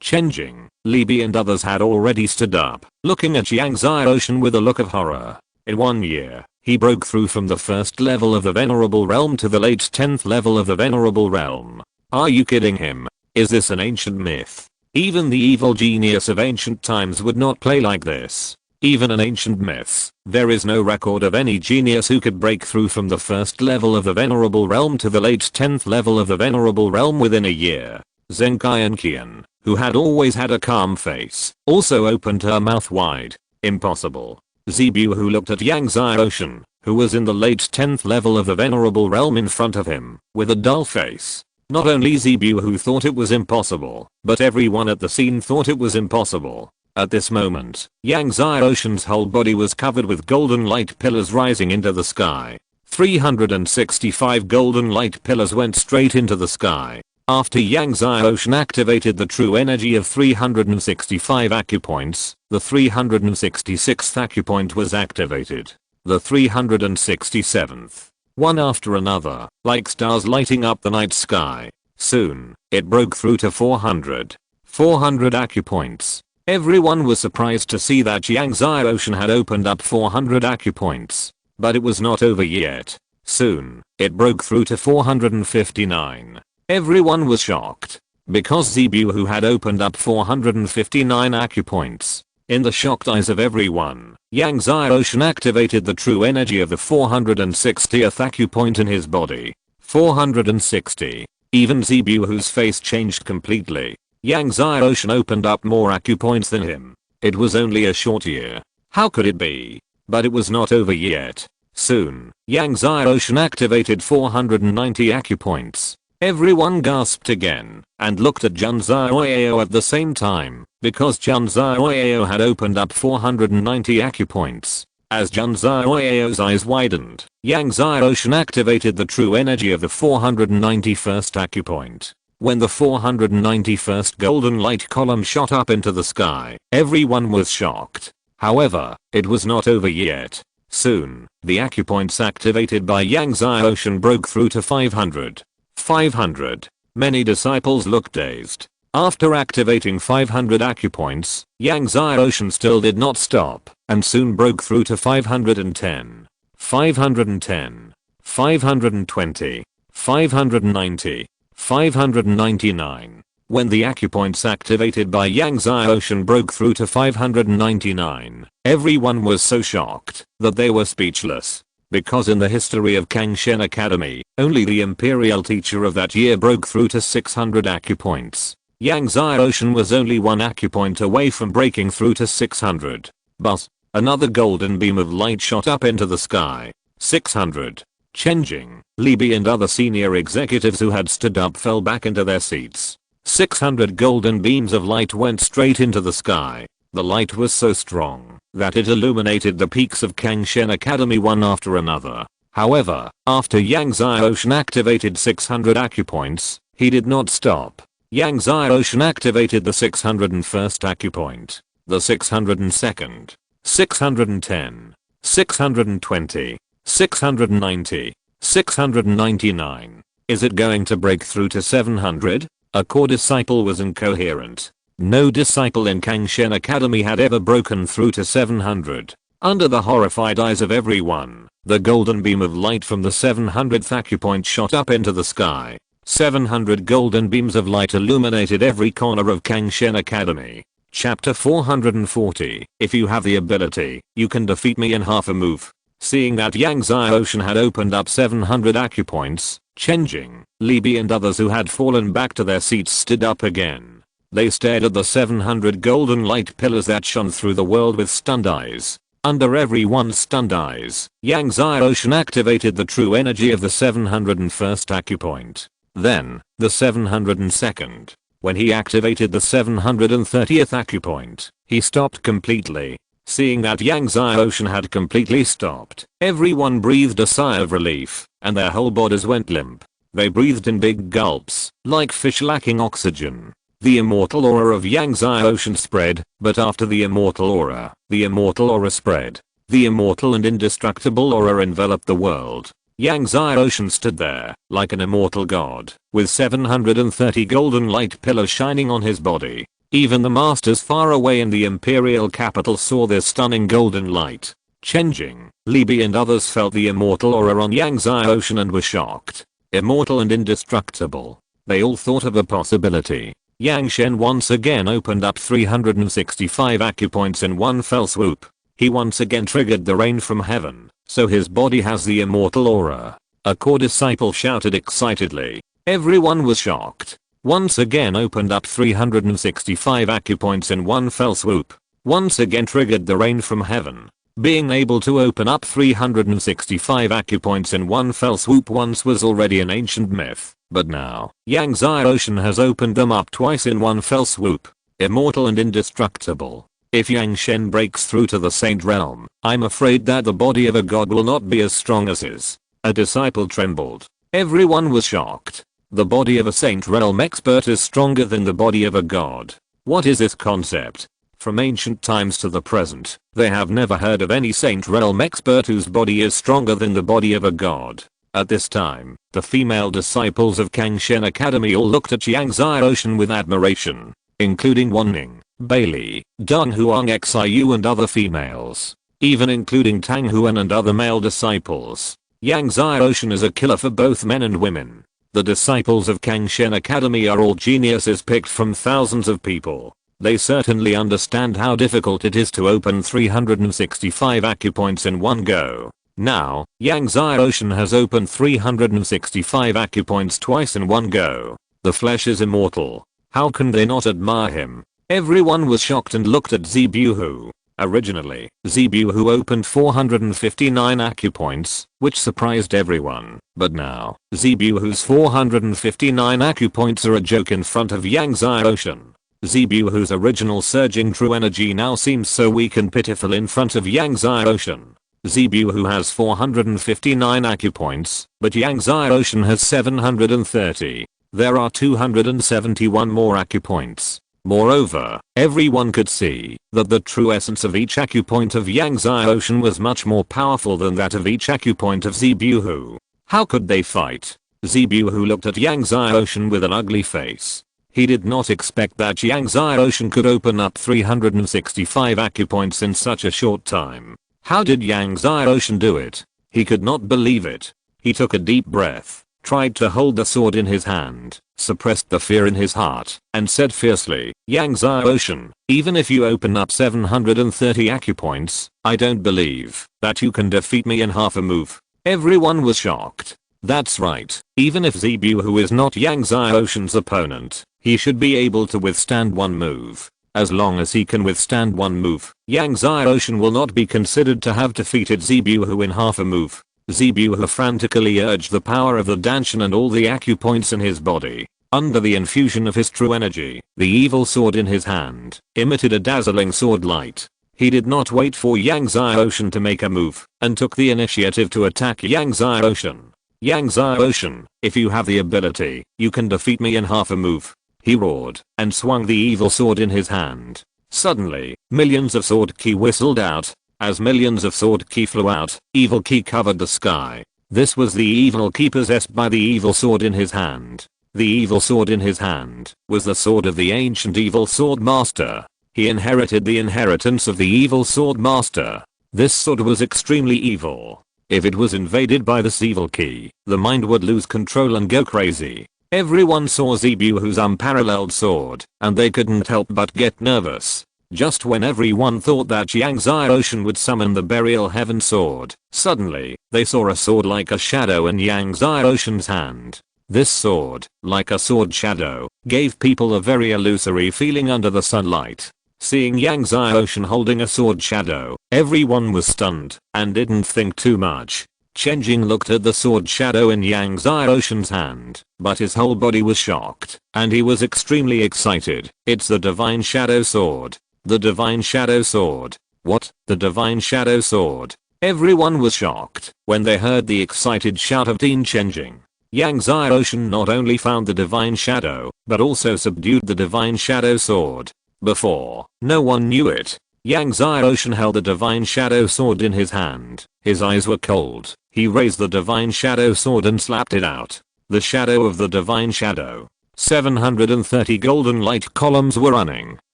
Speaker 1: Chen Jing, Li Bi and others had already stood up, looking at Yang Xiaoshan with a look of horror. In 1 year, he broke through from the 1st level of the venerable realm to the late 10th level of the venerable realm. Are you kidding him? Is this an ancient myth? Even the evil genius of ancient times would not play like this. Even in ancient myths, there is no record of any genius who could break through from the 1st level of the venerable realm to the late 10th level of the venerable realm within a year. Zenkai and Qian, who had always had a calm face, also opened her mouth wide. Impossible. Zebu, who looked at Yang Xiaoshan, who was in the late 10th level of the venerable realm in front of him, with a dull face. Not only Zebu who thought it was impossible, but everyone at the scene thought it was impossible. At this moment, Yang Xiaoshan's whole body was covered with golden light pillars rising into the sky. 365 golden light pillars went straight into the sky. After Yang Xiaoshan activated the true energy of 365 acupoints, the 366th acupoint was activated. The 367th. One after another, like stars lighting up the night sky. Soon, it broke through to 400 acupoints. Everyone was surprised to see that Yang Xiaoshan had opened up 400 acupoints. But it was not over yet. Soon, it broke through to 459. Everyone was shocked. Because Zebu who had opened up 459 acupoints. In the shocked eyes of everyone, Yang Xiaoshan activated the true energy of the 460th acupoint in his body. 460. Even Zebu whose face changed completely. Yang Xiaoshan opened up more acupoints than him. It was only a short year. How could it be? But it was not over yet. Soon, Yang Xiaoshan activated 490 acupoints. Everyone gasped again, and looked at Jun Xiaoyao at the same time, because Jun Xiaoyao had opened up 490 acupoints. As Jun Xiaoyao's eyes widened, Yang Xiaoshan activated the true energy of the 491st acupoint. When the 491st golden light column shot up into the sky, everyone was shocked. However, it was not over yet. Soon, the acupoints activated by Yang Xiaoshan broke through to 500. 500. Many disciples looked dazed. After activating 500 acupoints, Yang Xiaoshan still did not stop, and soon broke through to 510. 510. 520. 590. 599. When the acupoints activated by Yang Xiaoshan broke through to 599, everyone was so shocked that they were speechless. Because in the history of Kangshen Academy, only the imperial teacher of that year broke through to 600 acupoints. Yang Xiaoshan was only one acupoint away from breaking through to 600. But, another golden beam of light shot up into the sky. 600. Chen Jing, Li Bi and other senior executives who had stood up fell back into their seats. 600 golden beams of light went straight into the sky. The light was so strong that it illuminated the peaks of Kangshen Academy one after another. However, after Yang Xiaoshan activated 600 acupoints, he did not stop. Yang Xiaoshan activated the 601st acupoint, the 602nd, 610, 620, 690, 699. Is it going to break through to 700? A core disciple was incoherent. No disciple in Kangshen Academy had ever broken through to 700. Under the horrified eyes of everyone, the golden beam of light from the 700th acupoint shot up into the sky. 700 golden beams of light illuminated every corner of Kangshen Academy. Chapter 440. If you have the ability, you can defeat me in half a move. Seeing that Yang Zai Ocean had opened up 700 acupoints, Chenjing, Libby and others who had fallen back to their seats stood up again. They stared at the 700 golden light pillars that shone through the world with stunned eyes. Under everyone's stunned eyes, Yang Zai Ocean activated the true energy of the 701st acupoint. Then, the 702nd. When he activated the 730th acupoint, he stopped completely. Seeing that Yang Zai Ocean had completely stopped, everyone breathed a sigh of relief, and their whole bodies went limp. They breathed in big gulps, like fish lacking oxygen. The immortal aura of Yang Zai Ocean spread, but after the immortal aura spread. The immortal and indestructible aura enveloped the world. Yang Zai Ocean stood there, like an immortal god, with 730 golden light pillars shining on his body. Even the masters far away in the imperial capital saw this stunning golden light. Chenjing, Libby and others felt the immortal aura on Yang Zai Ocean and were shocked. Immortal and indestructible. They all thought of a possibility. Yang Shen once again opened up 365 acupoints in one fell swoop. He once again triggered the rain from heaven, so his body has the immortal aura. A core disciple shouted excitedly. Everyone was shocked. Once again opened up 365 acupoints in one fell swoop. Once again triggered the rain from heaven. Being able to open up 365 acupoints in one fell swoop once was already an ancient myth, but now, Yang Zai Ocean has opened them up twice in one fell swoop. Immortal and indestructible. If Yang Shen breaks through to the Saint Realm, I'm afraid that the body of a god will not be as strong as his. A disciple trembled. Everyone was shocked. The body of a Saint Realm expert is stronger than the body of a god. What is this concept? From ancient times to the present, they have never heard of any Saint Realm expert whose body is stronger than the body of a god. At this time, the female disciples of Kangshen Academy all looked at Yang Zai Ocean with admiration, including Wanning, Bailey, Dong Huang Xiu and other females. Even including Tang Huan and other male disciples. Yang Zai Ocean is a killer for both men and women. The disciples of Kangshen Academy are all geniuses picked from thousands of people. They certainly understand how difficult it is to open 365 acupoints in one go. Now, Yang Zai Ocean has opened 365 acupoints twice in one go. The flesh is immortal. How can they not admire him? Everyone was shocked and looked at Zebuhu. Originally, Zebuhu opened 459 acupoints, which surprised everyone. But now, Zebuhu's 459 acupoints are a joke in front of Yang Zai Ocean. Zebuhu's original surging true energy now seems so weak and pitiful in front of Yang Zai Ocean. Zebuhu has 459 acupoints, but Yang Zai Ocean has 730. There are 271 more acupoints. Moreover, everyone could see that the true essence of each acupoint of Yang Zai Ocean was much more powerful than that of each acupoint of Zebuhu. How could they fight? Zebuhu looked at Yang Zai Ocean with an ugly face. He did not expect that Yang Zai Ocean could open up 365 acupoints in such a short time. How did Yang Zai Ocean do it? He could not believe it. He took a deep breath, tried to hold the sword in his hand, suppressed the fear in his heart, and said fiercely, Yang Zai Ocean, even if you open up 730 acupoints, I don't believe that you can defeat me in half a move. Everyone was shocked. That's right, even if Zebuhu is not Yang Zai Ocean's opponent, he should be able to withstand one move. As long as he can withstand one move, Yang Zai Ocean will not be considered to have defeated Zebuhu in half a move. Zebuhu frantically urged the power of the Danshan and all the acupoints in his body. Under the infusion of his true energy, the evil sword in his hand emitted a dazzling sword light. He did not wait for Yang Zai Ocean to make a move, and took the initiative to attack Yang Zai Ocean. Yang Zai Ocean, if you have the ability, you can defeat me in half a move. He roared, and swung the evil sword in his hand. Suddenly, millions of sword ki whistled out. As millions of sword ki flew out, evil ki covered the sky. This was the evil ki possessed by the evil sword in his hand. The evil sword in his hand was the sword of the ancient evil sword master. He inherited the inheritance of the evil sword master. This sword was extremely evil. If it was invaded by this evil key, the mind would lose control and go crazy. Everyone saw Zebuhu's unparalleled sword, and they couldn't help but get nervous. Just when everyone thought that Yang Ocean would summon the Burial Heaven sword, suddenly, they saw a sword like a shadow in Yang Ocean's hand. This sword, like a sword shadow, gave people a very illusory feeling under the sunlight. Seeing Yang Ocean holding a sword shadow, everyone was stunned, and didn't think too much. Chenjing looked at the sword shadow in Yang Ocean's hand, but his whole body was shocked, and he was extremely excited. It's the Divine Shadow Sword. The Divine Shadow Sword. What? The Divine Shadow Sword? Everyone was shocked when they heard the excited shout of Teen Chenjing. Yang Ocean not only found the Divine Shadow, but also subdued the Divine Shadow Sword. Before, no one knew it. Yang Ocean held the Divine Shadow Sword in his hand. His eyes were cold. He raised the Divine Shadow Sword and slapped it out. The shadow of the Divine Shadow. 730 golden light columns were running,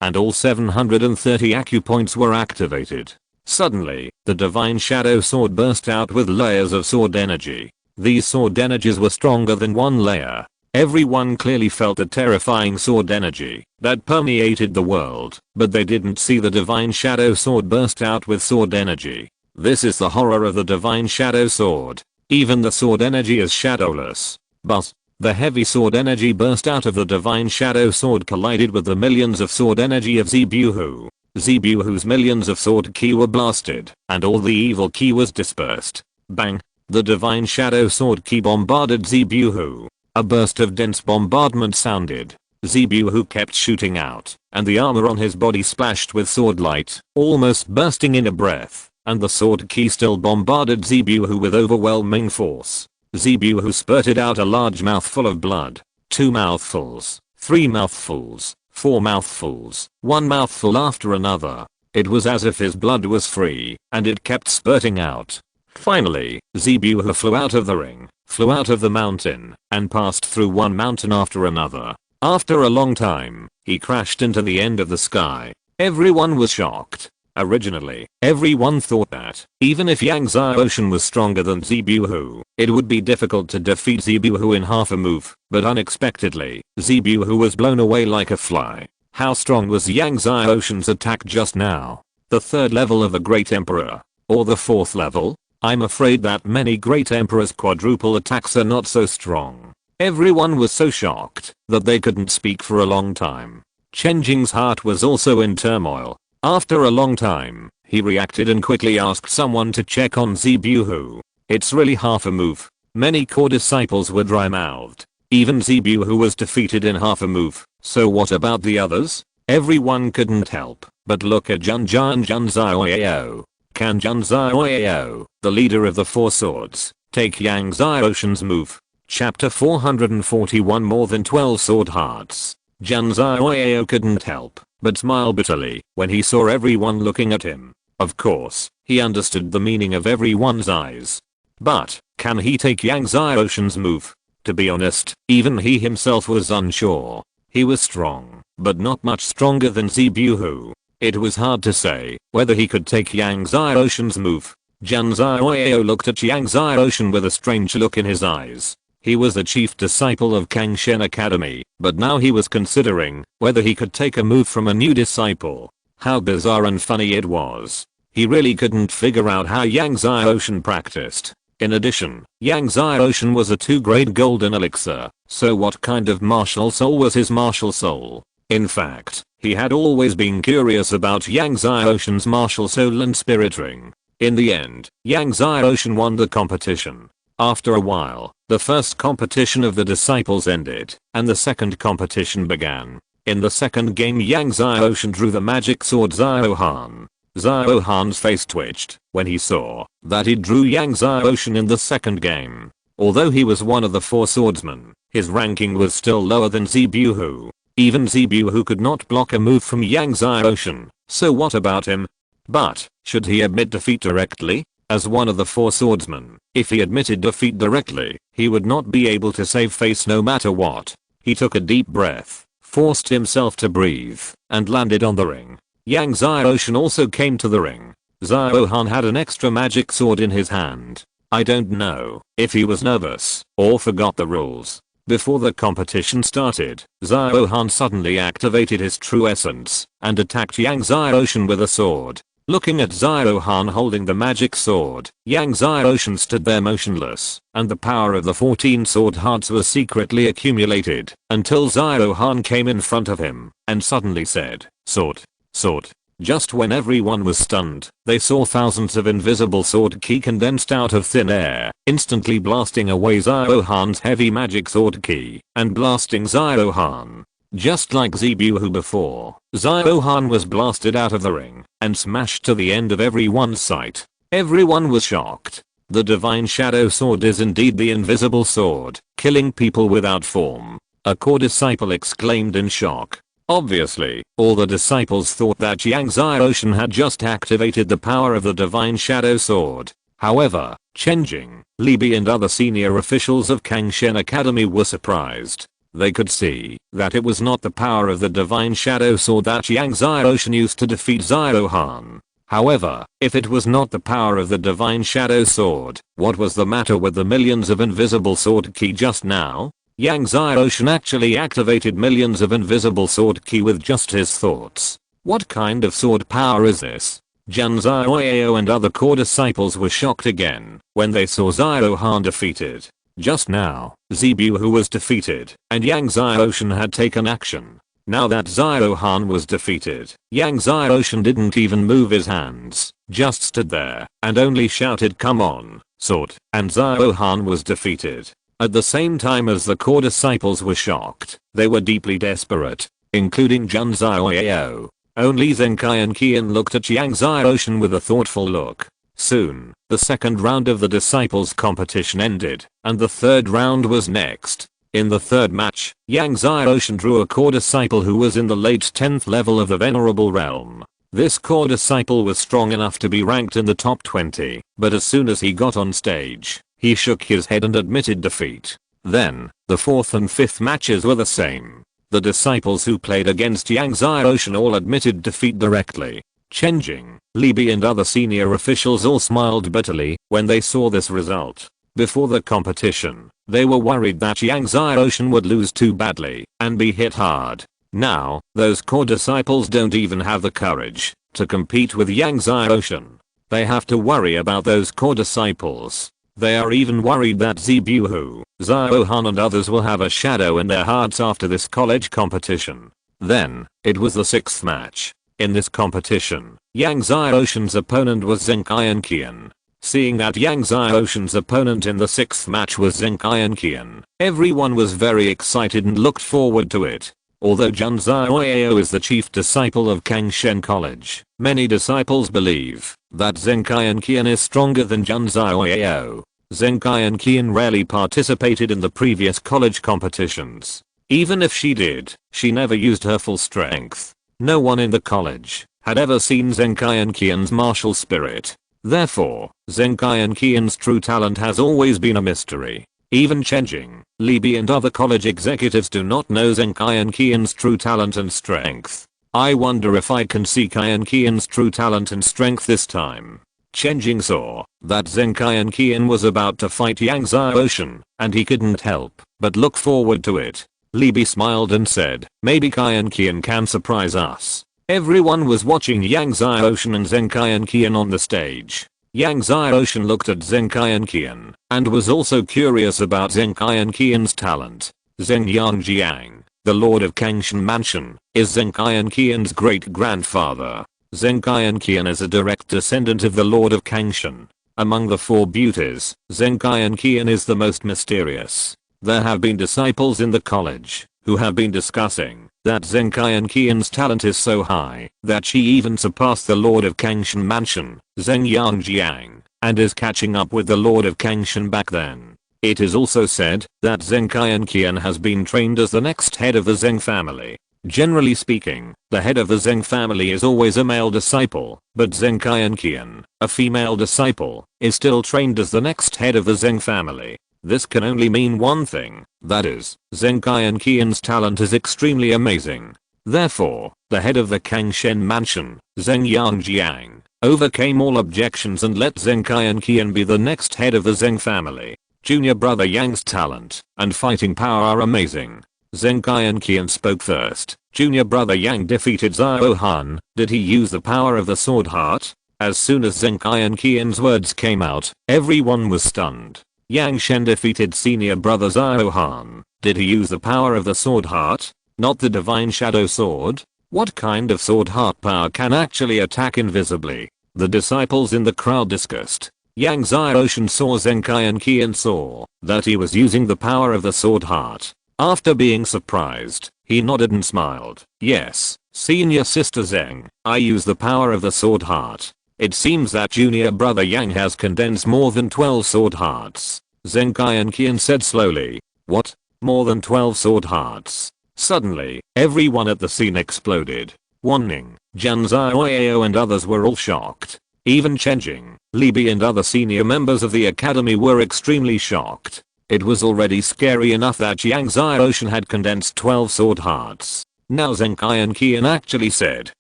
Speaker 1: and all 730 acupoints were activated. Suddenly, the Divine Shadow Sword burst out with layers of sword energy. These sword energies were stronger than one layer. Everyone clearly felt the terrifying sword energy that permeated the world, but they didn't see the Divine Shadow Sword burst out with sword energy. This is the horror of the Divine Shadow Sword. Even the sword energy is shadowless. But the heavy sword energy burst out of the Divine Shadow Sword collided with the millions of sword energy of Zebuhu. Zebuhu's millions of sword ki were blasted, and all the evil ki was dispersed. Bang! The Divine Shadow Sword ki bombarded Zebuhu. A burst of dense bombardment sounded. Zebuhu kept shooting out, and the armor on his body splashed with sword light, almost bursting in a breath, and the sword ki still bombarded Zebuhu with overwhelming force. Zebuhu spurted out a large mouthful of blood. 2 mouthfuls, 3 mouthfuls, 4 mouthfuls, 1 mouthful after another. It was as if his blood was free, and it kept spurting out. Finally, Zebuhu flew out of the ring, flew out of the mountain, and passed through one mountain after another. After a long time, he crashed into the end of the sky. Everyone was shocked. Originally, everyone thought that, even if Yang Ocean was stronger than Zebuhu, it would be difficult to defeat Zebuhu in half a move, but unexpectedly, Zebuhu was blown away like a fly. How strong was Yang Ocean's attack just now? The 3rd level of a Great Emperor? Or the 4th level? I'm afraid that many Great Emperor's quadruple attacks are not so strong. Everyone was so shocked that they couldn't speak for a long time. Chenjing's heart was also in turmoil. After a long time, he reacted and quickly asked someone to check on Zebuhu. It's really half a move. Many core disciples were dry-mouthed. Even Zebuhu was defeated in half a move, so what about the others? Everyone couldn't help but look at Junja and Junzao. Can Junzao, the leader of the 4 swords, take Yang Ocean's move? Chapter 441 More than 12 sword hearts. Junzao couldn't help but smile bitterly when he saw everyone looking at him. Of course, he understood the meaning of everyone's eyes. But, can he take Yang Ocean's move? To be honest, even he himself was unsure. He was strong, but not much stronger than Zebuhu. It was hard to say whether he could take Yang Ocean's move. Junzao looked at Yang Ocean with a strange look in his eyes. He was the chief disciple of Kangshen Academy, but now he was considering whether he could take a move from a new disciple. How bizarre and funny it was. He really couldn't figure out how Yang Ocean practiced. In addition, Yang Ocean was a 2-grade golden elixir, so what kind of martial soul was his martial soul? In fact, he had always been curious about Yang Ocean's martial soul and spirit ring. In the end, Yang Ocean won the competition. After a while, the first competition of the disciples ended, and the second competition began. In the second game, Yang Ocean drew the magic sword Ziohan. Ziohan's face twitched when he saw that he drew Yang Ocean in the second game. Although he was one of the 4 swordsmen, his ranking was still lower than Zebuhu. Even Zebuhu could not block a move from Yang Ocean, so what about him? But, should he admit defeat directly? As one of the 4 swordsmen, if he admitted defeat directly, he would not be able to save face no matter what. He took a deep breath, forced himself to breathe, and landed on the ring. Yang Xiaoshan also came to the ring. Xiaohan had an extra magic sword in his hand. I don't know if he was nervous or forgot the rules. Before the competition started, Xiaohan suddenly activated his true essence and attacked Yang Xiaoshan with a sword. Looking at Xiaohan holding the magic sword, Yang Xiaoshan stood there motionless, and the power of the 14 sword hearts was secretly accumulated until Xiaohan came in front of him and suddenly said, "Sword, sword." Just when everyone was stunned, they saw thousands of invisible sword ki condensed out of thin air, instantly blasting away Xiaohan's heavy magic sword ki and blasting Xiaohan. Just like Zebu before, Xiaohan was blasted out of the ring and smashed to the end of everyone's sight. Everyone was shocked. The divine shadow sword is indeed the invisible sword, killing people without form. A core disciple exclaimed in shock. Obviously, all the disciples thought that Yang Xiaoshan had just activated the power of the divine shadow sword. However, Chen Jing, Li Bi and other senior officials of Kangshen Academy were surprised. They could see that it was not the power of the divine shadow sword that Yang Xiaoshan used to defeat Xiaohan. However, if it was not the power of the divine shadow sword, what was the matter with the millions of invisible sword ki just now? Yang Xiaoshan actually activated millions of invisible sword ki with just his thoughts. What kind of sword power is this? Jun Xiaoyao and other core disciples were shocked again when they saw Xiaohan defeated. Just now, Zebu was defeated, and Yang Xiaoshan had taken action. Now that Xiaohan was defeated, Yang Xiaoshan didn't even move his hands, just stood there, and only shouted, "Come on, sword," and Xiaohan was defeated. At the same time as the core disciples were shocked, they were deeply desperate, including Jun Xiaoyao. Only Zenkai and Qian looked at Yang Xiaoshan with a thoughtful look. Soon, the second round of the disciples competition ended, and the third round was next. In the third match, Yang Xiaoshan drew a core disciple who was in the late 10th level of the Venerable Realm. This core disciple was strong enough to be ranked in the top 20, but as soon as he got on stage, he shook his head and admitted defeat. Then, the fourth and fifth matches were the same. The disciples who played against Yang Xiaoshan all admitted defeat directly. Chen Jing, Li Bi and other senior officials all smiled bitterly when they saw this result. Before the competition, they were worried that Yang Xiaoshan would lose too badly and be hit hard. Now, those core disciples don't even have the courage to compete with Yang Xiaoshan. They have to worry about those core disciples. They are even worried that Zebu, Xiaohan and others will have a shadow in their hearts after this college competition. Then, it was the sixth match. In this competition, Yang Xiaoshan's opponent was Zenkai and Qian. Seeing that Yang Xiaoshan's opponent in the sixth match was Zenkai and Qian, everyone was very excited and looked forward to it. Although Jun Xiaoyao is the chief disciple of Kangshen College, many disciples believe that Zenkai and Qian is stronger than Jun Xiaoyao. Zenkai and Qian rarely participated in the previous college competitions. Even if she did, she never used her full strength. No one in the college had ever seen Zenkai and Qian's martial spirit. Therefore, Zenkai and Qian's true talent has always been a mystery. Even Chen Jing, Li Bi and other college executives do not know Zenkai and Qian's true talent and strength. I wonder if I can see Kai and Qian's true talent and strength this time. Chen Jing saw that Zenkai and Qian was about to fight Yang Xiaoshan, and he couldn't help but look forward to it. Li Bi smiled and said, "Maybe Kai and Qian can surprise us." Everyone was watching Yang Xiaoshan and Zenkai and Qian on the stage. Yang Xiaoshan looked at Zenkai and Qian and was also curious about Zenkai and Qian's talent. Zeng Yangjiang, the Lord of Kangshan Mansion, is Zenkai and Qian's great-grandfather. Zenkai and Qian is a direct descendant of the Lord of Kangshan. Among the four beauties, Zenkai and Qian is the most mysterious. There have been disciples in the college who have been discussing that Zenkai and Qian's talent is so high that she even surpassed the Lord of Kangshan Mansion, Zeng Yangjiang, and is catching up with the Lord of Kangshan back then. It is also said that Zenkai and Qian has been trained as the next head of the Zeng family. Generally speaking, the head of the Zeng family is always a male disciple, but Zenkai and Qian, a female disciple, is still trained as the next head of the Zeng family. This can only mean one thing. That is, Zenkai Qian's talent is extremely amazing. Therefore, the head of the Kangshen mansion, Zheng Yangjiang, overcame all objections and let Zenkai Qian be the next head of the Zheng family. Junior brother Yang's talent and fighting power are amazing. Zenkai Qian spoke first. Junior brother Yang defeated Zhao Han. Did he use the power of the sword heart? As soon as Zenkai Qian's words came out, everyone was stunned. Yang Shen defeated senior brother Zhao Han. Did he use the power of the sword heart? Not the divine shadow sword? What kind of sword heart power can actually attack invisibly? The disciples in the crowd discussed. Yang Xiaoshan saw Zenkai Qian saw that he was using the power of the sword heart. After being surprised, he nodded and smiled. Yes, senior sister Zheng, I use the power of the sword heart. It seems that junior brother Yang has condensed more than 12 sword hearts. Zenkai Qian said slowly. What? More than 12 sword hearts? Suddenly, everyone at the scene exploded. Wan Ning, Jian Zhaoyao and others were all shocked. Even Chen Jing, Li Bi and other senior members of the academy were extremely shocked. It was already scary enough that Yang Xiaoshan had condensed 12 sword hearts. Now Zenkai Qian actually said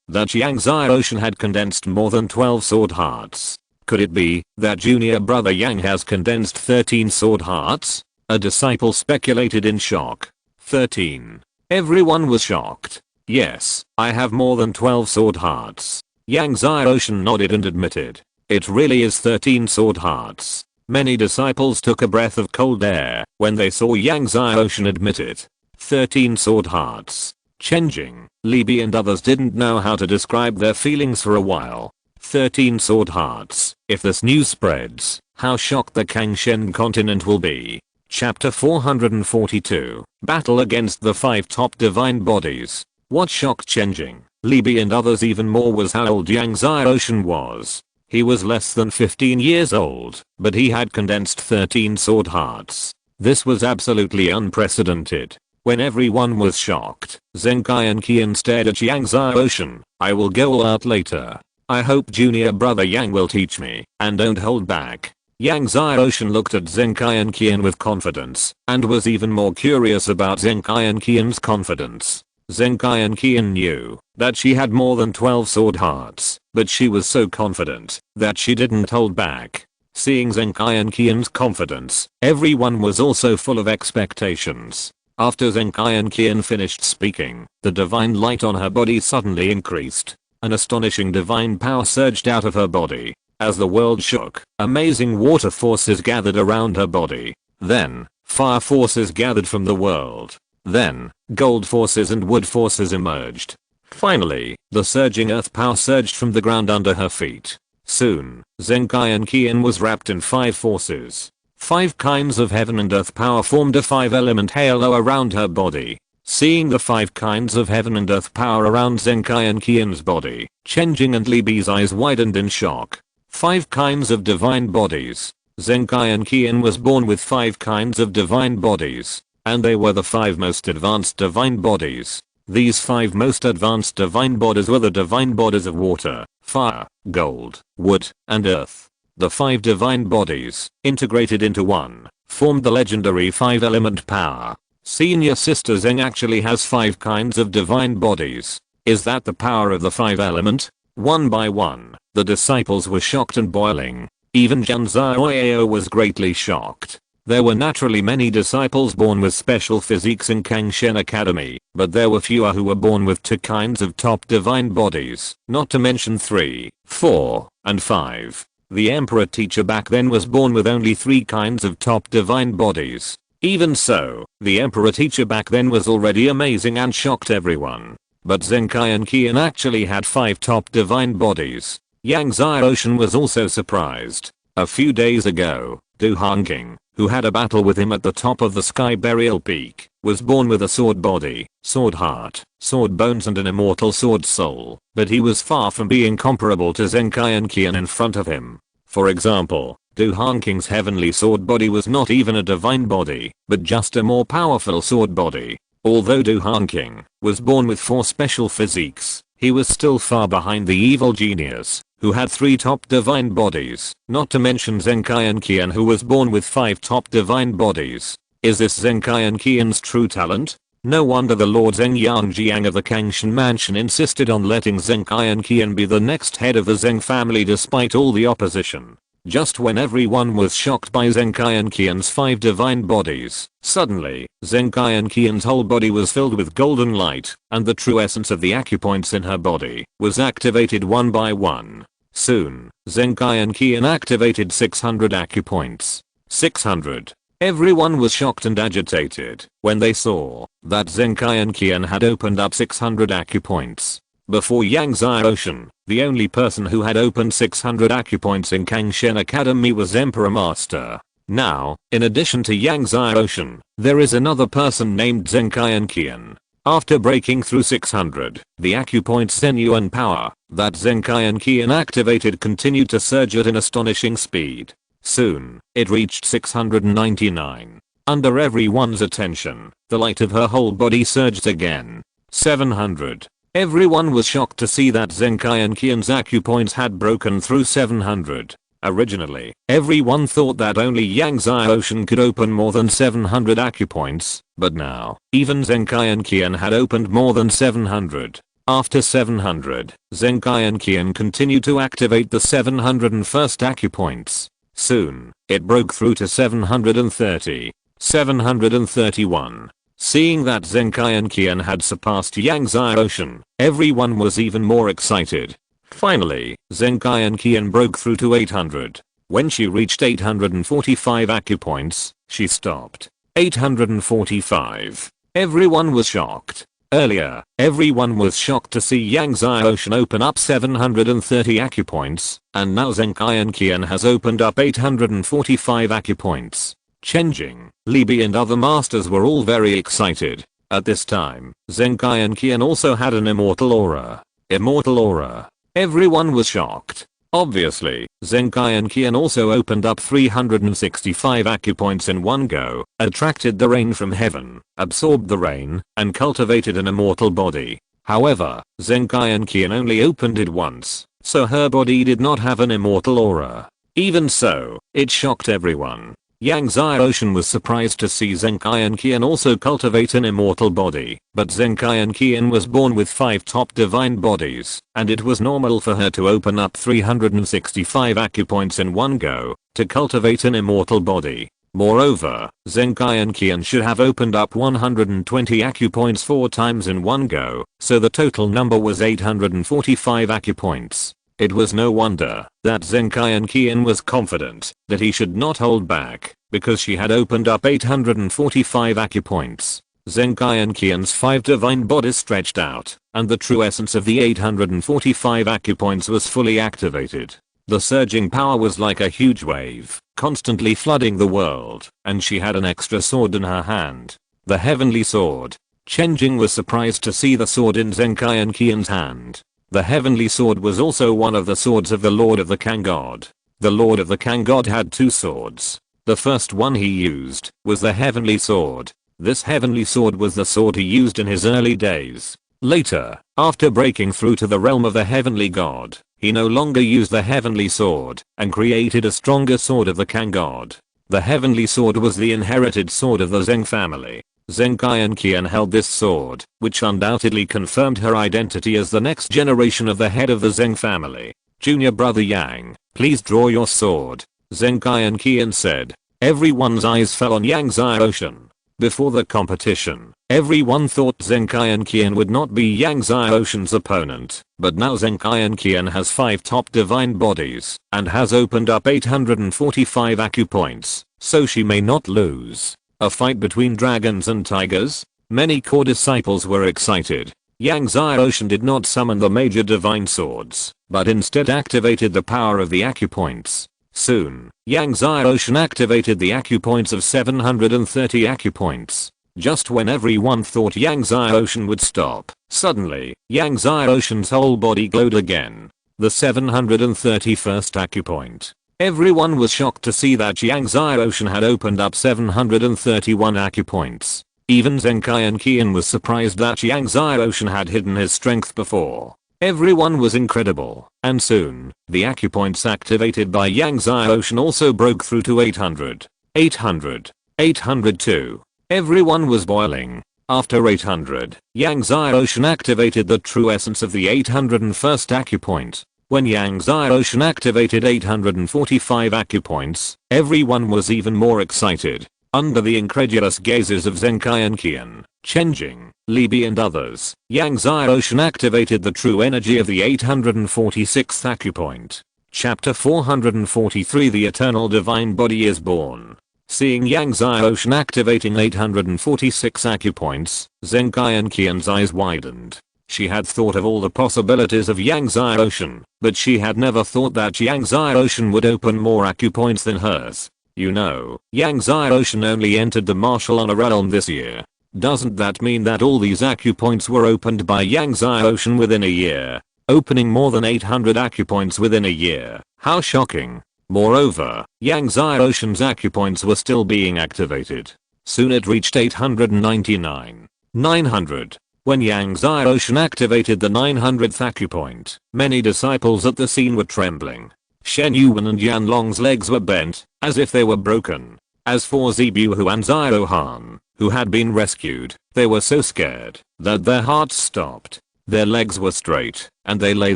Speaker 1: that Yang Xiaoshan had condensed more than 12 sword hearts. Could it be that junior brother Yang has condensed 13 sword hearts? A disciple speculated in shock. 13. Everyone was shocked. Yes, I have more than 12 sword hearts. Yang Xiaoshan nodded and admitted. It really is 13 sword hearts. Many disciples took a breath of cold air when they saw Yang Xiaoshan admit it. 13 sword hearts. Chen Jing, Li Bi and others didn't know how to describe their feelings for a while. 13 sword hearts. If this news spreads, how shocked the Kangshen continent will be. Chapter 442. Battle against the 5 top divine bodies. What shocked Chen Jing, Li Bi and others even more was how old Yang Xiaoshan was. He was less than 15 years old, but he had condensed 13 sword hearts. This was absolutely unprecedented. When everyone was shocked, Zenkai Qian stared at Yang Xiaoshan. I will go all out later. I hope junior brother Yang will teach me, and don't hold back. Yang Xiaoshan looked at Zenkai Qian with confidence, and was even more curious about Zenkai Qian's confidence. Zenkai Qian knew that she had more than 12 sword hearts, but she was so confident that she didn't hold back. Seeing Zenkai Qian's confidence, everyone was also full of expectations. After Zenkai Qian finished speaking, the divine light on her body suddenly increased. An astonishing divine power surged out of her body. As the world shook, amazing water forces gathered around her body. Then, fire forces gathered from the world. Then, gold forces and wood forces emerged. Finally, the surging earth power surged from the ground under her feet. Soon, Zenkai Qian was wrapped in 5 forces. 5 kinds of heaven and earth power formed a 5-element halo around her body. Seeing the 5 kinds of heaven and earth power around Zenkai Qian's body, Chen Jing and Li Bi's eyes widened in shock. 5 kinds of divine bodies. Zenkai Qian was born with 5 kinds of divine bodies, and they were the 5 most advanced divine bodies. These 5 most advanced divine bodies were the divine bodies of water, fire, gold, wood, and earth. The 5 divine bodies, integrated into one, formed the legendary 5-element power. Senior sister Zheng actually has 5 kinds of divine bodies. Is that the power of the 5-element? One by one, the disciples were shocked and boiling. Even Jian Zhaoyao was greatly shocked. There were naturally many disciples born with special physiques in Kangshen Academy, but there were fewer who were born with 2 kinds of top divine bodies, not to mention 3, 4, and 5. The emperor teacher back then was born with only 3 kinds of top divine bodies. Even so, the emperor teacher back then was already amazing and shocked everyone. But Zenkai Qian actually had 5 top divine bodies. Yang Xiaoshan was also surprised. A few days ago, Du Hongqing, who had a battle with him at the top of the Sky Burial Peak, was born with a sword body, sword heart, sword bones and an immortal sword soul, but he was far from being comparable to Zenkai Qian in front of him. For example, Du Hongqing's heavenly sword body was not even a divine body, but just a more powerful sword body. Although Du Hongqing was born with 4 special physiques, he was still far behind the evil genius, who had 3 top divine bodies, not to mention Zenkai Qian who was born with 5 top divine bodies. Is this Zenkai Qian's true talent? No wonder the Lord Zeng Yangjiang of the Kangshan Mansion insisted on letting Zenkai Qian be the next head of the Zeng family despite all the opposition. Just when everyone was shocked by Zenkai Qian's 5 divine bodies, suddenly, Zenkai Qian's whole body was filled with golden light, and the true essence of the acupoints in her body was activated one by one. Soon, Zenkai Qian activated 600 acupoints. 600. Everyone was shocked and agitated when they saw that Zenkai Qian had opened up 600 acupoints. Before Yang Xiaoshan, the only person who had opened 600 acupoints in Kangshan Academy was Emperor Master. Now, in addition to Yang Xiaoshan, there is another person named Zenkai Qian. After breaking through 600, the acupoint's Zenyuan power that Zenkai Qian activated continued to surge at an astonishing speed. Soon, it reached 699. Under everyone's attention, the light of her whole body surged again. 700. Everyone was shocked to see that Zenkai Qian's acupoints had broken through 700. Originally, everyone thought that only Yang Xiaoshan could open more than 700 acupoints, but now, even Zenkai Qian had opened more than 700. After 700, Zenkai Qian continued to activate the 701st acupoints. Soon, it broke through to 730. 731. Seeing that Zenkai Qian had surpassed Yang Xiaoshan, everyone was even more excited. Finally, Zenkai Qian broke through to 800. When she reached 845 acupoints, she stopped. 845. Everyone was shocked. Earlier, everyone was shocked to see Yang Xiaoshan open up 730 acupoints, and now Zenkai Qian has opened up 845 acupoints. Chenjing, Li Bi and other masters were all very excited. At this time, Zenkai Qian also had an immortal aura. Immortal aura. Everyone was shocked. Obviously, Zenkai Qian also opened up 365 acupoints in one go, attracted the rain from heaven, absorbed the rain, and cultivated an immortal body. However, Zenkai Qian only opened it once, so her body did not have an immortal aura. Even so, it shocked everyone. Yang Xiaoshan was surprised to see Zenkai Qian also cultivate an immortal body, but Zenkai Qian was born with 5 top divine bodies, and it was normal for her to open up 365 acupoints in one go, to cultivate an immortal body. Moreover, Zenkai Qian should have opened up 120 acupoints 4 times in one go, so the total number was 845 acupoints. It was no wonder that Zenkai Qian was confident that he should not hold back, because she had opened up 845 acupoints. Zenkai Qian's 5 divine bodies stretched out, and the true essence of the 845 acupoints was fully activated. The surging power was like a huge wave, constantly flooding the world, and she had an extra sword in her hand. The heavenly sword. Chenjing was surprised to see the sword in Zenkai Qian's hand. The heavenly sword was also one of the swords of the Lord of the Kang God. The Lord of the Kang God had 2 swords. The first one he used was the heavenly sword. This heavenly sword was the sword he used in his early days. Later, after breaking through to the realm of the heavenly god, he no longer used the heavenly sword and created a stronger sword of the Kang God. The heavenly sword was the inherited sword of the Zeng family. Zenkai Qian held this sword, which undoubtedly confirmed her identity as the next generation of the head of the Zeng family. Junior brother Yang, please draw your sword. Zenkai Qian said. Everyone's eyes fell on Yang Xiaoshan. Before the competition, everyone thought Zenkai Qian would not be Yang Xiaoshan's opponent, but now Zenkai Qian has 5 top divine bodies, and has opened up 845 acupoints, so she may not lose. A fight between dragons and tigers? Many core disciples were excited. Yang Xiaoshan did not summon the major divine swords, but instead activated the power of the acupoints. Soon, Yang Xiaoshan activated the acupoints of 730 acupoints. Just when everyone thought Yang Xiaoshan would stop, suddenly, Yang Xiaoshan's whole body glowed again. The 731st acupoint. Everyone was shocked to see that Yang Xiaoshan had opened up 731 acupoints. Even Zenkai Qian was surprised that Yang Xiaoshan had hidden his strength before. Everyone was incredible, and soon, the acupoints activated by Yang Xiaoshan also broke through to 800. 800. 802. Everyone was boiling. After 800, Yang Ocean activated the true essence of the 801st acupoint. When Yang Ocean activated 845 acupoints, everyone was even more excited. Under the incredulous gazes of Zenkai and Qian, Chenjing, Libi and others, Yang Ocean activated the true energy of the 846th acupoint. Chapter 443 The Eternal Divine Body is Born. Seeing Yang Ocean activating 846 acupoints, Zenkai and Qian's eyes widened. She had thought of all the possibilities of Yang Ocean, but she had never thought that Yang Ocean would open more acupoints than hers. You know, Yang Ocean only entered the martial honor realm this year. Doesn't that mean that all these acupoints were opened by Yang Ocean within a year? Opening more than 800 acupoints within a year. How shocking. Moreover, Yang Ocean's acupoints were still being activated. Soon it reached 899. 900. When Yang Ocean activated the 900th acupoint, many disciples at the scene were trembling. Shen Yuan and Yan Long's legs were bent, as if they were broken. As for Zibuhu and Zhao Han, who had been rescued, they were so scared that their hearts stopped. Their legs were straight, and they lay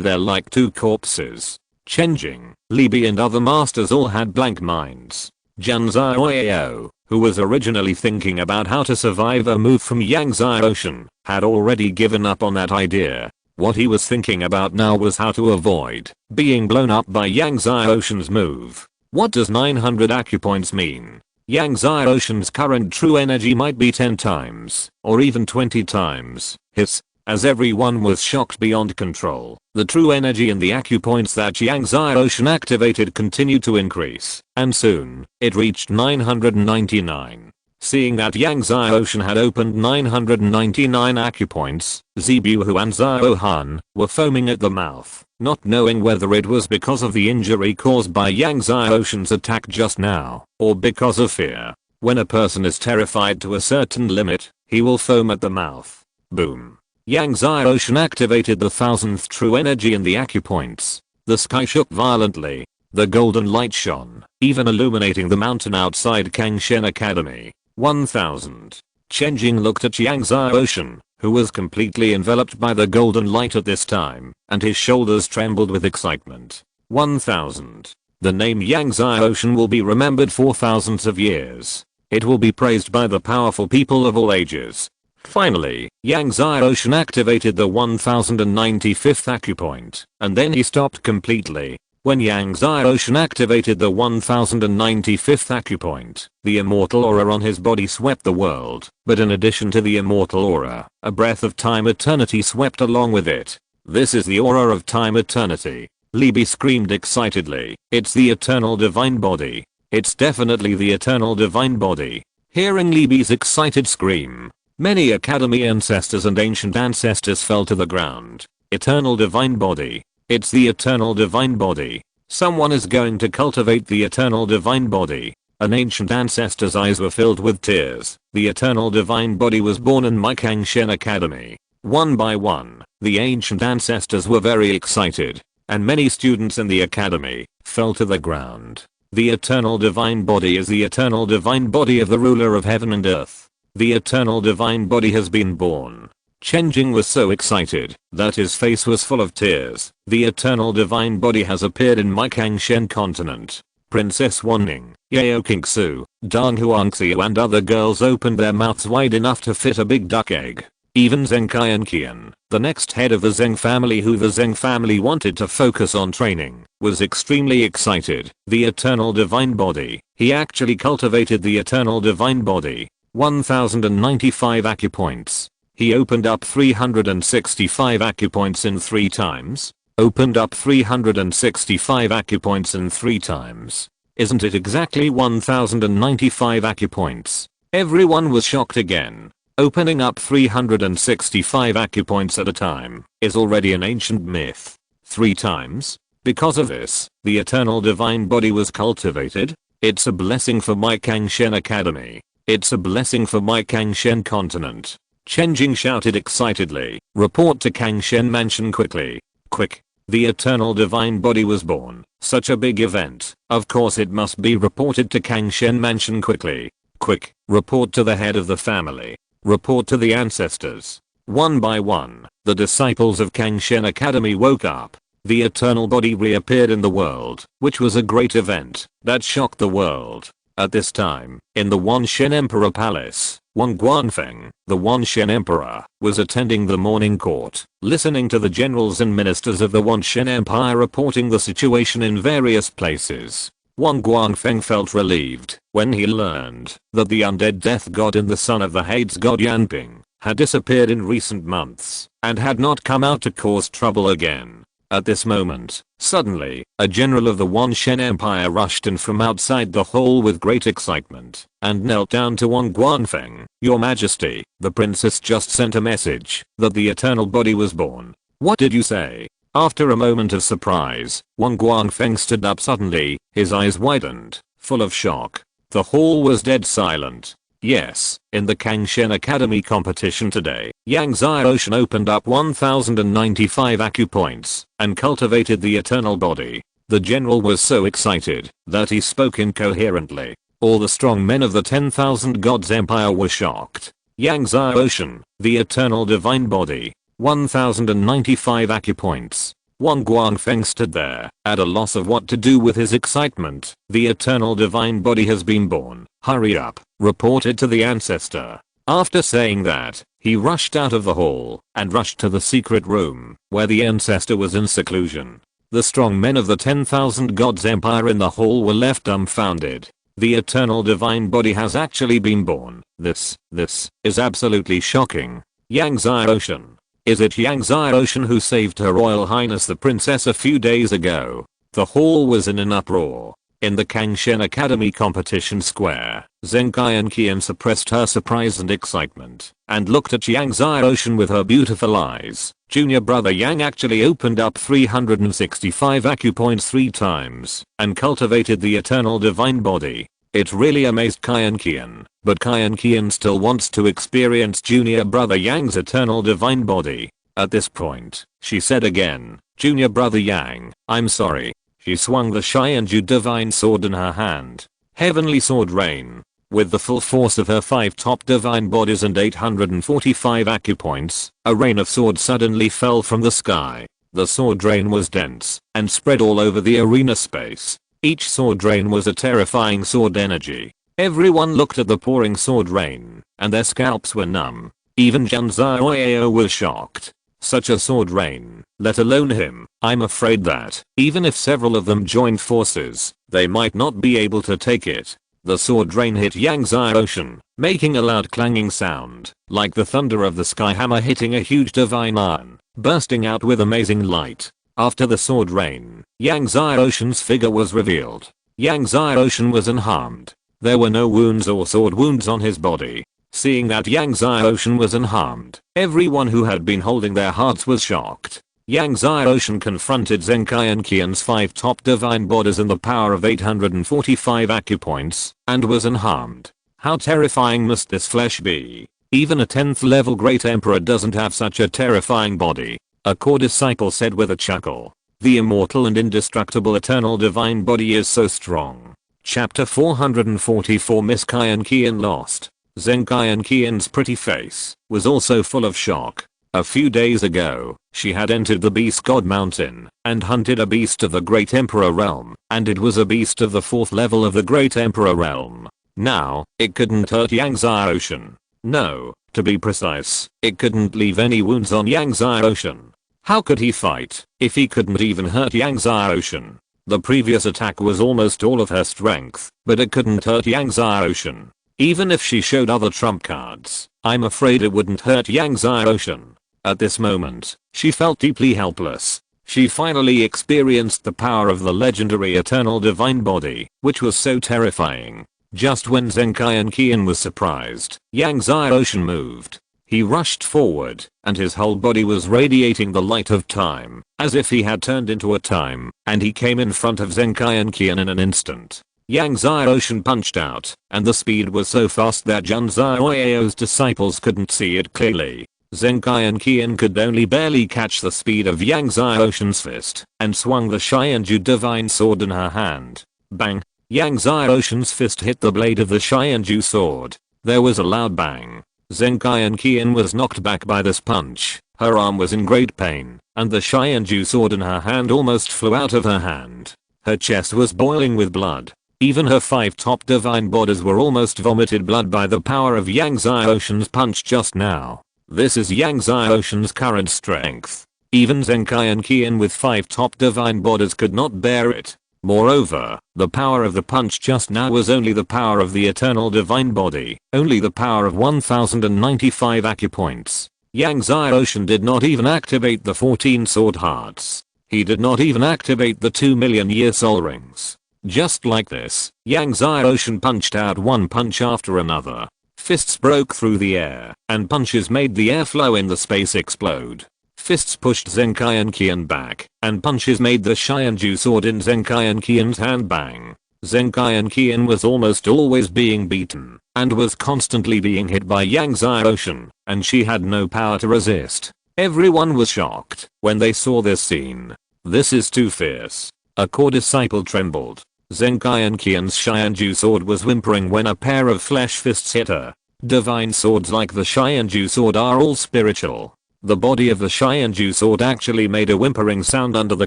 Speaker 1: there like two corpses. Chenjing, Libi and other masters all had blank minds. Jian Zhaoyao, who was originally thinking about how to survive a move from Yang Ocean, had already given up on that idea. What he was thinking about now was how to avoid being blown up by Yang Ocean's move. What does 900 acupoints mean? Yang Ocean's current true energy might be 10 times, or even 20 times, his. As everyone was shocked beyond control, the true energy in the acupoints that Yang Ocean activated continued to increase, and soon, it reached 999. Seeing that Yang Ocean had opened 999 acupoints, Zibuhu and Zhao Han were foaming at the mouth, not knowing whether it was because of the injury caused by Yang Ocean's attack just now, or because of fear. When a person is terrified to a certain limit, he will foam at the mouth. Boom. Yang Ocean activated the 1000th true energy in the acupoints. The sky shook violently. The golden light shone, even illuminating the mountain outside Kangshen Academy. 1000. Chenjing looked at Yang Ocean, who was completely enveloped by the golden light at this time, and his shoulders trembled with excitement. 1000. The name Yang Ocean will be remembered for thousands of years. It will be praised by the powerful people of all ages. Finally, Yang Ocean activated the 1095th acupoint, and then he stopped completely. When Yang Ocean activated the 1095th acupoint, the immortal aura on his body swept the world, but in addition to the immortal aura, a breath of time eternity swept along with it. This is the aura of time eternity. Libi screamed excitedly, it's the eternal divine body. It's definitely the eternal divine body. Hearing Libi's excited scream, many academy ancestors and ancient ancestors fell to the ground. Eternal divine body. It's the eternal divine body. Someone is going to cultivate the eternal divine body. An ancient ancestor's eyes were filled with tears. The eternal divine body was born in my Kangshen Academy. One by one, the ancient ancestors were very excited, and many students in the academy fell to the ground. The eternal divine body is the eternal divine body of the ruler of heaven and earth. The eternal divine body has been born. Chenjing was so excited that his face was full of tears. The eternal divine body has appeared in my Kangshen continent. Princess Wanning, Yao Qingsu, Dang Huangxiu and other girls opened their mouths wide enough to fit a big duck egg. Even Zenkai and Qian, the next head of the Zeng family who the Zeng family wanted to focus on training, was extremely excited. The eternal divine body. He actually cultivated the eternal divine body. 1095 acupoints. He opened up 365 acupoints in 3 times. Opened up 365 acupoints in 3 times. Isn't it exactly 1095 acupoints? Everyone was shocked again. Opening up 365 acupoints at a time is already an ancient myth. 3 times? Because of this, the eternal divine body was cultivated. It's a blessing for my Kangshen Academy. It's a blessing for my Kangshen continent. Chenjing shouted excitedly. Report to Kangshen Mansion quickly. Quick. The eternal divine body was born. Such a big event. Of course it must be reported to Kangshen Mansion quickly. Quick, report to the head of the family. Report to the ancestors. One by one, the disciples of Kangshen Academy woke up. The eternal body reappeared in the world, which was a great event that shocked the world. At this time, in the Wanshen Emperor Palace, Wang Guanfeng, the Wanshen Emperor, was attending the morning court, listening to the generals and ministers of the Wanshen Empire reporting the situation in various places. Wang Guanfeng felt relieved when he learned that the undead death god and the son of the Hades god Yanping had disappeared in recent months and had not come out to cause trouble again. At this moment, suddenly, a general of the Wanshen Empire rushed in from outside the hall with great excitement and knelt down to Wang Guanfeng. "Your Majesty, the princess just sent a message that the eternal body was born." "What did you say?" After a moment of surprise, Wang Guanfeng stood up suddenly, his eyes widened, full of shock. The hall was dead silent. Yes, in the Kangshen Academy competition today, Yang Xiaoshan opened up 1095 acupoints and cultivated the eternal body. The general was so excited that he spoke incoherently. All the strong men of the 10,000 Gods Empire were shocked. Yang Xiaoshan, the eternal divine body, 1095 acupoints. Wang Guanfeng stood there, at a loss of what to do with his excitement. "The eternal divine body has been born. Hurry up, report it to the ancestor." After saying that, he rushed out of the hall and rushed to the secret room, where the ancestor was in seclusion. The strong men of the 10,000 Gods Empire in the hall were left dumbfounded. The eternal divine body has actually been born. This is absolutely shocking. Yang Xiaoshan. Is it Yang Xiaoshan who saved Her Royal Highness the Princess a few days ago? The hall was in an uproar. In the Kangshen Academy competition square, Zenkai Qian suppressed her surprise and excitement and looked at Yang Xiaoshan with her beautiful eyes. Junior brother Yang actually opened up 365 acupoints 3 times and cultivated the eternal divine body. It really amazed Qian Qian, but Qian Qian still wants to experience junior brother Yang's eternal divine body. At this point, she said again, "Junior brother Yang, I'm sorry." She swung the Xianju divine sword in her hand. Heavenly sword rain. With the full force of her 5 top divine bodies and 845 acupoints, a rain of swords suddenly fell from the sky. The sword rain was dense and spread all over the arena space. Each sword rain was a terrifying sword energy. Everyone looked at the pouring sword rain, and their scalps were numb. Even Zhang Xiaoyao was shocked. Such a sword rain, let alone him. I'm afraid that, even if several of them joined forces, they might not be able to take it. The sword rain hit Yang Xiaoshan, making a loud clanging sound, like the thunder of the sky hammer hitting a huge divine iron, bursting out with amazing light. After the sword rain, Yang Xiaoshan's figure was revealed. Yang Xiaoshan was unharmed. There were no wounds or sword wounds on his body. Seeing that Yang Xiaoshan was unharmed, everyone who had been holding their hearts was shocked. Yang Xiaoshan confronted Zenkai Qian's 5 top divine bodies and the power of 845 acupoints, and was unharmed. How terrifying must this flesh be? Even a 10th level great emperor doesn't have such a terrifying body. A core disciple said with a chuckle. The immortal and indestructible eternal divine body is so strong. Chapter 444 Miss Qian Qian lost. Zenkai Qian's pretty face was also full of shock. A few days ago, she had entered the Beast God Mountain and hunted a beast of the Great Emperor Realm, and it was a beast of the 4th level of the Great Emperor Realm. Now, it couldn't hurt Yang Xiaoshan. No, to be precise, it couldn't leave any wounds on Yang Xiaoshan. How could he fight if he couldn't even hurt Yang Xiaoshan? The previous attack was almost all of her strength, but it couldn't hurt Yang Xiaoshan. Even if she showed other trump cards, I'm afraid it wouldn't hurt Yang Xiaoshan. At this moment, she felt deeply helpless. She finally experienced the power of the legendary eternal divine body, which was so terrifying. Just when Zenkai Qian was surprised, Yang Xiaoshan moved. He rushed forward, and his whole body was radiating the light of time, as if he had turned into a time, and he came in front of Zenkai Qian in an instant. Yang Xiaoshan punched out, and the speed was so fast that Zhang Xiaoyao's disciples couldn't see it clearly. Zenkai Qian could only barely catch the speed of Yang Xiaoshan's fist, and swung the Xianju divine sword in her hand. Bang! Yang Xiaoshen's fist hit the blade of the Xianju sword. There was a loud bang. Zenkai Qian was knocked back by this punch. Her arm was in great pain, and the Xianju sword in her hand almost flew out of her hand. Her chest was boiling with blood. Even her 5 top divine bodies were almost vomited blood by the power of Yang Xiaoshen's punch just now. This is Yang Xiaoshen's current strength. Even Zenkai Qian with 5 top divine bodies could not bear it. Moreover, the power of the punch just now was only the power of the eternal divine body, only the power of 1095 acupoints. Yang Xiaoshen did not even activate the 14 sword hearts. He did not even activate the 2 million year soul rings. Just like this, Yang Xiaoshen punched out one punch after another. Fists broke through the air, and punches made the airflow in the space explode. Fists pushed Zenkai Qian back, and punches made the Xianju sword in Zenkai Qian's hand bang. Zenkai Qian was almost always being beaten, and was constantly being hit by Yang Xiaoshen, and she had no power to resist. Everyone was shocked when they saw this scene. This is too fierce. A core disciple trembled. Zenkai Qian's Xianju sword was whimpering when a pair of flesh fists hit her. Divine swords like the Xianju sword are all spiritual. The body of the Xianju sword actually made a whimpering sound under the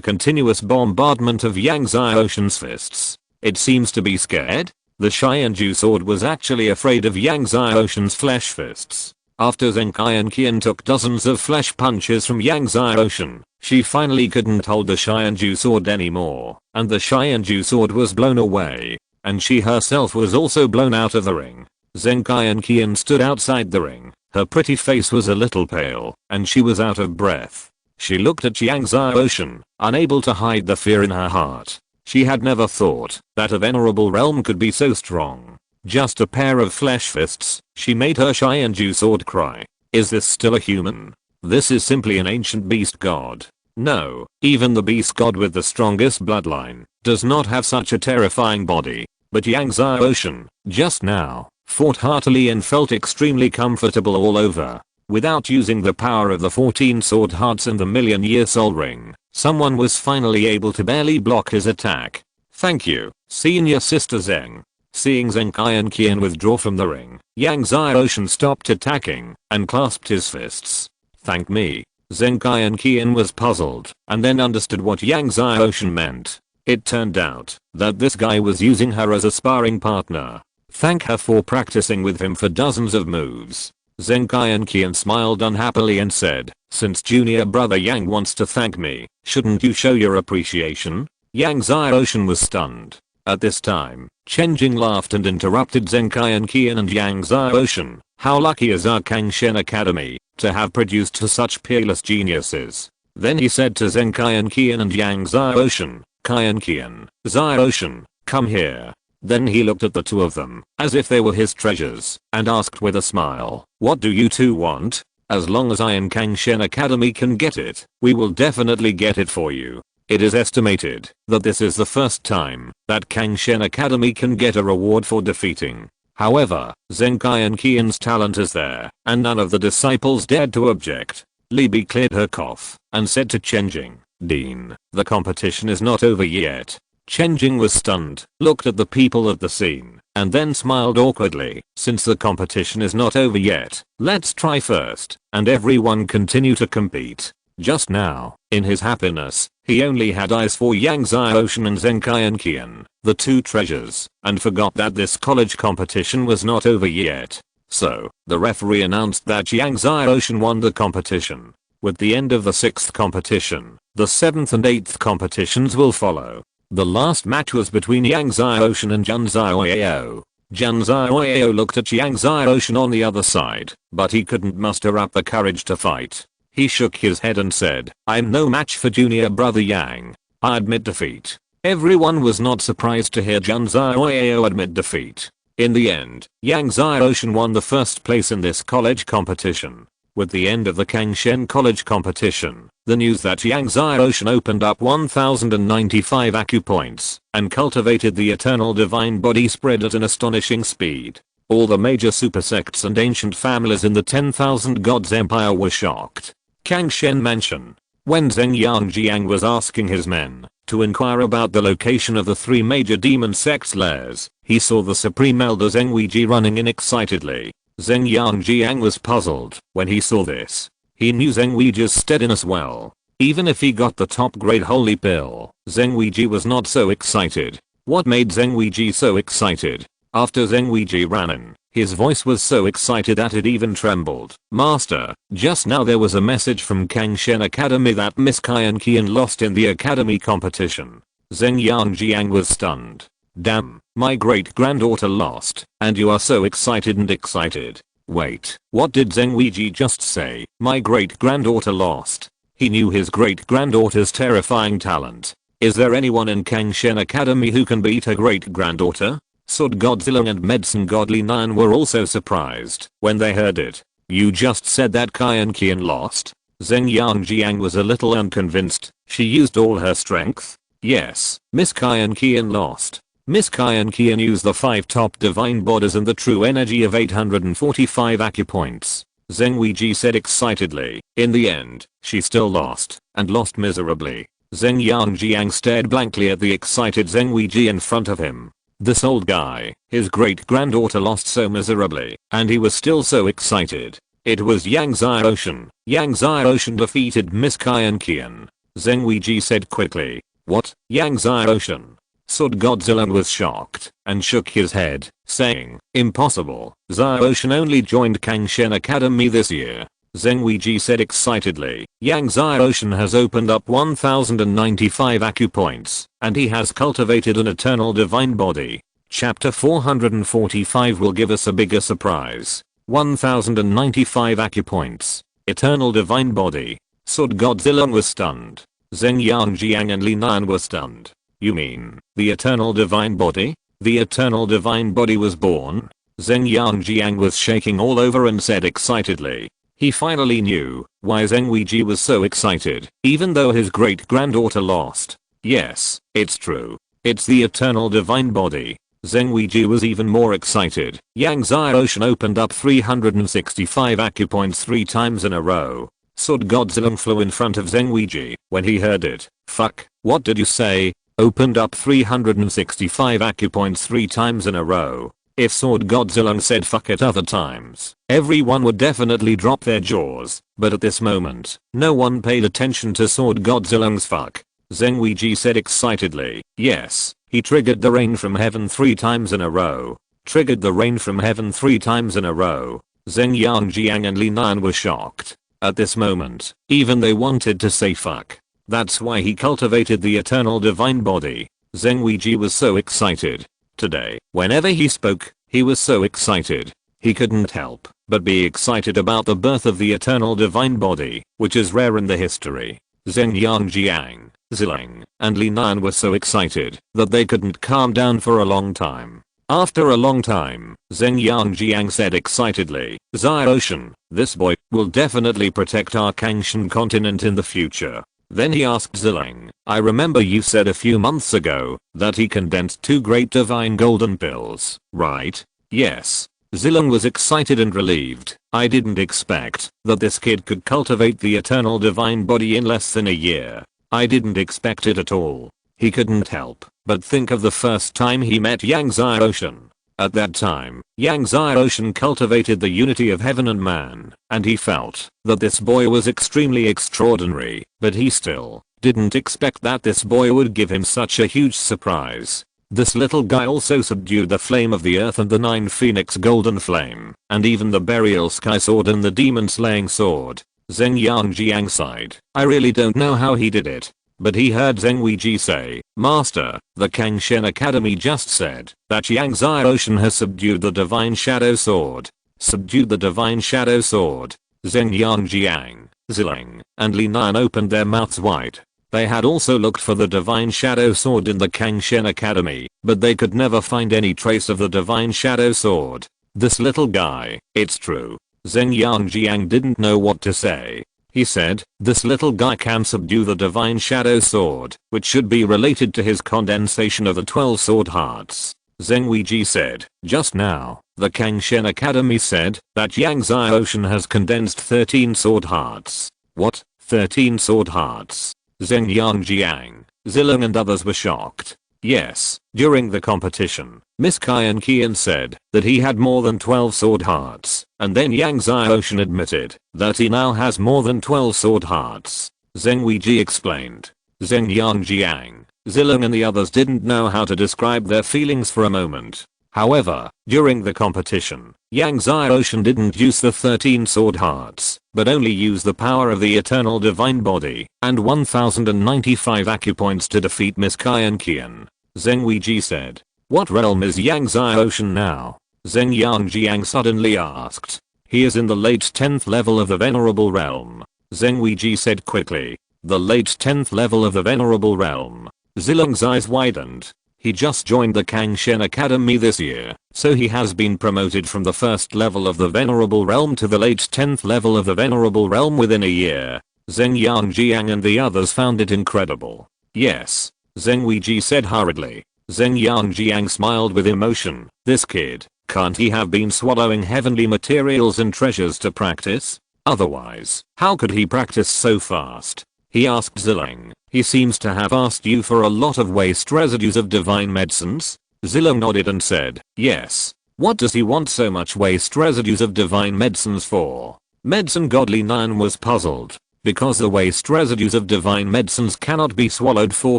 Speaker 1: continuous bombardment of Yang Xiaoshen's fists. It seems to be scared. The Xianju sword was actually afraid of Yang Xiaoshen's flesh fists. After Zenkai Qian took dozens of flesh punches from Yang Xiaoshen, she finally couldn't hold the Xianju sword anymore, and the Xianju sword was blown away, and she herself was also blown out of the ring. Zenkai Qian stood outside the ring. Her pretty face was a little pale, and she was out of breath. She looked at Yang Xiaoshen, unable to hide the fear in her heart. She had never thought that a venerable realm could be so strong. Just a pair of flesh fists, she made her Xianju sword cry. Is this still a human? This is simply an ancient beast god. No, even the beast god with the strongest bloodline does not have such a terrifying body. But Yang Xiaoshen, just now, fought heartily and felt extremely comfortable all over. Without using the power of the 14 sword hearts and the million-year soul ring, someone was finally able to barely block his attack. Thank you, senior sister Zeng. Seeing Zenkai Qian withdraw from the ring, Yang Xiaoshen stopped attacking and clasped his fists. Thank me. Zenkai Qian was puzzled and then understood what Yang Xiaoshen meant. It turned out that this guy was using her as a sparring partner. Thank her for practicing with him for dozens of moves. Zenkai Qian smiled unhappily and said, since junior brother Yang wants to thank me, shouldn't you show your appreciation? Yang Xiaoshen was stunned. At this time, Chen Jing laughed and interrupted Zenkai Qian and Yang Xiaoshen. How lucky is our Kangshen Academy to have produced such peerless geniuses. Then he said to Zenkai Qian and Yang Xiaoshen, Qian Qian, Xiaoshen, come here. Then he looked at the two of them, as if they were his treasures, and asked with a smile, what do you two want? As long as I and Kangshen Academy can get it, we will definitely get it for you. It is estimated that this is the first time that Kangshen Academy can get a reward for defeating. However, Zenkai Qian's talent is there, and none of the disciples dared to object. Li Bi cleared her cough, and said to Chen Jing, Dean, the competition is not over yet. Chen Jing was stunned, looked at the people of the scene, and then smiled awkwardly. Since the competition is not over yet, let's try first, and everyone continue to compete. Just now, in his happiness, he only had eyes for Yang Xiaoshen and Zenkai Qian, the two treasures, and forgot that this college competition was not over yet. So, the referee announced that Yang Xiaoshen won the competition. With the end of the 6th competition, the 7th and 8th competitions will follow. The last match was between Yang Xiaoshen and Jun Xiaoyao. Jun Xiaoyao looked at Yang Xiaoshen on the other side, but he couldn't muster up the courage to fight. He shook his head and said, I'm no match for junior brother Yang. I admit defeat. Everyone was not surprised to hear Jun Xiaoyao admit defeat. In the end, Yang Xiaoshen won the first place in this college competition. With the end of the Kangshen college competition, the news that Yang Xiaoshen opened up 1095 acupoints and cultivated the eternal divine body spread at an astonishing speed. All the major super sects and ancient families in the 10,000 Gods Empire were shocked. Kangshen Mansion. When Zheng Yangjiang was asking his men to inquire about the location of the 3 major demon sects' lairs. He saw the Supreme Elder Zheng Weiji running in excitedly. Zheng Yangjiang was puzzled when he saw this. He knew Zheng Weiji's steadiness well. Even if he got the top grade holy pill, Zheng Weiji was not so excited. What made Zheng Weiji so excited? After Zheng Weiji ran in, his voice was so excited that it even trembled. Master, just now there was a message from Kangshen Academy that Miss Qian Qian lost in the academy competition. Zheng Yangjiang was stunned. Damn, my great-granddaughter lost, and you are so excited and excited. Wait, what did Zheng Weiji just say? My great-granddaughter lost. He knew his great-granddaughter's terrifying talent. Is there anyone in Kangshen Academy who can beat her great-granddaughter? Sword God Zilong and Medicine God Li Nan were also surprised when they heard it. You just said that Qian Qian lost? Zheng Yangjiang was a little unconvinced. She used all her strength? Yes, Miss Qian Qian lost. Miss Qian Qian used the 5 top divine bodies and the true energy of 845 acupoints. Zheng Weiji said excitedly. In the end, she still lost, and lost miserably. Zheng Yangjiang stared blankly at the excited Zheng Weiji in front of him. This old guy, his great-granddaughter lost so miserably, and he was still so excited. It was Yang Xiaoshan. Yang Xiaoshan defeated Miss Qian Qian. Zheng Weiji said quickly. What? Yang Xiaoshan? Sword God Zilong was shocked and shook his head, saying, impossible. Xiaoshan only joined Kangshen Academy this year. Zheng Weiji said excitedly. Yang Xiaoshan has opened up 1095 acupoints, and he has cultivated an eternal divine body. Chapter 445 will give us a bigger surprise. 1095 acupoints. Eternal divine body. Sword God Zilong was stunned. Zheng Yangjiang and Li Nan were stunned. You mean, the eternal divine body? The eternal divine body was born? Zheng Yangjiang was shaking all over and said excitedly. He finally knew why Zheng Weiji was so excited, even though his great-granddaughter lost. Yes, it's true. It's the eternal divine body. Zheng Weiji was even more excited. Yang Xiaoshan opened up 365 acupoints 3 times in a row. Sword God Zilong flew in front of Zheng Weiji when he heard it. Fuck, what did you say? Opened up 365 acupoints 3 times in a row. If Sword God Zilong said fuck at other times, everyone would definitely drop their jaws, but at this moment, no one paid attention to Sword God Zilong's fuck. Zheng Weiji said excitedly. Yes, he triggered the rain from heaven 3 times in a row. Triggered the rain from heaven 3 times in a row. Zheng Yangjiang and Li Nan were shocked. At this moment, even they wanted to say fuck. That's why he cultivated the eternal divine body. Zheng Weiji was so excited. Today, whenever he spoke, he was so excited. He couldn't help but be excited about the birth of the eternal divine body, which is rare in the history. Zheng Yangjiang, Zilong, and Li Nan were so excited that they couldn't calm down for a long time. After a long time, Zheng Yangjiang said excitedly, Xiaoshan, this boy will definitely protect our Kangshan continent in the future. Then he asked Zilong, I remember you said a few months ago that he condensed 2 great divine golden pills, right? Yes. Zilong was excited and relieved. I didn't expect that this kid could cultivate the eternal divine body in less than a year. I didn't expect it at all. He couldn't help but think of the first time he met Yang Xiaoshan. At that time, Yang Xiaoshan cultivated the unity of heaven and man, and he felt that this boy was extremely extraordinary, but he still didn't expect that this boy would give him such a huge surprise. This little guy also subdued the flame of the earth and the 9 phoenix golden flame, and even the burial sky sword and the demon slaying sword. Zheng Yangjiang sighed. I really don't know how he did it. But he heard Zheng Weiji say, Master, the Kangshen Academy just said that Yang Xiaoshan has subdued the divine shadow sword. Subdued the divine shadow sword. Zheng Yangjiang, Zilong, and Li Nan opened their mouths wide. They had also looked for the divine shadow sword in the Kangshen Academy, but they could never find any trace of the divine shadow sword. This little guy, it's true. Zheng Yangjiang didn't know what to say. He said, this little guy can subdue the divine shadow sword, which should be related to his condensation of the 12 sword hearts. Zheng Weiji said, just now, the Kangshen Academy said that Yang Xiaoshan has condensed 13 sword hearts. What? 13 sword hearts? Zheng Yangjiang, Zilong and others were shocked. Yes, during the competition, Miss Cunning Qian said that he had more than 12 sword hearts, and then Yang Xiaoshan admitted that he now has more than 12 sword hearts. Zheng Weiji explained. Zheng Yangjiang, Zilong and the others didn't know how to describe their feelings for a moment. However, during the competition, Yang Xiaoshan didn't use the 13 sword hearts, but only used the power of the eternal divine body and 1095 acupoints to defeat Miss Cunning Qian. Zheng Weiji said. What realm is Yang Xiaoshan now? Zheng Yangjiang suddenly asked. He is in the late 10th level of the Venerable Realm. Zheng Weiji said quickly. The late 10th level of the Venerable Realm. Zilong's eyes widened. He just joined the Kangshen Academy this year, so he has been promoted from the first level of the Venerable Realm to the late 10th level of the Venerable Realm within a year. Zheng Yangjiang and the others found it incredible. Yes. Zheng Weiji said hurriedly. Zheng Yangjiang smiled with emotion. This kid, can't he have been swallowing heavenly materials and treasures to practice? Otherwise, how could he practice so fast? He asked Zilong. He seems to have asked you for a lot of waste residues of divine medicines? Zilong nodded and said, yes. What does he want so much waste residues of divine medicines for? Medicine Godly Nan was puzzled. Because the waste residues of divine medicines cannot be swallowed for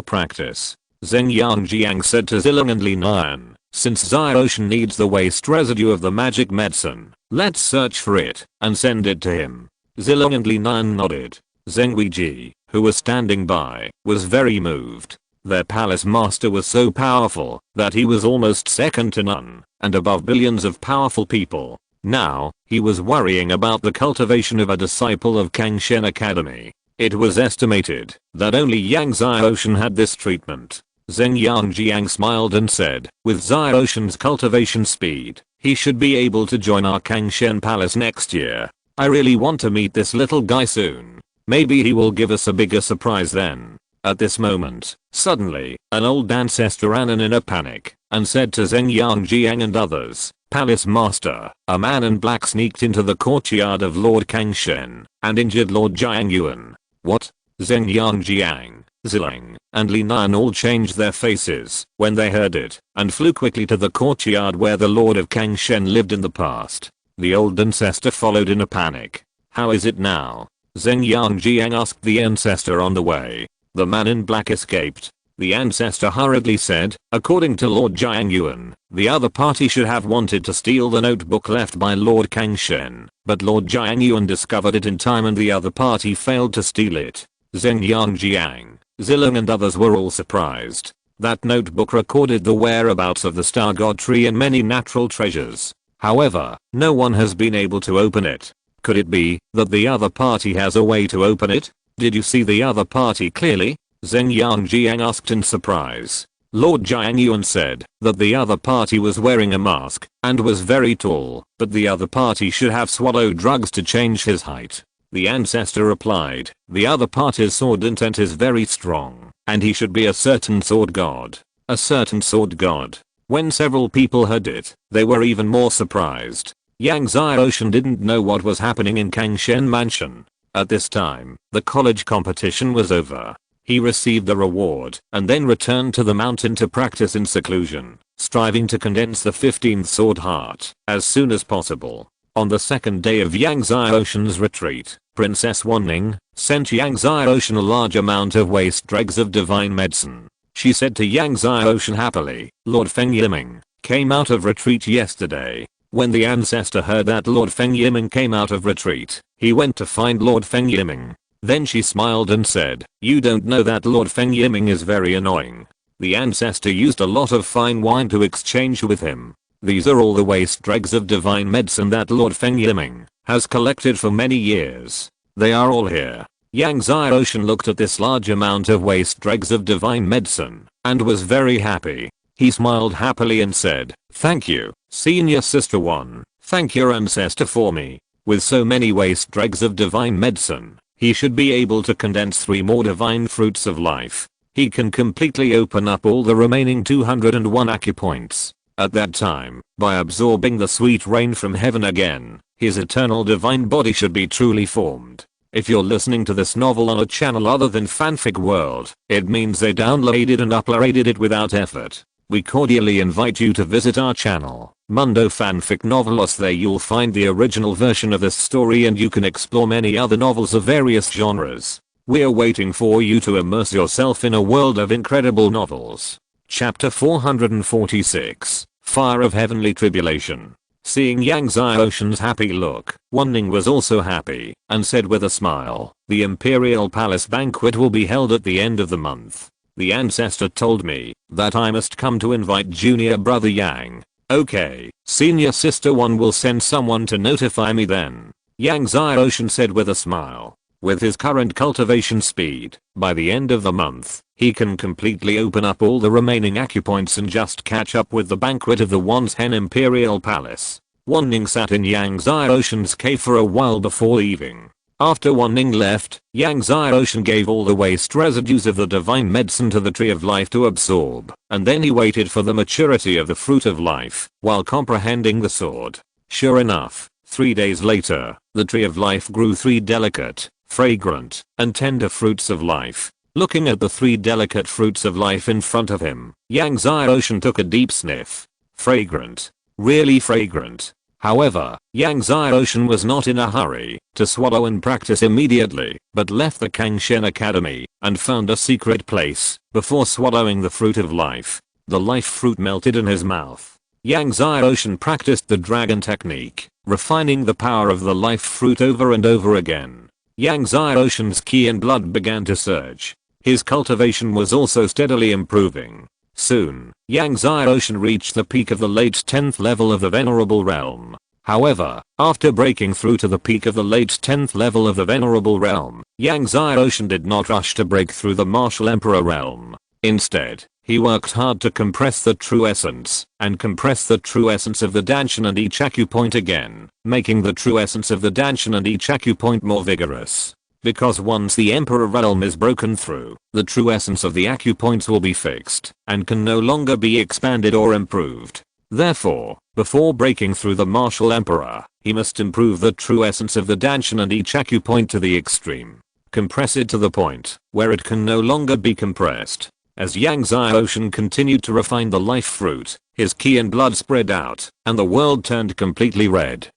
Speaker 1: practice. Zheng Yangjiang said to Zilong and Li Nan, since Xiaoshan needs the waste residue of the magic medicine, let's search for it and send it to him. Zilong and Li Nan nodded. Zheng Weiji, who was standing by, was very moved. Their palace master was so powerful that he was almost second to none and above billions of powerful people. Now, he was worrying about the cultivation of a disciple of Kangshen Academy. It was estimated that only Yang Xiaoshan had this treatment. Zheng Yangjiang smiled and said, with Xiaoshan's cultivation speed, he should be able to join our Kangshen Palace next year. I really want to meet this little guy soon. Maybe he will give us a bigger surprise then. At this moment, suddenly, an old ancestor ran in a panic and said to Zheng Yangjiang and others, Palace Master, a man in black sneaked into the courtyard of Lord Kangshen and injured Lord Jiangyuan. What? Zheng Yangjiang, Zilong, and Li Nan all changed their faces when they heard it and flew quickly to the courtyard where the Lord of Kangshen lived in the past. The old ancestor followed in a panic. How is it now? Zheng Yangjiang asked the ancestor on the way. The man in black escaped. The ancestor hurriedly said, according to Lord Jiangyuan, the other party should have wanted to steal the notebook left by Lord Kangshen, but Lord Jiangyuan discovered it in time and the other party failed to steal it. Zheng Yangjiang, Zilong and others were all surprised. That notebook recorded the whereabouts of the Star God Tree and many natural treasures. However, no one has been able to open it. Could it be that the other party has a way to open it? Did you see the other party clearly? Zheng Yangjiang asked in surprise. Lord Jiangyuan said that the other party was wearing a mask and was very tall, but the other party should have swallowed drugs to change his height. The ancestor replied, the other party's sword intent is very strong, and he should be a certain sword god. A certain sword god. When several people heard it, they were even more surprised. Yang Xiaoshan didn't know what was happening in Kangshen Mansion. At this time, the college competition was over. He received the reward and then returned to the mountain to practice in seclusion, striving to condense the 15th sword heart as soon as possible. On the second day of Yang Xiaoshan's retreat, Princess Wanning sent Yang Xiaoshan a large amount of waste dregs of divine medicine. She said to Yang Xiaoshan happily, Lord Feng Yiming came out of retreat yesterday. When the ancestor heard that Lord Feng Yiming came out of retreat, he went to find Lord Feng Yiming. Then she smiled and said, you don't know that Lord Feng Yiming is very annoying. The ancestor used a lot of fine wine to exchange with him. These are all the waste dregs of divine medicine that Lord Feng Yiming has collected for many years. They are all here. Yang Xiaoshan looked at this large amount of waste dregs of divine medicine and was very happy. He smiled happily and said, thank you, senior sister one, thank your ancestor for me. With so many waste dregs of divine medicine, he should be able to condense 3 more divine fruits of life. He can completely open up all the remaining 201 acupoints. At that time, by absorbing the sweet rain from heaven again, his eternal divine body should be truly formed. If you're listening to this novel on a channel other than Fanfic World, it means they downloaded and uploaded it without effort. We cordially invite you to visit our channel, Mundo Fanfic Novelos. There you'll find the original version of this story and you can explore many other novels of various genres. We're waiting for you to immerse yourself in a world of incredible novels. Chapter 446, Fire of Heavenly Tribulation. Seeing Yang Xiaoshen's happy look, Wan Ning was also happy, and said with a smile, "The Imperial Palace banquet will be held at the end of the month. The ancestor told me that I must come to invite junior brother Yang. Okay, senior sister Wan will send someone to notify me then," Yang Xiaoshen said with a smile. With his current cultivation speed, by the end of the month, he can completely open up all the remaining acupoints and just catch up with the banquet of the Wan's Hen Imperial Palace. Wan Ning sat in Yang Xiaoshen's cave for a while before leaving. After Wan Ning left, Yang Xiaoshen gave all the waste residues of the divine medicine to the Tree of Life to absorb, and then he waited for the maturity of the Fruit of Life, while comprehending the sword. Sure enough, 3 days later, the Tree of Life grew 3 delicate, fragrant, and tender fruits of life. Looking at the 3 delicate fruits of life in front of him, Yang Xiaoshen took a deep sniff. Fragrant. Really fragrant. However, Yang Xiaoshen was not in a hurry to swallow and practice immediately, but left the Kangshen Academy and found a secret place before swallowing the fruit of life. The life fruit melted in his mouth. Yang Xiaoshen practiced the dragon technique, refining the power of the life fruit over and over again. Yang Xiaoshen's ki and blood began to surge. His cultivation was also steadily improving. Soon, Yang Xiaoshen reached the peak of the late 10th level of the Venerable Realm. However, after breaking through to the peak of the late 10th level of the Venerable Realm, Yang Xiaoshen did not rush to break through the Martial Emperor Realm. Instead, he worked hard to compress the true essence, and compress the true essence of the Danshan and each acupoint again, making the true essence of the Danshan and each acupoint more vigorous. Because once the Emperor Realm is broken through, the true essence of the acupoints will be fixed, and can no longer be expanded or improved. Therefore, before breaking through the Martial Emperor, he must improve the true essence of the Danshan and each acupoint to the extreme. Compress it to the point where it can no longer be compressed. As Yang Xiaoshen continued to refine the life fruit, his ki and blood spread out, and the world turned completely red,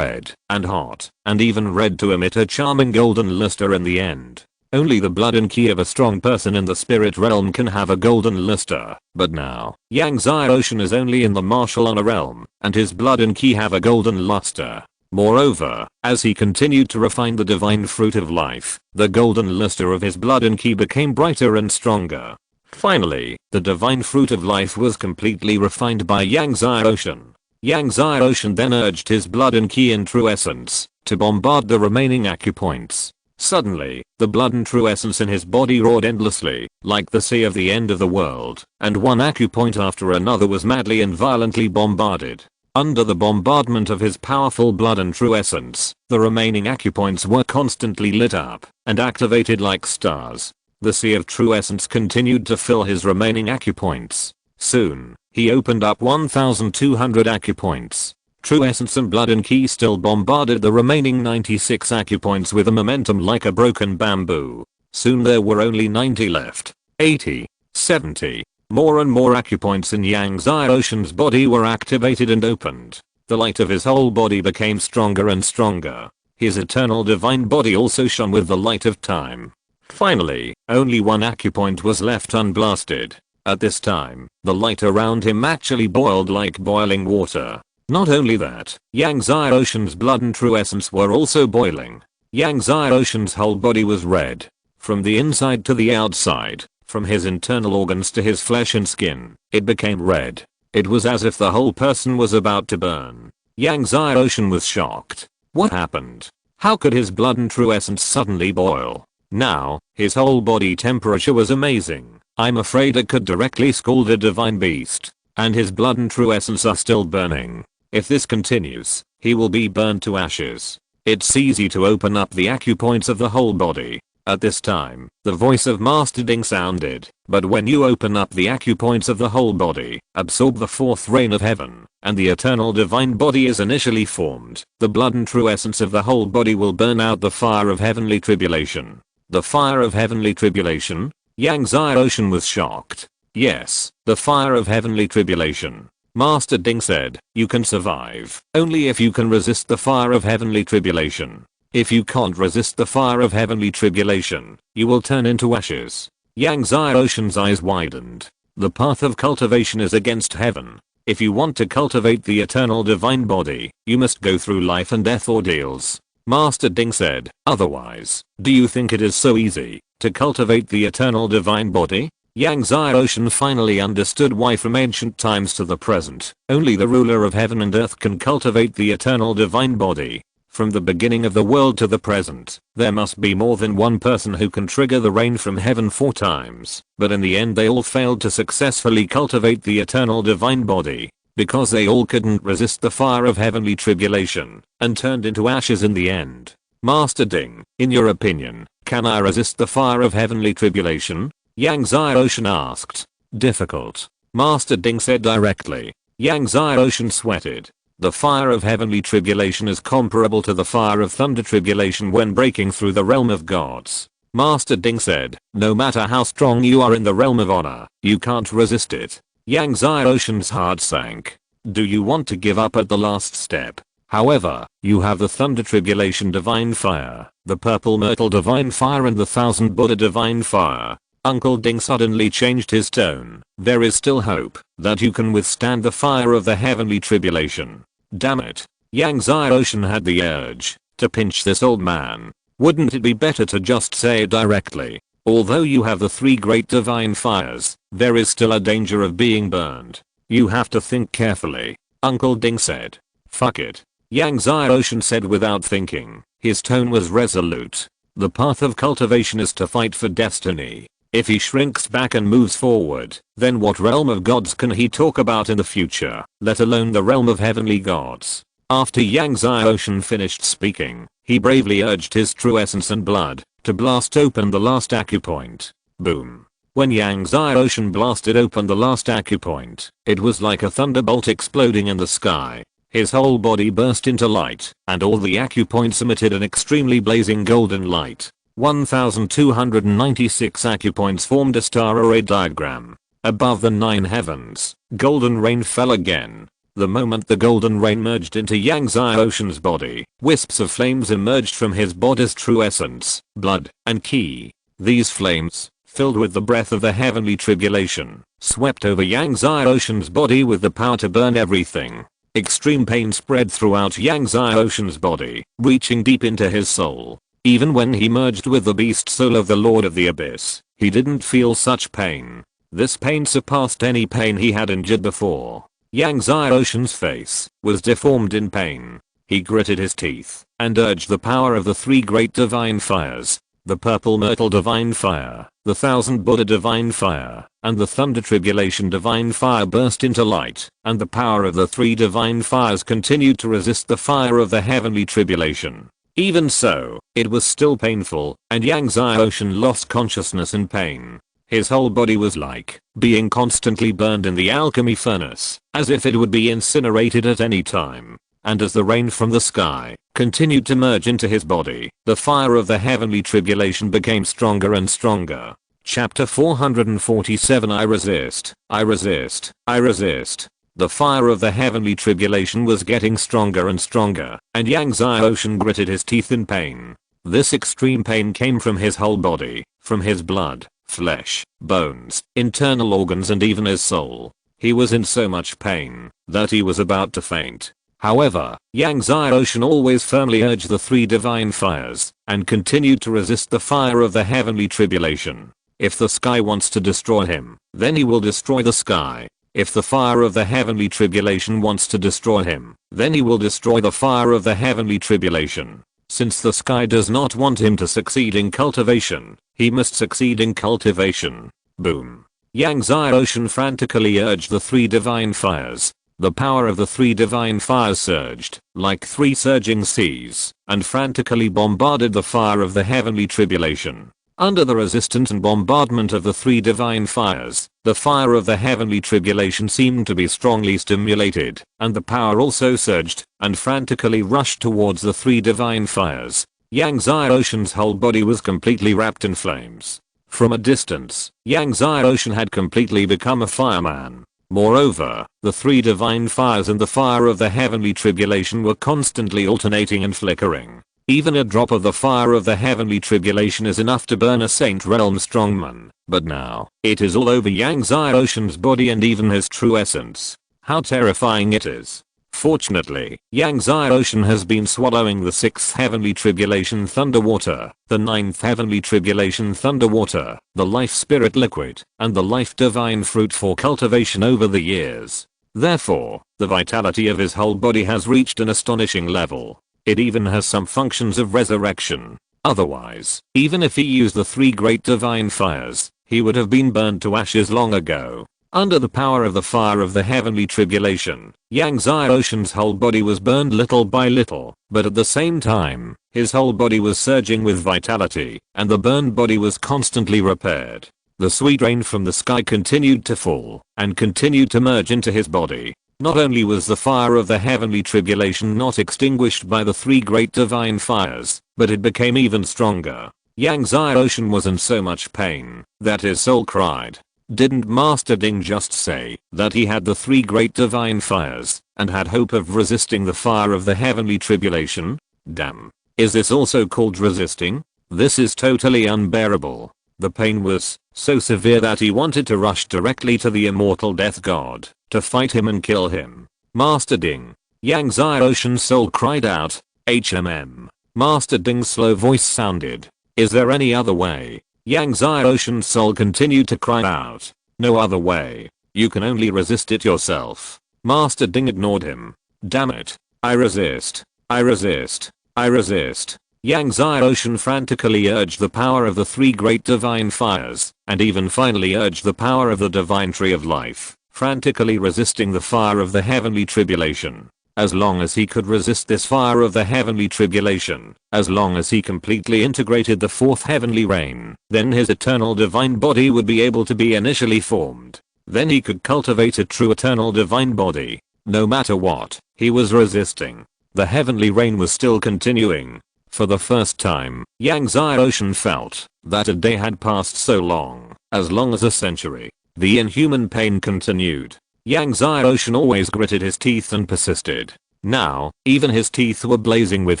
Speaker 1: and hot, and even red to emit a charming golden luster in the end. Only the blood and ki of a strong person in the spirit realm can have a golden luster, but now, Yang Xiaoshen is only in the martial honor realm, and his blood and ki have a golden luster. Moreover, as he continued to refine the divine fruit of life, the golden luster of his blood and ki became brighter and stronger. Finally, the divine fruit of life was completely refined by Yang Xiaoshen. Yang Xiaoshen then urged his blood and ki in true essence to bombard the remaining acupoints. Suddenly, the blood and true essence in his body roared endlessly, like the sea of the end of the world, and one acupoint after another was madly and violently bombarded. Under the bombardment of his powerful blood and true essence, the remaining acupoints were constantly lit up and activated like stars. The sea of true essence continued to fill his remaining acupoints. Soon, he opened up 1,200 acupoints. True essence and blood and ki still bombarded the remaining 96 acupoints with a momentum like a broken bamboo. Soon there were only 90 left. 80, 70. More and more acupoints in Yang Xiaoshen's body were activated and opened. The light of his whole body became stronger and stronger. His eternal divine body also shone with the light of time. Finally, only one acupoint was left unblasted. At this time, the light around him actually boiled like boiling water. Not only that, Yang Xiaoshen's blood and true essence were also boiling. Yang Xiaoshen's whole body was red. From the inside to the outside, from his internal organs to his flesh and skin, it became red. It was as if the whole person was about to burn. Yang Xiaoshen was shocked. What happened? How could his blood and true essence suddenly boil? Now, his whole body temperature was amazing. I'm afraid it could directly scald a divine beast. And his blood and true essence are still burning. If this continues, he will be burned to ashes. It's easy to open up the acupoints of the whole body. At this time, the voice of Master Ding sounded, but when you open up the acupoints of the whole body, absorb the fourth rain of heaven, and the eternal divine body is initially formed, the blood and true essence of the whole body will burn out the fire of heavenly tribulation. The fire of heavenly tribulation? Yang Xiaoshan was shocked. Yes, the fire of heavenly tribulation. Master Ding said, you can survive only if you can resist the fire of heavenly tribulation. If you can't resist the fire of heavenly tribulation, you will turn into ashes. Yang Xiaoshan's eyes widened. The path of cultivation is against heaven. If you want to cultivate the eternal divine body, you must go through life and death ordeals. Master Ding said, otherwise, do you think it is so easy to cultivate the eternal divine body? Yang Xiaoshan finally understood why from ancient times to the present, only the ruler of heaven and earth can cultivate the eternal divine body. From the beginning of the world to the present, there must be more than one person who can trigger the rain from heaven 4 times, but in the end they all failed to successfully cultivate the eternal divine body, because they all couldn't resist the fire of heavenly tribulation, and turned into ashes in the end. Master Ding, in your opinion, can I resist the fire of heavenly tribulation? Yang Xiaoshan asked. Difficult. Master Ding said directly. Yang Xiaoshan sweated. The fire of heavenly tribulation is comparable to the fire of thunder tribulation when breaking through the realm of gods. Master Ding said, no matter how strong you are in the realm of honor, you can't resist it. Yang Xiaoshan's heart sank. Do you want to give up at the last step? However, you have the thunder tribulation divine fire, the purple myrtle divine fire and the thousand Buddha divine fire. Uncle Ding suddenly changed his tone. There is still hope that you can withstand the fire of the heavenly tribulation. Damn it. Yang Xiaoshan had the urge to pinch this old man. Wouldn't it be better to just say it directly? Although you have the 3 great divine fires, there is still a danger of being burned. You have to think carefully. Uncle Ding said. Fuck it. Yang Xiaoshan said without thinking. His tone was resolute. The path of cultivation is to fight for destiny. If he shrinks back and moves forward, then what realm of gods can he talk about in the future, let alone the realm of heavenly gods? After Yang Xiaoshan finished speaking, he bravely urged his true essence and blood to blast open the last acupoint. Boom. When Yang Xiaoshan blasted open the last acupoint, it was like a thunderbolt exploding in the sky. His whole body burst into light, and all the acupoints emitted an extremely blazing golden light. 1296 acupoints formed a star array diagram. Above the 9 heavens, golden rain fell again. The moment the golden rain merged into Yang Xiaoshan's body, wisps of flames emerged from his body's true essence, blood, and ki. These flames, filled with the breath of the heavenly tribulation, swept over Yang Xiaoshan's body with the power to burn everything. Extreme pain spread throughout Yang Xiaoshan's body, reaching deep into his soul. Even when he merged with the beast soul of the Lord of the Abyss, he didn't feel such pain. This pain surpassed any pain he had endured before. Yang Xiaoshan's face was deformed in pain. He gritted his teeth and urged the power of the 3 great divine fires, the purple myrtle divine fire, the thousand Buddha divine fire, and the thunder tribulation divine fire burst into light, and the power of the 3 divine fires continued to resist the fire of the heavenly tribulation. Even so, it was still painful, and Yang Xiaoshan lost consciousness in pain. His whole body was like being constantly burned in the alchemy furnace, as if it would be incinerated at any time. And as the rain from the sky continued to merge into his body, the fire of the heavenly tribulation became stronger and stronger. Chapter 447 I resist, I resist, I resist. The fire of the heavenly tribulation was getting stronger and stronger, and Yang Xiaoshan gritted his teeth in pain. This extreme pain came from his whole body, from his blood, flesh, bones, internal organs and even his soul. He was in so much pain that he was about to faint. However, Yang Xiaoshan always firmly urged the 3 divine fires, and continued to resist the fire of the heavenly tribulation. If the sky wants to destroy him, then he will destroy the sky. If the fire of the heavenly tribulation wants to destroy him, then he will destroy the fire of the heavenly tribulation. Since the sky does not want him to succeed in cultivation, he must succeed in cultivation. Boom. Yang Xiaoshan frantically urged the 3 divine fires. The power of the 3 divine fires surged, like 3 surging seas, and frantically bombarded the fire of the heavenly tribulation. Under the resistance and bombardment of the three divine fires, the fire of the heavenly tribulation seemed to be strongly stimulated, and the power also surged, and frantically rushed towards the three divine fires. Yang Xiaoshan's whole body was completely wrapped in flames. From a distance, Yang Xiaoshan had completely become a fireman. Moreover, the three divine fires and the fire of the heavenly tribulation were constantly alternating and flickering. Even a drop of the fire of the heavenly tribulation is enough to burn a Saint Realm strongman, but now, it is all over Yang Xiaoshan's body and even his true essence. How terrifying it is. Fortunately, Yang Xiaoshan has been swallowing the 6th heavenly tribulation thunder water, the 9th heavenly tribulation thunder water, the life spirit liquid, and the life divine fruit for cultivation over the years. Therefore, the vitality of his whole body has reached an astonishing level. It even has some functions of resurrection. Otherwise, even if he used the three great divine fires, he would have been burned to ashes long ago. Under the power of the fire of the heavenly tribulation, Yang Xiaoshan's whole body was burned little by little, but at the same time, his whole body was surging with vitality, and the burned body was constantly repaired. The sweet rain from the sky continued to fall, and continued to merge into his body. Not only was the fire of the heavenly tribulation not extinguished by the three great divine fires, but it became even stronger. Yang Xiaoshan was in so much pain that his soul cried. Didn't Master Ding just say that he had the three great divine fires and had hope of resisting the fire of the heavenly tribulation? Damn. Is this also called resisting? This is totally unbearable. The pain was so severe that he wanted to rush directly to the immortal death god to fight him and kill him. Master Ding. Yang Xiaoshan's soul cried out. HMM. Master Ding's slow voice sounded. Is there any other way? Yang Xiaoshan's soul continued to cry out. No other way. You can only resist it yourself. Master Ding ignored him. Damn it. I resist. I resist. I resist. Yang Xiaoshan frantically urged the power of the three great divine fires, and even finally urged the power of the divine tree of life, frantically resisting the fire of the heavenly tribulation. As long as he could resist this fire of the heavenly tribulation, as long as he completely integrated the fourth heavenly rain, then his eternal divine body would be able to be initially formed. Then he could cultivate a true eternal divine body. No matter what, he was resisting. The heavenly rain was still continuing. For the first time, Yang Xiaoshan felt that a day had passed so long as a century. The inhuman pain continued. Yang Xiaoshan always gritted his teeth and persisted. Now, even his teeth were blazing with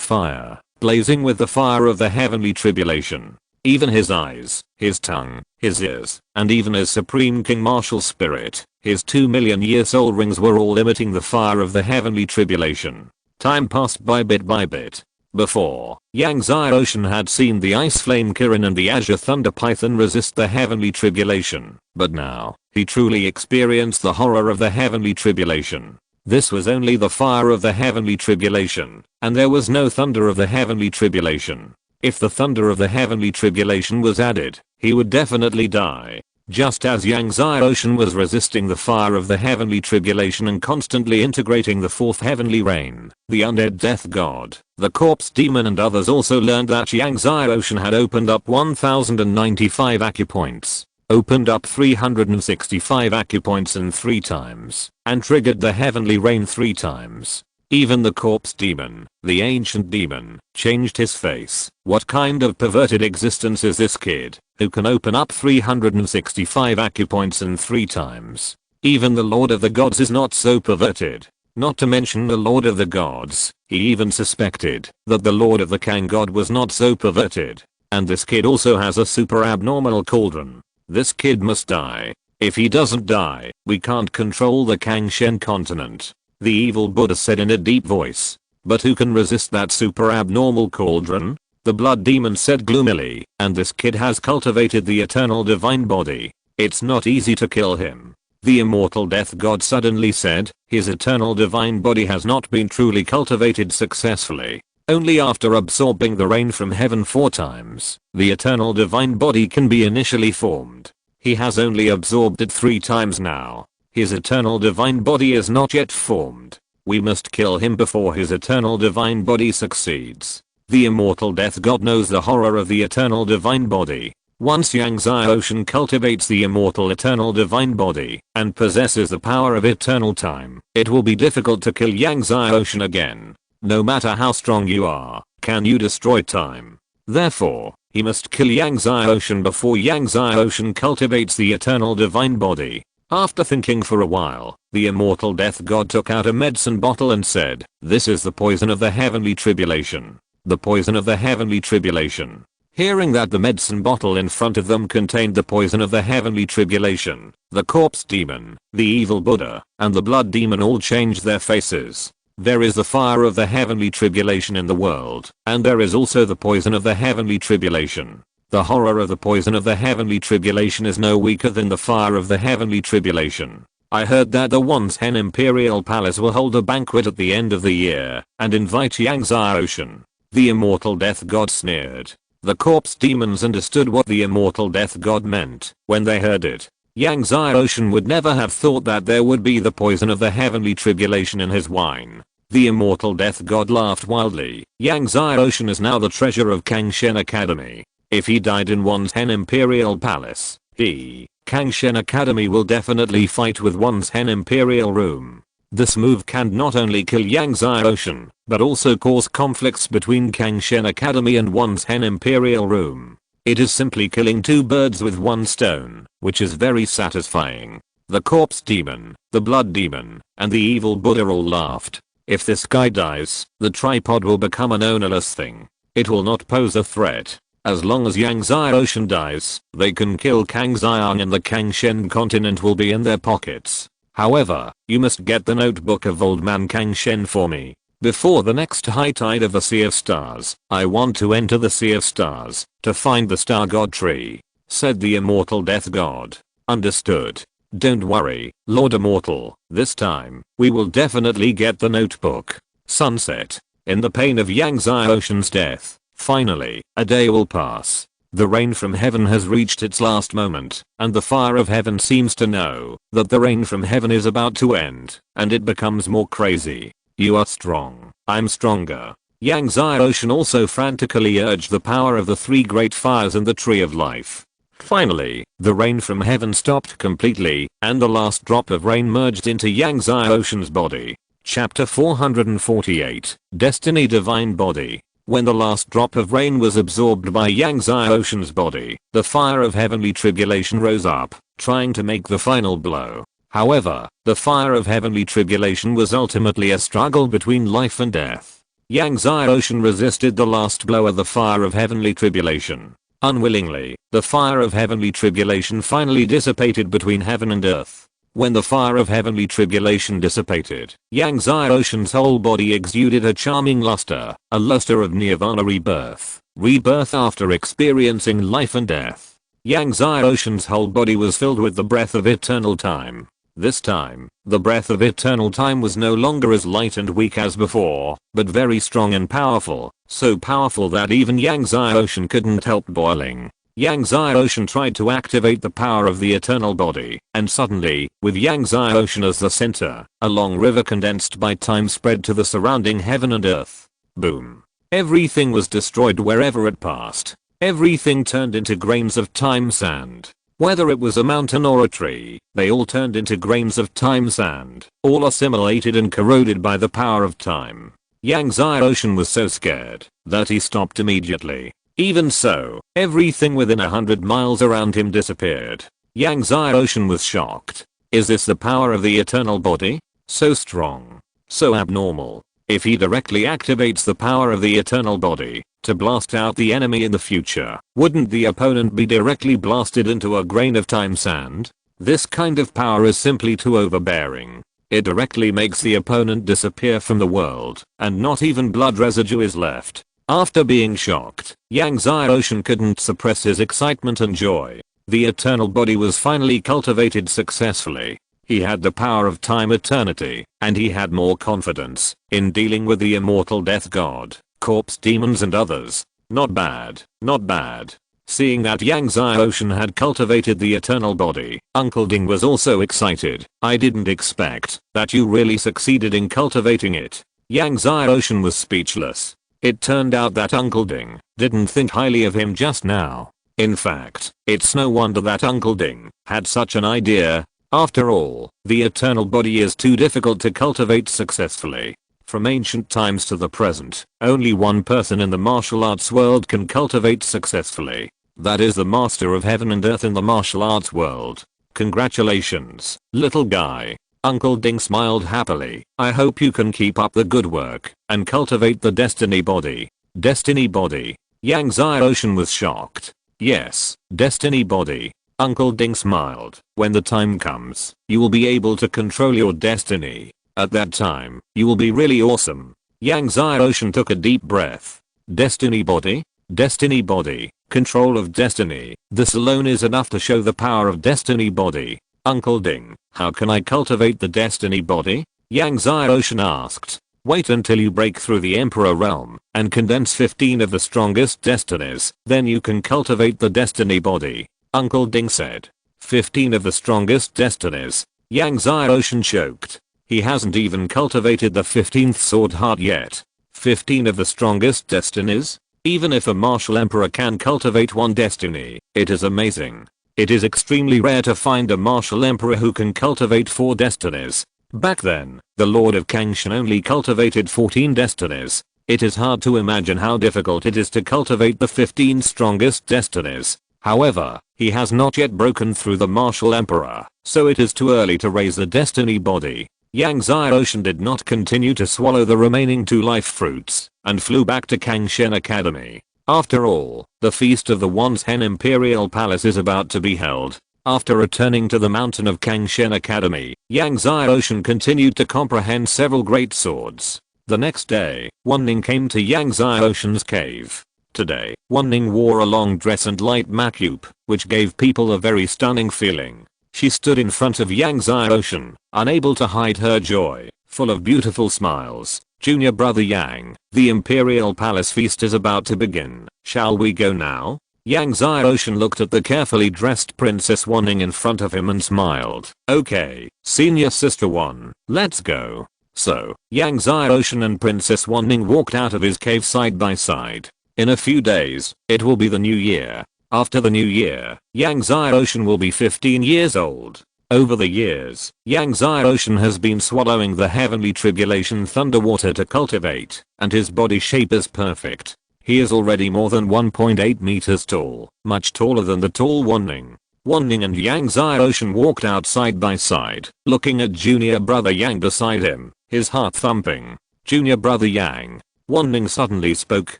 Speaker 1: fire, blazing with the fire of the heavenly tribulation. Even his eyes, his tongue, his ears, and even his supreme king martial spirit, his 2,000,000-year soul rings were all emitting the fire of the heavenly tribulation. Time passed by bit. Before, Yang Xiaoshan had seen the Ice Flame Kirin and the Azure Thunder Python resist the heavenly tribulation, but now, he truly experienced the horror of the heavenly tribulation. This was only the fire of the heavenly tribulation, and there was no thunder of the heavenly tribulation. If the thunder of the heavenly tribulation was added, he would definitely die. Just as Yang Xiaoshan was resisting the fire of the heavenly tribulation and constantly integrating the fourth heavenly rain, the undead death god, the corpse demon and others also learned that Yang Xiaoshan had opened up 1095 acupoints, opened up 365 acupoints in 3 times, and triggered the heavenly rain 3 times. Even the corpse demon, the ancient demon, changed his face. What kind of perverted existence is this kid, who can open up 365 acupoints in 3 times? Even the Lord of the Gods is not so perverted. Not to mention the Lord of the Gods, he even suspected that the Lord of the Kang God was not so perverted. And this kid also has a super abnormal cauldron. This kid must die. If he doesn't die, we can't control the Kang Shen continent. The evil Buddha said in a deep voice. But who can resist that super abnormal cauldron? The blood demon said gloomily, and this kid has cultivated the eternal divine body. It's not easy to kill him. The immortal death god suddenly said, his eternal divine body has not been truly cultivated successfully. Only after absorbing the rain from heaven 4 times, the eternal divine body can be initially formed. He has only absorbed it 3 times now. His eternal divine body is not yet formed. We must kill him before his eternal divine body succeeds. The immortal death god knows the horror of the eternal divine body. Once Yang Zai Ocean cultivates the immortal eternal divine body and possesses the power of eternal time, it will be difficult to kill Yang Zai Ocean again. No matter how strong you are, can you destroy time? Therefore, he must kill Yang Zai Ocean before Yang Zai Ocean cultivates the eternal divine body. After thinking for a while, the immortal death god took out a medicine bottle and said, "This is the poison of the heavenly tribulation. The poison of the heavenly tribulation." Hearing that the medicine bottle in front of them contained the poison of the heavenly tribulation, the corpse demon, the evil Buddha, and the blood demon all changed their faces. There is the fire of the heavenly tribulation in the world, and there is also the poison of the heavenly tribulation. The horror of the poison of the heavenly tribulation is no weaker than the fire of the heavenly tribulation. I heard that the Once Hen Imperial Palace will hold a banquet at the end of the year and invite Yang Zai Ocean. The immortal death god sneered. The corpse demons understood what the immortal death god meant when they heard it. Yang Zai Ocean would never have thought that there would be the poison of the heavenly tribulation in his wine. The immortal death god laughed wildly. Yang Zai Ocean is now the treasure of Kangshen Academy. If he died in Once Hen Imperial Palace, Kangshen Academy will definitely fight with Once Hen Imperial Room. This move can not only kill Yang Zai Ocean, but also cause conflicts between Kangshen Academy and Once Hen Imperial Room. It is simply killing two birds with one stone, which is very satisfying. The corpse demon, the blood demon, and the evil Buddha all laughed. If this guy dies, the tripod will become an ownerless thing. It will not pose a threat. As long as Yang Zai Ocean dies, they can kill Kang Xiang and the Kangshen continent will be in their pockets. However, you must get the notebook of Old Man Kangshen for me. Before the next high tide of the Sea of Stars, I want to enter the Sea of Stars to find the Star God Tree, said the immortal death god. Understood. Don't worry, Lord Immortal, this time, we will definitely get the notebook. Sunset. In the pain of Yang Zai Ocean's death, finally, a day will pass. The rain from heaven has reached its last moment, and the fire of heaven seems to know that the rain from heaven is about to end, and it becomes more crazy. You are strong, I'm stronger. Yang Zai Ocean also frantically urged the power of the three great fires in the Tree of Life. Finally, the rain from heaven stopped completely, and the last drop of rain merged into Yang Zai Ocean's body. Chapter 448, Destiny Divine Body. When the last drop of rain was absorbed by Yang Zai Ocean's body, the fire of heavenly tribulation rose up, trying to make the final blow. However, the fire of heavenly tribulation was ultimately a struggle between life and death. Yang Zai Ocean resisted the last blow of the fire of heavenly tribulation. Unwillingly, the fire of heavenly tribulation finally dissipated between heaven and earth. When the fire of heavenly tribulation dissipated, Yang Zai Ocean's whole body exuded a charming luster, a luster of nirvana rebirth, rebirth after experiencing life and death. Yang Zai Ocean's whole body was filled with the breath of eternal time. This time, the breath of eternal time was no longer as light and weak as before, but very strong and powerful, so powerful that even Yang Zai Ocean couldn't help boiling. Yang Zai Ocean tried to activate the power of the eternal body, and suddenly, with Yang Zai Ocean as the center, a long river condensed by time spread to the surrounding heaven and earth. Boom. Everything was destroyed wherever it passed. Everything turned into grains of time sand. Whether it was a mountain or a tree, they all turned into grains of time sand, all assimilated and corroded by the power of time. Yang Zai Ocean was so scared that he stopped immediately. Even so, everything within 100 miles around him disappeared. Yang Zai Ocean was shocked. Is this the power of the eternal body? So strong. So abnormal. If he directly activates the power of the eternal body to blast out the enemy in the future, wouldn't the opponent be directly blasted into a grain of time sand? This kind of power is simply too overbearing. It directly makes the opponent disappear from the world, and not even blood residue is left. After being shocked, Yang Zai Ocean couldn't suppress his excitement and joy. The eternal body was finally cultivated successfully. He had the power of time eternity, and he had more confidence in dealing with the immortal death god, corpse demons and others. Not bad, not bad. Seeing that Yang Zai Ocean had cultivated the eternal body, Uncle Ding was also excited. I didn't expect that you really succeeded in cultivating it. Yang Zai Ocean was speechless. It turned out that Uncle Ding didn't think highly of him just now. In fact, it's no wonder that Uncle Ding had such an idea. After all, the eternal body is too difficult to cultivate successfully. From ancient times to the present, only one person in the martial arts world can cultivate successfully. That is the master of heaven and earth in the martial arts world. Congratulations, little guy. Uncle Ding smiled happily. I hope you can keep up the good work and cultivate the destiny body. Destiny body. Yang Xiaoshan was shocked. Yes, destiny body. Uncle Ding smiled. When the time comes, you will be able to control your destiny. At that time, you will be really awesome. Yang Xiaoshan took a deep breath. Destiny body? Destiny body. Control of destiny. This alone is enough to show the power of destiny body. Uncle Ding, how can I cultivate the destiny body? Yang Xiaoshan asked. Wait until you break through the Emperor realm and condense 15 of the strongest destinies, then you can cultivate the destiny body. Uncle Ding said. 15 of the strongest destinies. Yang Xiaoshan choked. He hasn't even cultivated the 15th sword heart yet. 15 of the strongest destinies? Even if a martial emperor can cultivate one destiny, it is amazing. It is extremely rare to find a martial emperor who can cultivate 4 destinies. Back then, the Lord of Kangshan only cultivated 14 destinies. It is hard to imagine how difficult it is to cultivate the 15 strongest destinies. However, he has not yet broken through the martial emperor, so it is too early to raise the destiny body. Yang Xiaoshan did not continue to swallow the remaining 2 life fruits and flew back to Kangshan Academy. After all, the Feast of the Wan's Hen Imperial Palace is about to be held. After returning to the mountain of Kangshan Academy, Yang Xiaoshan continued to comprehend several great swords. The next day, Wanning came to Yang Xiaoshan's cave. Today, Wanning wore a long dress and light makeup, which gave people a very stunning feeling. She stood in front of Yang Xiaoshan, unable to hide her joy, full of beautiful smiles. Junior brother Yang, the Imperial Palace feast is about to begin. Shall we go now? Yang Xiaoshan looked at the carefully dressed Princess Wanning in front of him and smiled. Okay, senior sister Wan, let's go. So, Yang Xiaoshan and Princess Wanning walked out of his cave side by side. In a few days, it will be the new year. After the new year, Yang Xiaoshan will be 15 years old. Over the years, Yang Xiaoshan has been swallowing the heavenly tribulation thunder water to cultivate, and his body shape is perfect. He is already more than 1.8 meters tall, much taller than the tall Wanning. Wanning and Yang Xiaoshan walked out side by side, looking at junior brother Yang beside him, his heart thumping. Junior brother Yang. Wanning suddenly spoke.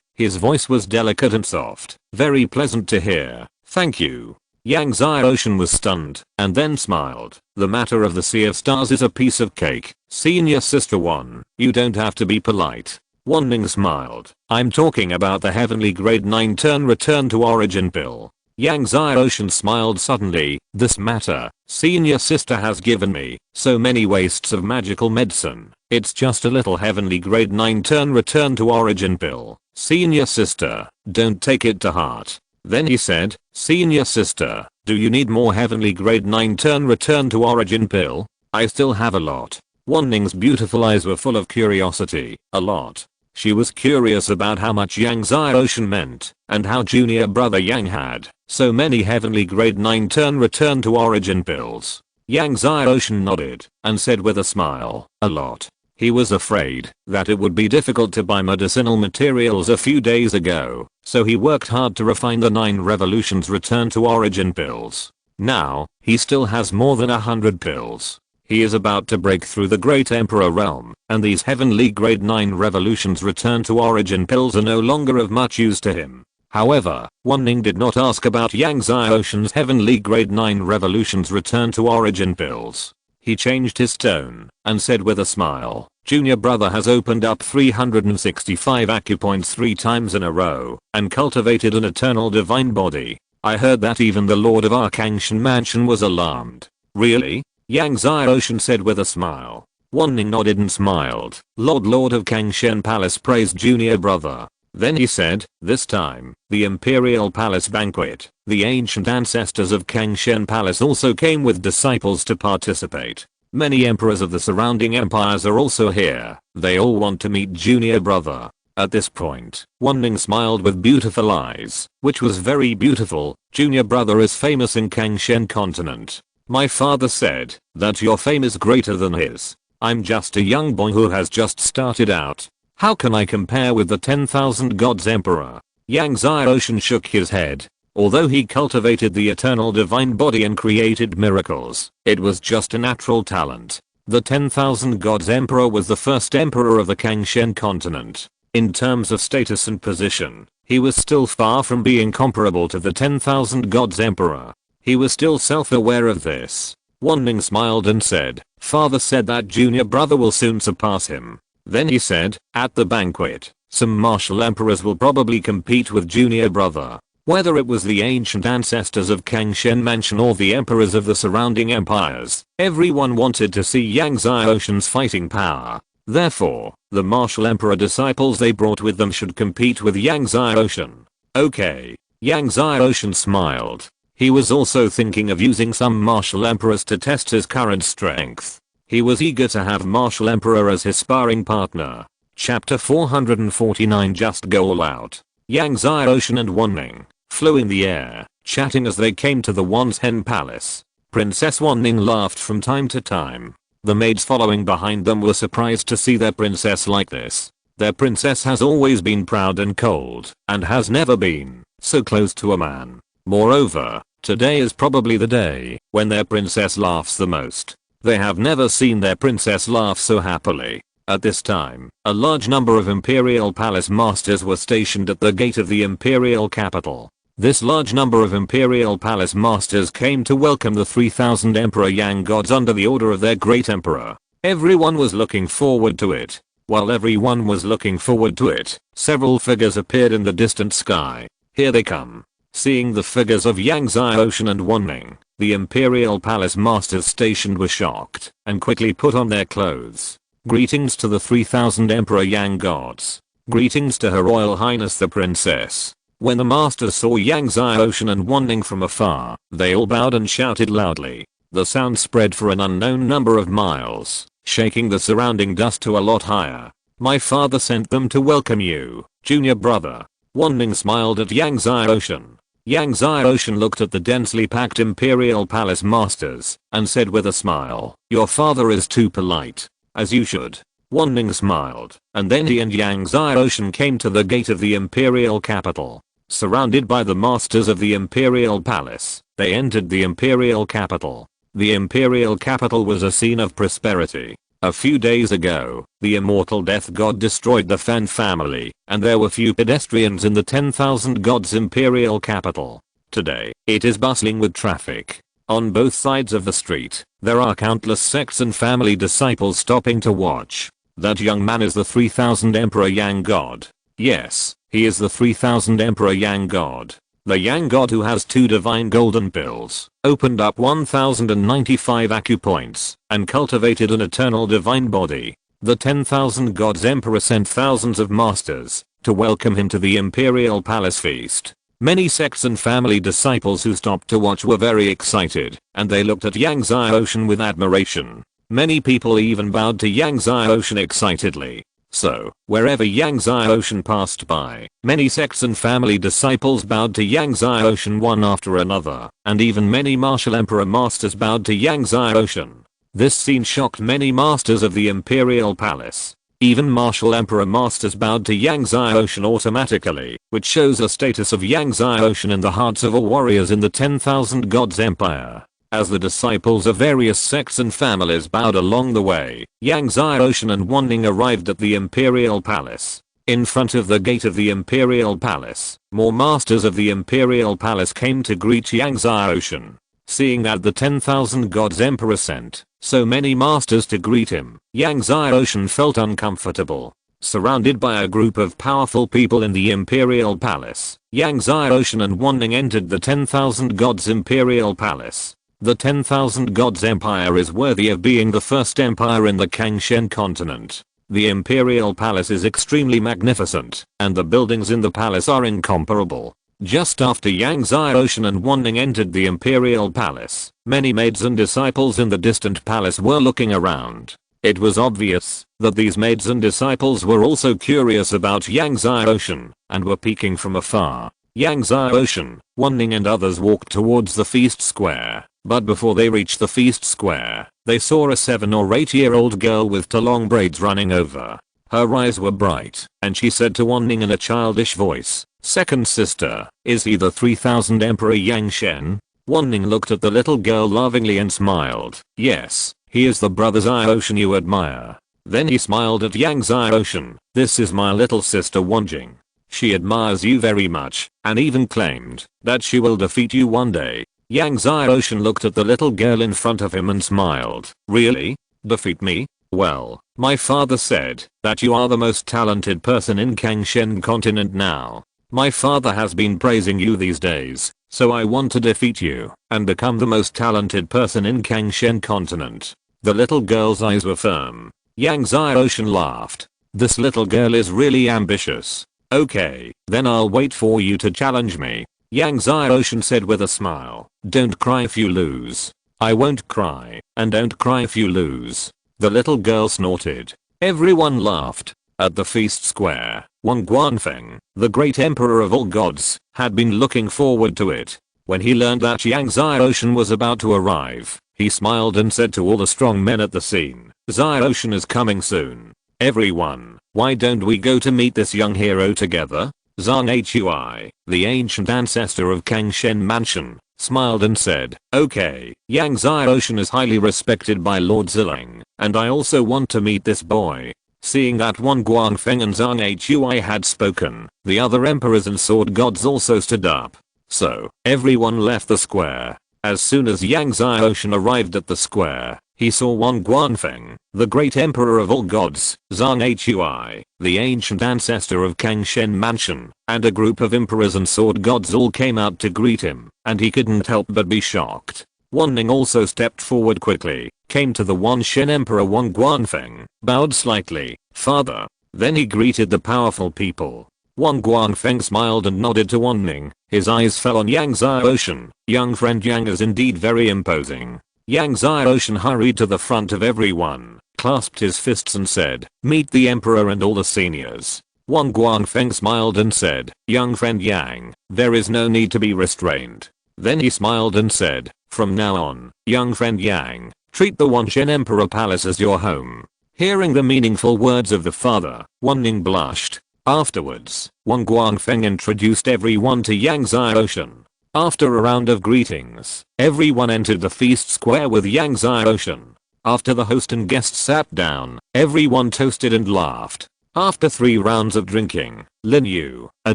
Speaker 1: His voice was delicate and soft, very pleasant to hear. Thank you. Yang Xiaoshan was stunned, and then smiled. The matter of the Sea of Stars is a piece of cake. Senior sister Wan, you don't have to be polite. Wanning smiled. I'm talking about the heavenly grade 9 turn return to origin pill. Yang Xiaoshan smiled suddenly. This matter, senior sister has given me so many wastes of magical medicine. It's just a little heavenly grade 9 turn return to origin pill. Senior sister, don't take it to heart. Then he said, senior sister, do you need more heavenly grade 9 turn return to origin pill? I still have a lot. Wanning's beautiful eyes were full of curiosity. A lot. She was curious about how much Yang Xiaoshan meant, and how junior brother Yang had so many heavenly grade 9 turn return to origin pills. Yang Xiaoshan nodded and said with a smile, a lot. He was afraid that it would be difficult to buy medicinal materials a few days ago, so he worked hard to refine the 9 revolutions return to origin pills. Now, he still has more than 100 pills. He is about to break through the Great Emperor realm, and these heavenly grade 9 revolutions return to origin pills are no longer of much use to him. However, Wanning did not ask about Yang Xiaoshan's heavenly grade 9 revolutions return to origin pills. He changed his tone and said with a smile, junior brother has opened up 365 acupoints 3 times in a row and cultivated an eternal divine body. I heard that even the Lord of our Kangshan mansion was alarmed. Really? Yang Xiaoshan said with a smile. Wanning nodded and smiled. Lord of Kangshan Palace praised junior brother. Then he said, this time, the Imperial Palace banquet, the ancient ancestors of Kangshan Palace also came with disciples to participate. Many emperors of the surrounding empires are also here. They all want to meet junior brother. At this point, Wanning smiled with beautiful eyes, which was very beautiful. Junior brother is famous in Kangshen continent. My father said that your fame is greater than his. I'm just a young boy who has just started out. How can I compare with the 10,000 gods emperor? Yang Xiaoshan shook his head. Although he cultivated the eternal divine body and created miracles, it was just a natural talent. The 10,000 gods emperor was the first emperor of the Kangshen continent. In terms of status and position, he was still far from being comparable to the 10,000 gods emperor. He was still self-aware of this. Wanning smiled and said, "Father said that junior brother will soon surpass him." Then he said, "At the banquet, some martial emperors will probably compete with junior brother." Whether it was the ancient ancestors of Kangshen Mansion or the emperors of the surrounding empires, everyone wanted to see Yang Xiaoshan's fighting power. Therefore, the martial emperor disciples they brought with them should compete with Yang Xiaoshan. Okay. Yang Xiaoshan smiled. He was also thinking of using some martial emperors to test his current strength. He was eager to have martial emperor as his sparring partner. Chapter 449 Just Go All Out. Yang Xiaoshan and Wanning flew in the air, chatting as they came to the Wan's Hen Palace. Princess Wanning laughed from time to time. The maids following behind them were surprised to see their princess like this. Their princess has always been proud and cold, and has never been so close to a man. Moreover, today is probably the day when their princess laughs the most. They have never seen their princess laugh so happily. At this time, a large number of Imperial Palace Masters were stationed at the gate of the Imperial capital. This large number of Imperial Palace Masters came to welcome the 3000 Emperor Yang gods under the order of their great emperor. Everyone was looking forward to it. While everyone was looking forward to it, several figures appeared in the distant sky. Here they come. Seeing the figures of Yang Xiaoshan and Wanning, the Imperial Palace Masters stationed were shocked and quickly put on their clothes. Greetings to the 3000 Emperor Yang gods. Greetings to Her Royal Highness the Princess. When the masters saw Yang Xiaoshan and Wanning from afar, they all bowed and shouted loudly. The sound spread for an unknown number of miles, shaking the surrounding dust to a lot higher. My father sent them to welcome you, junior brother. Wanning smiled at Yang Xiaoshan. Yang Xiaoshan looked at the densely packed Imperial Palace Masters and said with a smile, "Your father is too polite." As you should. Wanning smiled, and then he and Yang Xiaoshan came to the gate of the Imperial capital. Surrounded by the masters of the Imperial Palace, they entered the Imperial capital. The Imperial capital was a scene of prosperity. A few days ago, the immortal death god destroyed the Fan family, and there were few pedestrians in the 10,000 gods Imperial capital. Today, it is bustling with traffic. On both sides of the street, there are countless sects and family disciples stopping to watch. That young man is the 3000 Emperor Yang God. Yes, he is the 3000 Emperor Yang God. The Yang God who has 2 divine golden pills, opened up 1095 acupoints, and cultivated an eternal divine body. The 10,000 gods Emperor sent thousands of masters to welcome him to the Imperial Palace feast. Many sects and family disciples who stopped to watch were very excited, and they looked at Yang Xiaoshan with admiration. Many people even bowed to Yang Xiaoshan excitedly. So, wherever Yang Xiaoshan passed by, many sects and family disciples bowed to Yang Xiaoshan one after another, and even many martial emperor masters bowed to Yang Xiaoshan. This scene shocked many masters of the Imperial Palace. Even martial emperor masters bowed to Yang Xiaoshan automatically, which shows the status of Yang Xiaoshan in the hearts of all warriors in the 10,000 gods empire. As the disciples of various sects and families bowed along the way, Yang Xiaoshan and Wanning arrived at the Imperial Palace. In front of the gate of the Imperial Palace, more masters of the Imperial Palace came to greet Yang Xiaoshan. Seeing that the 10,000 gods emperor sent so many masters to greet him, Yang Xiaoshan felt uncomfortable. Surrounded by a group of powerful people in the Imperial Palace, Yang Xiaoshan and Wanning entered the 10,000 gods Imperial Palace. The 10,000 gods empire is worthy of being the first empire in the Kangshen continent. The Imperial Palace is extremely magnificent, and the buildings in the palace are incomparable. Just after Yang Xiaoshan and Wanning entered the Imperial Palace, many maids and disciples in the distant palace were looking around. It was obvious that these maids and disciples were also curious about Yang Xiaoshan and were peeking from afar. Yang Xiaoshan, Wanning and others walked towards the feast square, but before they reached the feast square, they saw a 7 or 8-year-old girl with long braids running over. Her eyes were bright, and she said to Wanning in a childish voice, "Second sister, is he the 3000 Emperor Yang Shen?" Wanning looked at the little girl lovingly and smiled. "Yes, he is the brother Xiaoshan you admire." Then he smiled at Yang Xiaoshan. "This is my little sister Wanjing. She admires you very much, and even claimed that she will defeat you one day." Yang Xiaoshan looked at the little girl in front of him and smiled. "Really? Defeat me? Well, my father said that you are the most talented person in Kangshen continent now. My father has been praising you these days, so I want to defeat you and become the most talented person in Kangshen continent." The little girl's eyes were firm. Yang Xiaoshan laughed. "This little girl is really ambitious. Okay, then I'll wait for you to challenge me." Yang Xiaoshan said with a smile. "Don't cry if you lose." "I won't cry, and don't cry if you lose." The little girl snorted. Everyone laughed. At the feast square, Wang Guanfeng, the great emperor of all gods, had been looking forward to it. When he learned that Yang Xiaoshan was about to arrive, he smiled and said to all the strong men at the scene, "Xiaoshan is coming soon. Everyone, why don't we go to meet this young hero together?" Zhang Hui, the ancient ancestor of Kangshen Mansion, smiled and said, "Okay, Yang Xiaoshan is highly respected by Lord Ziling, and I also want to meet this boy." Seeing that Wang Guanfeng and Zhang Hui had spoken, the other emperors and sword gods also stood up. So, everyone left the square. As soon as Yang Xiaoshan arrived at the square, he saw Wang Guanfeng, the great emperor of all gods, Zhang Hui, the ancient ancestor of Kangshen Mansion, and a group of emperors and sword gods all came out to greet him, and he couldn't help but be shocked. Wanning also stepped forward quickly, came to the Wanshen Emperor Wang Guanfeng, bowed slightly, "Father." Then he greeted the powerful people. Wang Guanfeng smiled and nodded to Wanning. His eyes fell on Yang Xiaoshan. "Young friend Yang is indeed very imposing." Yang Xiaoshan hurried to the front of everyone, clasped his fists and said, "Meet the emperor and all the seniors." Wang Guanfeng smiled and said, "Young friend Yang, there is no need to be restrained." Then he smiled and said, "From now on, young friend Yang, treat the Wanshen Emperor Palace as your home." Hearing the meaningful words of the father, Wanning blushed. Afterwards, Wang Guanfeng introduced everyone to Yang Xiaoshan. After a round of greetings, everyone entered the feast square with Yang Xiaoshan. After the host and guests sat down, everyone toasted and laughed. After 3 rounds of drinking, Lin Yu, a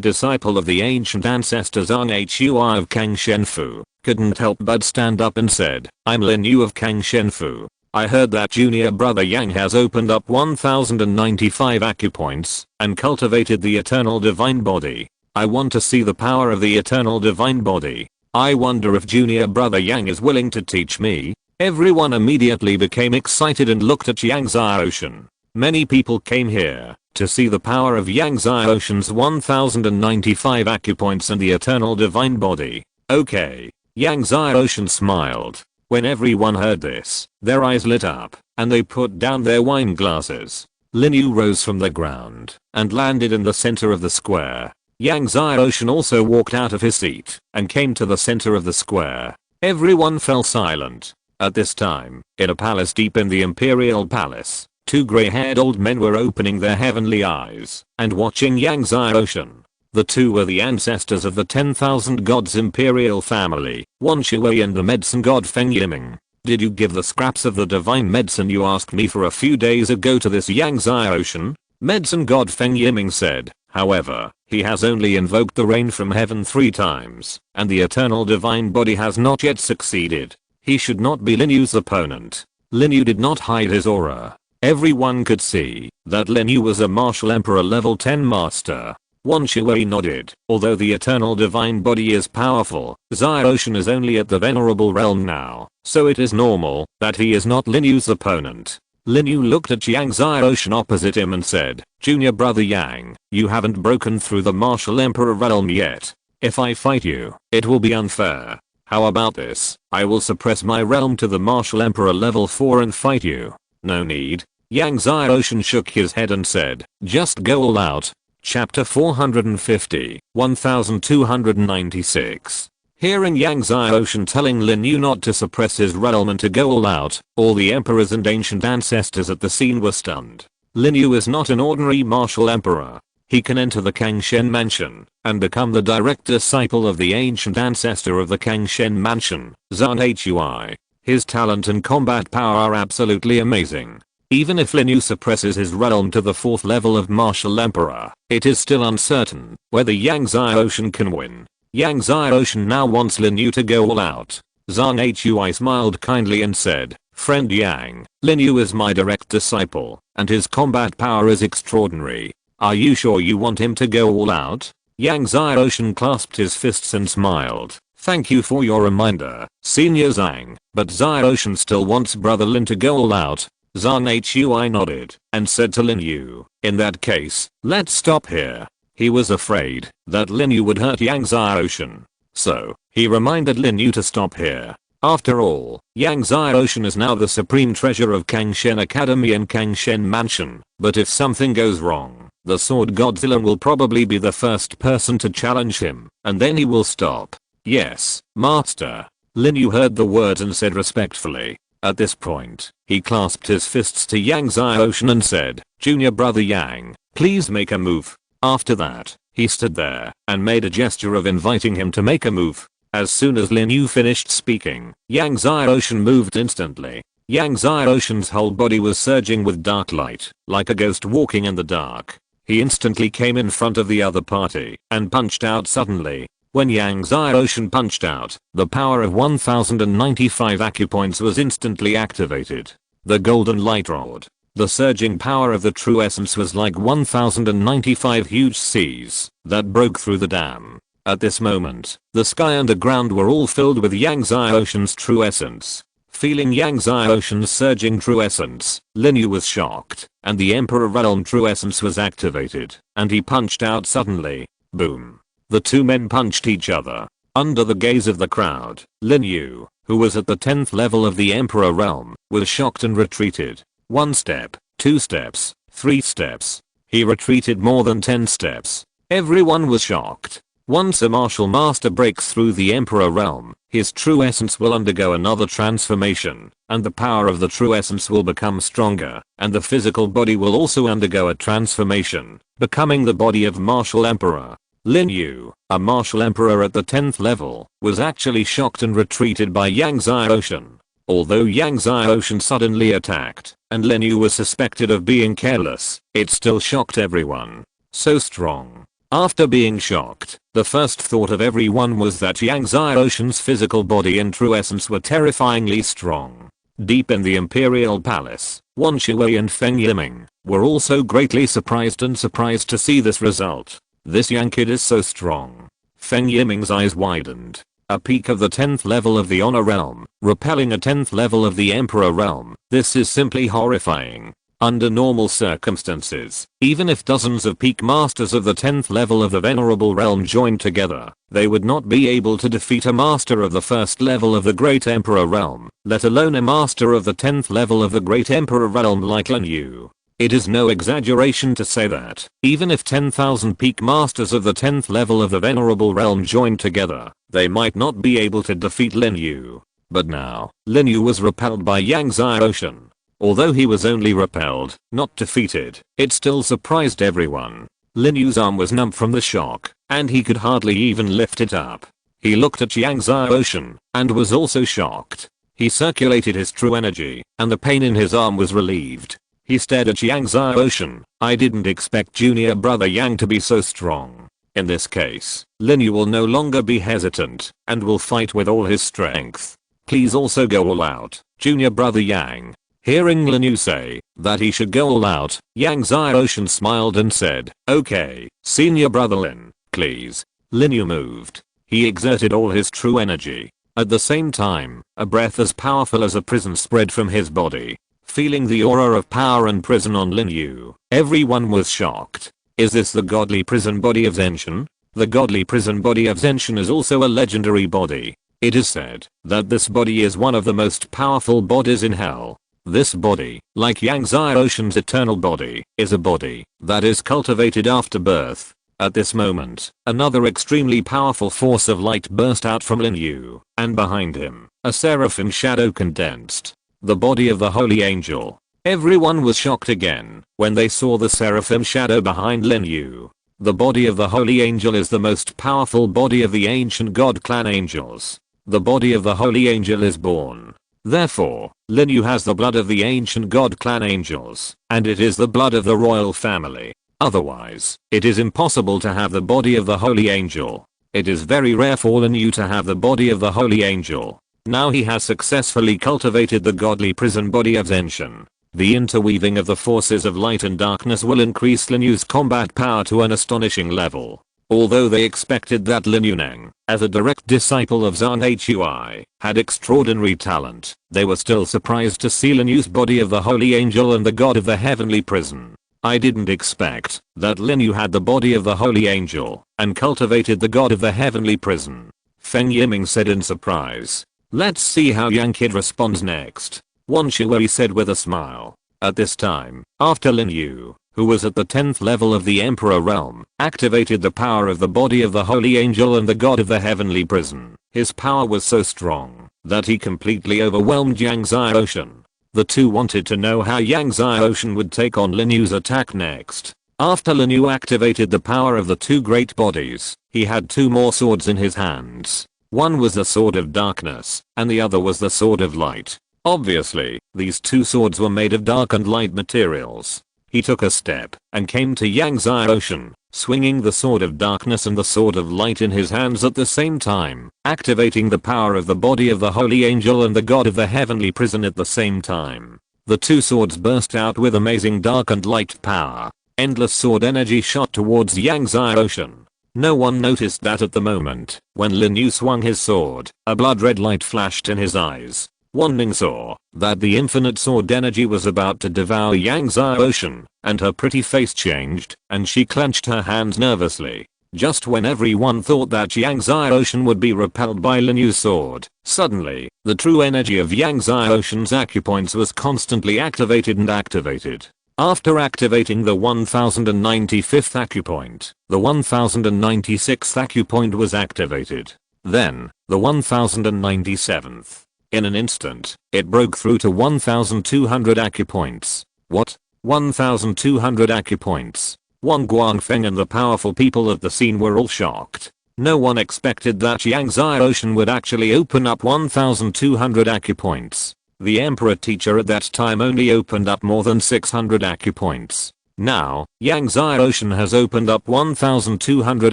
Speaker 1: disciple of the ancient ancestor Zhang Hui of Kangshenfu, couldn't help but stand up and said, "I'm Lin Yu of Kangshenfu. I heard that junior brother Yang has opened up 1095 acupoints and cultivated the eternal divine body. I want to see the power of the eternal divine body. I wonder if junior brother Yang is willing to teach me." Everyone immediately became excited and looked at Yang Xiaoshan. Many people came here to see the power of Yang Xiaoshan's 1095 acupoints and the eternal divine body. Okay. Yang Xiaoshan smiled. When everyone heard this, their eyes lit up, and they put down their wine glasses. Lin Yu rose from the ground and landed in the center of the square. Yang Xiaoshan also walked out of his seat and came to the center of the square. Everyone fell silent. At this time, in a palace deep in the Imperial Palace, 2 gray-haired old men were opening their heavenly eyes and watching Yang Xiaoshan. The 2 were the ancestors of the 10,000 gods imperial family, Wan Shui and the medicine god Feng Yiming. "Did you give the scraps of the divine medicine you asked me for a few days ago to this Yang Xiaoshan?" Medicine god Feng Yiming said. "However, he has only invoked the rain from heaven 3 times, and the eternal divine body has not yet succeeded. He should not be Lin Yu's opponent." Lin Yu did not hide his aura. Everyone could see that Lin Yu was a martial emperor level 10 master. Wan Shui nodded. "Although the eternal divine body is powerful, Xiaoshan is only at the venerable realm now, so it is normal that he is not Lin Yu's opponent." Lin Yu looked at Yang Xiaoshan opposite him and said, "Junior brother Yang, you haven't broken through the martial emperor realm yet. If I fight you, it will be unfair. How about this? I will suppress my realm to the martial emperor level 4 and fight you." "No need. Yang Xiaoshan shook his head and said, just go all out. Chapter 450, 1296. Hearing Yang Xiaoshan telling Lin Yu not to suppress his realm and to go all out, all the emperors and ancient ancestors at the scene were stunned. Lin Yu is not an ordinary martial emperor. He can enter the Kangshen mansion and become the direct disciple of the ancient ancestor of the Kangshen mansion, Zan Hui. His talent and combat power are absolutely amazing. Even if Lin Yu suppresses his realm to the 4th level of martial emperor, it is still uncertain whether Yang Xiaoshan can win. Yang Xiaoshan now wants Lin Yu to go all out. Zan Hui smiled kindly and said, friend Yang, Lin Yu is my direct disciple, and his combat power is extraordinary. Are you sure you want him to go all out? Yang Xiaoshan clasped his fists and smiled. Thank you for your reminder, Senior Zhang, but Xiaoshan still wants brother Lin to go all out. Zan Hui nodded and said to Lin Yu, in that case, let's stop here. He was afraid that Lin Yu would hurt Yang Xiaoshan. So, he reminded Lin Yu to stop here. After all, Yang Xiaoshan is now the supreme treasure of Kangshen Academy and Kangshen Mansion, but if something goes wrong, the Sword Godzilla will probably be the first person to challenge him, and then he will stop. Yes, Master. Lin Yu heard the words and said respectfully. At this point, he clasped his fists to Yang Xiaoshan and said, Junior brother Yang, please make a move. After that, he stood there and made a gesture of inviting him to make a move. As soon as Lin Yu finished speaking, Yang Xiaoshan moved instantly. Yang Xiaoshan's whole body was surging with dark light, like a ghost walking in the dark. He instantly came in front of the other party and punched out suddenly. When Yang Xiaoshan punched out, the power of 1095 acupoints was instantly activated. The golden light rod. The surging power of the true essence was like 1095 huge seas that broke through the dam. At this moment, the sky and the ground were all filled with Yang Xiaoshan's true essence. Feeling Yang Xiaoshan's surging true essence, Lin Yu was shocked, and the Emperor Realm true essence was activated, and he punched out suddenly. Boom. The two men punched each other. Under the gaze of the crowd, Lin Yu, who was at the 10th level of the Emperor Realm, was shocked and retreated. 1 step, 2 steps, 3 steps. He retreated more than 10 steps. Everyone was shocked. Once a martial master breaks through the Emperor Realm, his true essence will undergo another transformation, and the power of the true essence will become stronger, and the physical body will also undergo a transformation, becoming the body of martial emperor. Lin Yu, a martial emperor at the 10th level, was actually shocked and retreated by Yang Xiaoshan. Although Yang Xiaoshan suddenly attacked, and Lin Yu was suspected of being careless, it still shocked everyone. So strong. After being shocked, the first thought of everyone was that Yang Xiaoshan's physical body and true essence were terrifyingly strong. Deep in the Imperial Palace, Wan Shui and Feng Yiming were also greatly surprised to see this result. This young kid is so strong. Feng Yiming's eyes widened. A peak of the 10th level of the Honor Realm, repelling a 10th level of the Emperor Realm. This is simply horrifying. Under normal circumstances, even if dozens of peak masters of the 10th level of the Venerable Realm joined together, they would not be able to defeat a master of the 1st level of the Great Emperor Realm, let alone a master of the 10th level of the Great Emperor Realm like Lin Yu. It is no exaggeration to say that, even if 10,000 peak masters of the 10th level of the Venerable Realm joined together, they might not be able to defeat Lin Yu. But now, Lin Yu was repelled by Yang Xiaoshan. Although he was only repelled, not defeated, it still surprised everyone. Lin Yu's arm was numb from the shock, and he could hardly even lift it up. He looked at Yang Xiaoshan, and was also shocked. He circulated his true energy, and the pain in his arm was relieved. He stared at Yang Xiaoshan. I didn't expect junior brother Yang to be so strong. In this case, Lin Yu will no longer be hesitant, and will fight with all his strength. Please also go all out, junior brother Yang. Hearing Lin Yu say that he should go all out, Yang Xiaoshan smiled and said, okay, senior brother Lin, please. Lin Yu moved. He exerted all his true energy. At the same time, a breath as powerful as a prison spread from his body. Feeling the aura of power and prison on Lin Yu, everyone was shocked. Is this the godly prison body of Zenshin? The godly prison body of Zenshin is also a legendary body. It is said that this body is one of the most powerful bodies in hell. This body, like Yang Zai Ocean's eternal body, is a body that is cultivated after birth. At this moment, another extremely powerful force of light burst out from Lin Yu, and behind him, a seraphim shadow condensed. The body of the holy angel. Everyone was shocked again when they saw the seraphim shadow behind Lin Yu. The body of the holy angel is the most powerful body of the ancient god clan angels. The body of the holy angel is born. Therefore, Lin Yu has the blood of the ancient god clan angels, and it is the blood of the royal family. Otherwise, it is impossible to have the body of the holy angel. It is very rare for Lin Yu to have the body of the holy angel. Now he has successfully cultivated the godly prison body of Zenshin. The interweaving of the forces of light and darkness will increase Lin Yu's combat power to an astonishing level. Although they expected that Lin Yuneng, as a direct disciple of Zhang Hui, had extraordinary talent, they were still surprised to see Lin Yu's body of the holy angel and the god of the heavenly prison. I didn't expect that Lin Yu had the body of the holy angel and cultivated the god of the heavenly prison. Feng Yiming said in surprise. Let's see how Yang Kid responds next. Wan Shuwei said with a smile. At this time, after Lin Yu, who was at the 10th level of the Emperor realm, activated the power of the body of the holy angel and the god of the heavenly prison, his power was so strong that he completely overwhelmed Yang Zai Ocean. The two wanted to know how Yang Zai Ocean would take on Lin Yu's attack next. After Lin Yu activated the power of the two great bodies, he had two more swords in his hands. One was the sword of darkness, and the other was the sword of light. Obviously, these two swords were made of dark and light materials. He took a step and came to Yang Zai Ocean, swinging the sword of darkness and the sword of light in his hands at the same time, activating the power of the body of the holy angel and the god of the heavenly prison at the same time. The two swords burst out with amazing dark and light power. Endless sword energy shot towards Yang Zai Ocean. No one noticed that at the moment, when Lin Yu swung his sword, a blood red light flashed in his eyes. Wan Ning saw that the infinite sword energy was about to devour Yang Zai Ocean, and her pretty face changed, and she clenched her hands nervously. Just when everyone thought that Yang Zai Ocean would be repelled by Lin Yu's sword, suddenly, the true energy of Yang Zai Ocean's acupoints was constantly activated and activated. After activating the 1095th acupoint, the 1096th acupoint was activated. Then, the 1097th. In an instant, it broke through to 1200 acupoints. What? 1200 acupoints? Wang Guangfeng and the powerful people of the scene were all shocked. No one expected that Yang Zai Ocean would actually open up 1200 acupoints. The emperor teacher at that time only opened up more than 600 acupoints. Now, Yang Zai Ocean has opened up 1200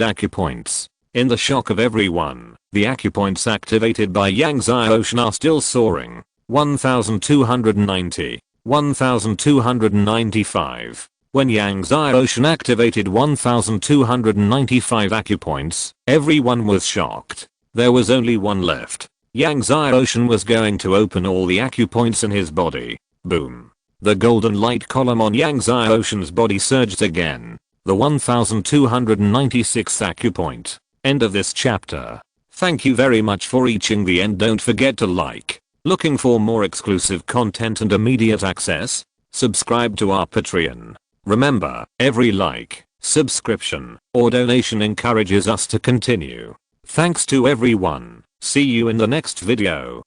Speaker 1: acupoints. In the shock of everyone, the acupoints activated by Yang Zai Ocean are still soaring. 1290, 1295. When Yang Zai Ocean activated 1295 acupoints, everyone was shocked. There was only one left. Yang Zai Ocean was going to open all the acupoints in his body. Boom. The golden light column on Yang Zai Ocean's body surged again. The 1296th acupoint. End of this chapter. Thank you very much for reaching the end. Don't forget to like. Looking for more exclusive content and immediate access? Subscribe to our Patreon. Remember, every like, subscription, or donation encourages us to continue. Thanks to everyone. See you in the next video.